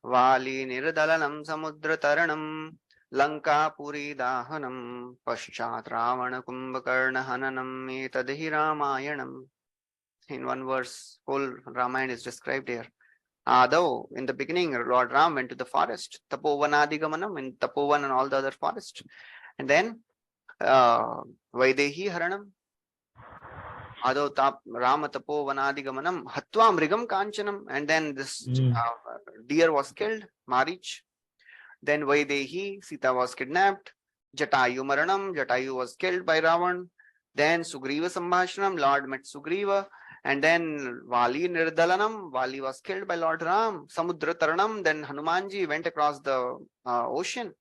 Vali nirdalanam samudra taranam Lanka puri dahanam Paschat ravana kumbhakarna hananam etadhi ramayanam. In one verse, whole Ramayana is described here. Though in the beginning, Lord Ram went to the forest, Tapovanadigamanam, in Tapovan and all the other forest. And then Vaidehi Haranam. Adho Rama Tapovanadigamanam, Hatva Mrigam Kanchanam. And then this deer was killed, Marich. Then Vaidehi, Sita was kidnapped. Jatayu Maranam, Jatayu was killed by Ravan. Then Sugriva Sambhashanam, Lord met Sugriva. And then Vali Nirdalanam, Vali was killed by Lord Ram. Samudra Taranam, then Hanumanji went across the ocean.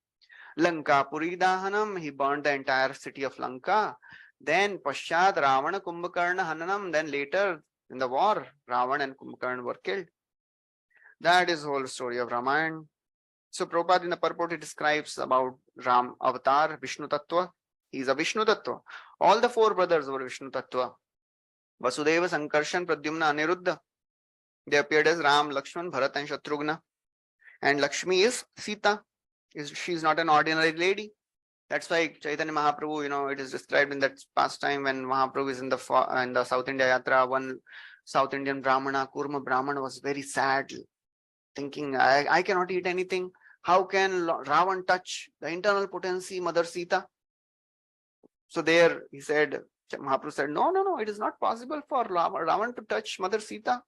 Lanka Puri Dahanam, he burned the entire city of Lanka. Then Paschat Ravana Kumbhakarna Hananam, then later in the war, Ravan and Kumbhakarna were killed. That is the whole story of Ramayana. So Prabhupada in the purport he describes about Ram Avatar, Vishnu Tattva. He is a Vishnu Tattva. All the four brothers were Vishnu Tattva. Vasudeva, Sankarshan, Pradyumna, Aniruddha. They appeared as Ram, Lakshman, Bharat and Shatrughna. And Lakshmi is Sita. She is not an ordinary lady. That's why Chaitanya Mahaprabhu, it is described in that past time when Mahaprabhu is in the South India Yatra. One South Indian Brahmana, Kurma Brahmana, was very sad, thinking, I cannot eat anything. How can Ravan touch the internal potency, Mother Sita? So there he said, Mahaprabhu said, no, it is not possible for Ravan to touch Mother Sita.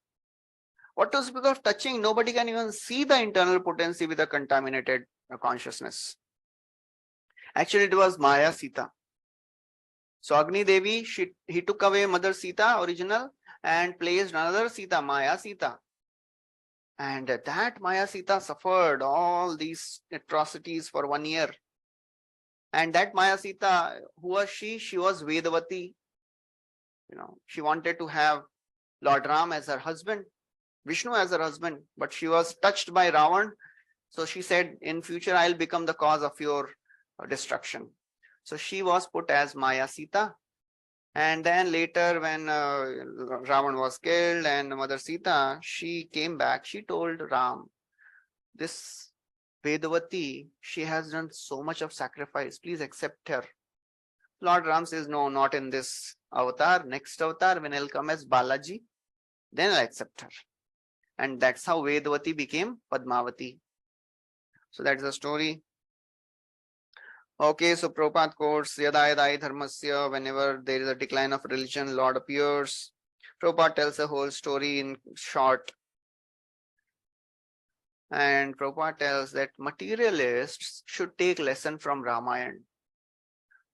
What to speak of touching? Nobody can even see the internal potency with a contaminated consciousness. Actually, it was Maya Sita. So Agni Devi, he took away Mother Sita, original, and placed another Sita, Maya Sita. And that Maya Sita suffered all these atrocities for 1 year. And that Maya Sita, who was she? She was Vedavati. She wanted to have Lord Ram as her husband, Vishnu as her husband, but she was touched by Ravan. So she said, in future, I'll become the cause of your destruction. So she was put as Maya Sita. And then later when Ravan was killed and Mother Sita, she came back. She told Ram, this Vedavati, she has done so much of sacrifice. Please accept her. Lord Ram says, no, not in this avatar. Next avatar, when I'll come as Balaji, then I'll accept her. And that's how Vedavati became Padmavati. So that's the story. Okay, so Prabhupada quotes, Yada Yadai Dharmasya, whenever there is a decline of religion, Lord appears. Prabhupada tells the whole story in short. And Prabhupada tells that materialists should take lesson from Ramayana.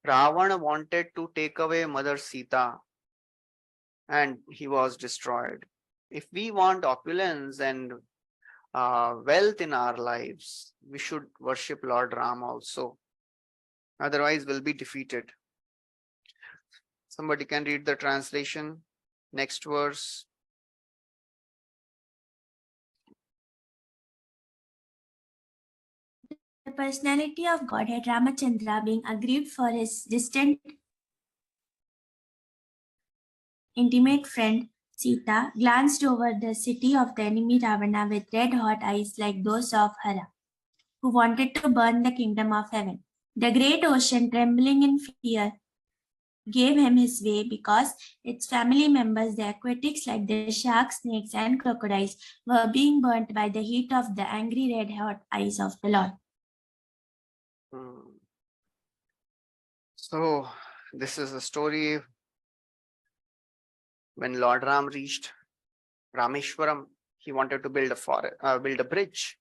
Ravana wanted to take away Mother Sita and he was destroyed. If we want opulence and wealth in our lives, we should worship Lord Ram also. Otherwise, we'll be defeated. Somebody can read the translation. Next verse. The personality of Godhead Ramachandra, being aggrieved for his distant intimate friend Sita, glanced over the city of the enemy Ravana with red-hot eyes like those of Hara, who wanted to burn the kingdom of heaven. The great ocean, trembling in fear, gave him his way because its family members, the aquatics like the sharks, snakes, and crocodiles, were being burnt by the heat of the angry red-hot eyes of the Lord. So this is a story when Lord Ram reached Rameshwaram. He wanted to build a bridge.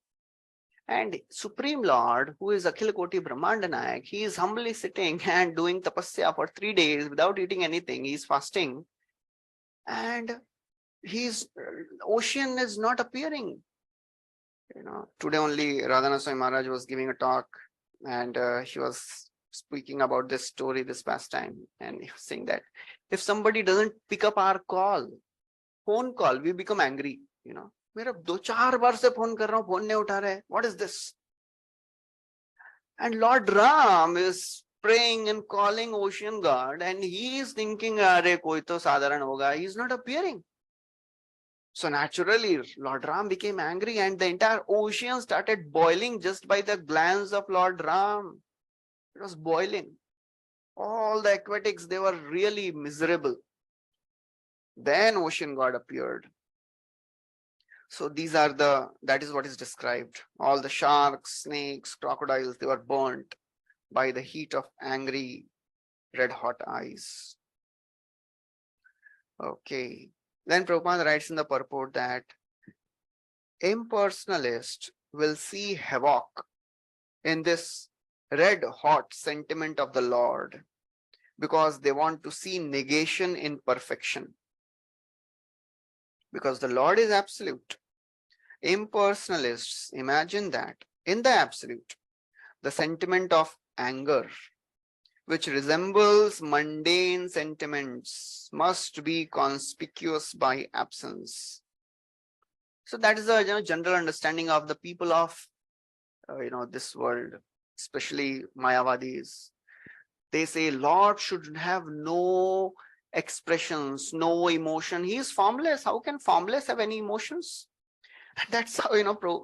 And Supreme Lord, who is Akhil Koti Brahmanda Nayak, he is humbly sitting and doing tapasya for 3 days without eating anything. He is fasting. And ocean is not appearing. Today only Radhana Swami Maharaj was giving a talk, and he was speaking about this story, this pastime, and he was saying that if somebody doesn't pick up our phone call, we become angry. मेरा 2-4 बार से phone कर रहा हूँ, phone नहीं उठा रहे. What is this? And Lord Ram is praying and calling ocean god, and he is thinking, "Arey koi to sadharan hoga." He is not appearing. So naturally, Lord Ram became angry, and the entire ocean started boiling just by the glance of Lord Ram. It was boiling. All the aquatics, they were really miserable. Then ocean god appeared. So that is what is described. All the sharks, snakes, crocodiles, they were burnt by the heat of angry, red hot eyes. Okay. Then Prabhupada writes in the purport that impersonalist will see havoc in this red hot sentiment of the Lord because they want to see negation in perfection. Because the Lord is absolute. Impersonalists imagine that in the absolute, the sentiment of anger, which resembles mundane sentiments, must be conspicuous by absence. So that is a general understanding of the people of this world, especially Mayavadis. They say Lord should have no expressions, no emotion. He is formless. How can formless have any emotions? And that's how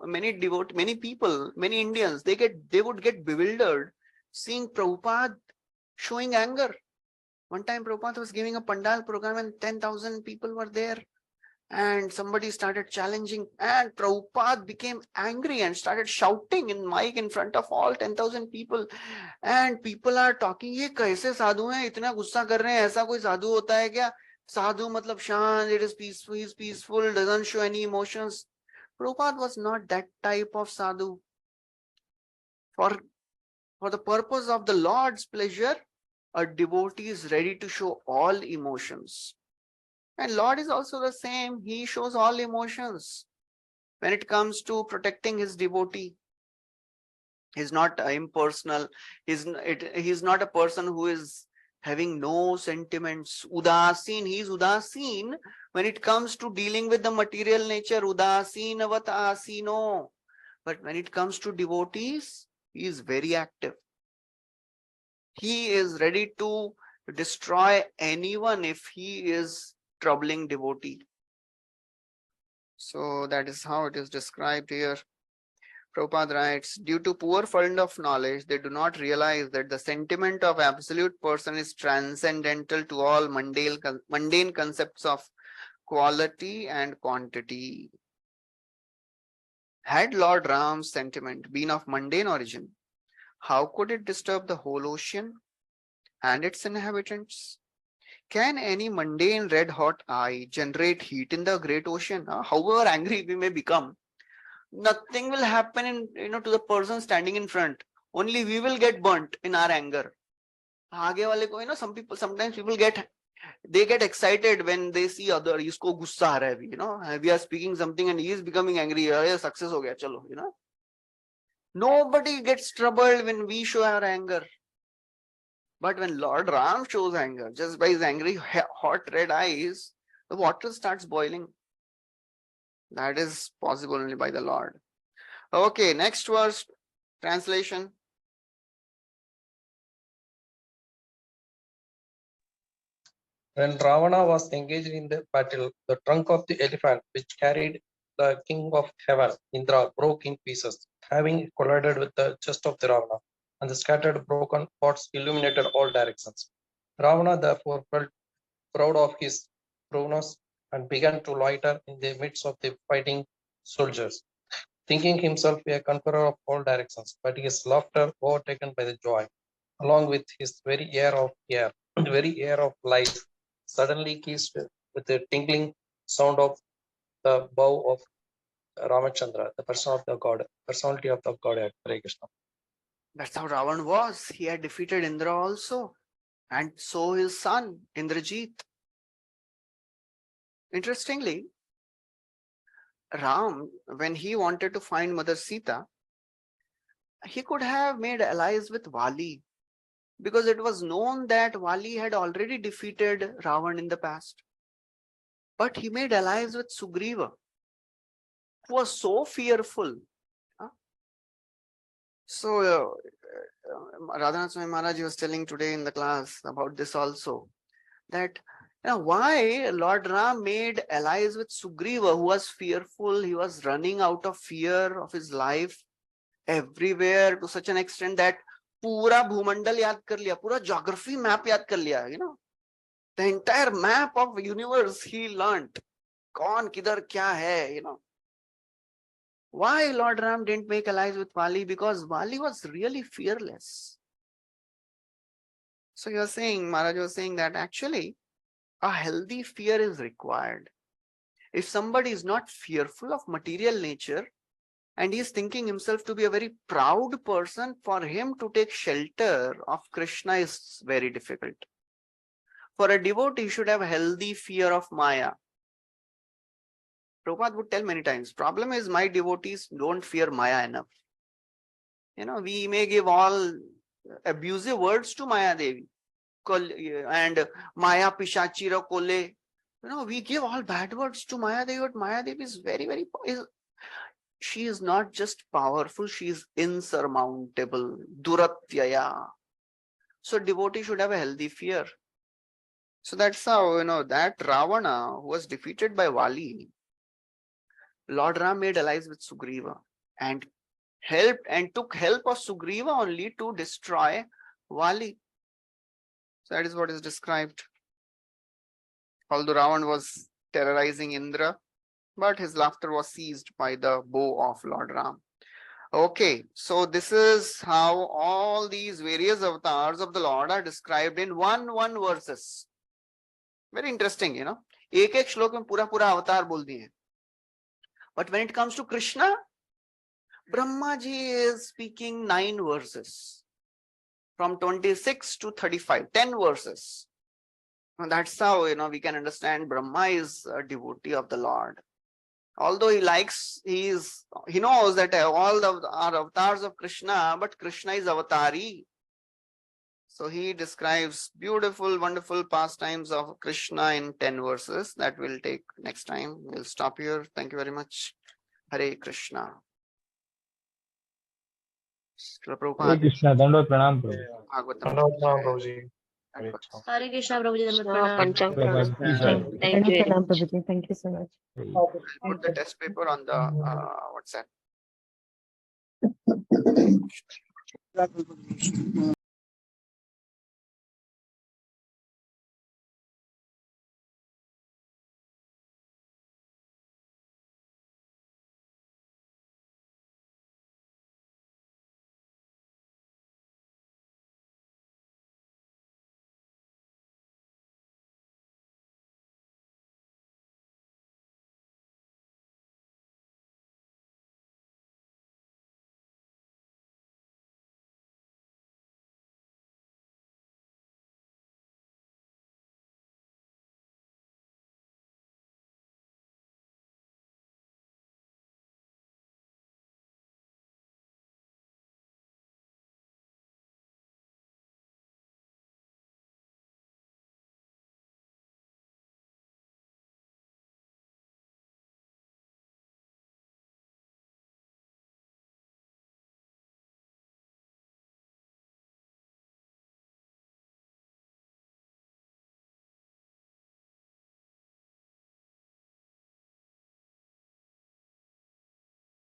many people, many Indians, they would get bewildered seeing Prabhupada showing anger. One time Prabhupada was giving a Pandal program and 10,000 people were there, and somebody started challenging, and Prabhupada became angry and started shouting in mic in front of all 10,000 people, and people are talking, ये कैसे साधु हैं, इतना गुस्सा कर रहे हैं, ऐसा कोई साधु होता है क्या? Sadhu matlab शांत, it is peaceful, he is peaceful, doesn't show any emotions. Prabhupada was not that type of sadhu. For the purpose of the Lord's pleasure, a devotee is ready to show all emotions. And Lord is also the same. He shows all emotions. When it comes to protecting his devotee, he's not impersonal. He's not a person who is having no sentiments. Udasin, he is udasin when it comes to dealing with the material nature. Udasinavata asino. But when it comes to devotees, he is very active. He is ready to destroy anyone if he is troubling devotee. So that is how it is described here. Prabhupada writes, due to poor fund of knowledge, they do not realize that the sentiment of absolute person is transcendental to all mundane concepts of quality and quantity. Had Lord Ram's sentiment been of mundane origin, how could it disturb the whole ocean and its inhabitants? Can any mundane red hot eye generate heat in the great ocean? However angry we may become, nothing will happen to the person standing in front. Only we will get burnt in our anger. Aage wale ko, sometimes people get excited when they see other, isko gussa aa raha hai, we are speaking something and he is becoming angry, success ho gaya, chalo, Nobody gets troubled when we show our anger. But when Lord Ram shows anger, just by his angry, hot red eyes, the water starts boiling. That is possible only by the Lord. Okay, next verse, translation. When Ravana was engaged in the battle, the trunk of the elephant, which carried the king of heaven, Indra, broke in pieces, having collided with the chest of the Ravana, and the scattered broken parts illuminated all directions. Ravana therefore felt proud of his prowess and began to loiter in the midst of the fighting soldiers, thinking himself a conqueror of all directions, but his laughter overtaken by the joy, along with his very air of life, suddenly kissed with the tinkling sound of the bow of Ramachandra, the personality of the God, Hare Krishna. That's how Ravan was. He had defeated Indra also, and so his son, Indrajit. Interestingly, Ram, when he wanted to find Mother Sita, he could have made allies with Vali, because it was known that Vali had already defeated Ravan in the past. But he made allies with Sugriva, who was so fearful. So Radhanath Swami Maharaj was telling today in the class about this also, that why Lord Ram made allies with Sugriva, who was fearful. He was running out of fear of his life everywhere, to such an extent that पूरा भूमंडल याद कर लिया, पूरा geography map याद कर लिया, the entire map of universe he learnt. कौन किधर क्या है, Why Lord Ram didn't make allies with Vali? Because Vali was really fearless. So you're saying, Maharaj was saying that actually a healthy fear is required. If somebody is not fearful of material nature, and he is thinking himself to be a very proud person, for him to take shelter of Krishna is very difficult. For a devotee, he should have a healthy fear of Maya. Prabhupada would tell many times, problem is my devotees don't fear Maya enough. We may give all abusive words to Maya Devi and Maya Pishachira Kole. We give all bad words to Maya Devi, but Maya Devi is very, very, she is not just powerful, she is insurmountable. Duratyaya. So devotee should have a healthy fear. So that's how, that Ravana, who was defeated by Vali, Lord Ram made allies with Sugriva and took help of Sugriva only to destroy Vali. So that is what is described. Although Ravan was terrorizing Indra, but his laughter was seized by the bow of Lord Ram. Okay, so this is how all these various avatars of the Lord are described in one verses. Very interesting, एक श्लोक में पूरा अवतार बोल दिए. But when it comes to Krishna, Brahma ji is speaking 9 verses. From 26 to 35, 10 verses. And that's how, we can understand Brahma is a devotee of the Lord. Although he knows that all are avatars of Krishna, but Krishna is avatari. So he describes beautiful, wonderful pastimes of Krishna in 10 verses. That will take next time. We'll stop here. Thank you very much. Hare Krishna. Hare Krishna, Dandavad Pranam Prabhu. Bhagavatam. Hare Krishna, Prabhuji. Pancham Prabhupada ki jai. Thank you. Pranam, Prabhuji. Thank you so much. Put the test paper on the WhatsApp.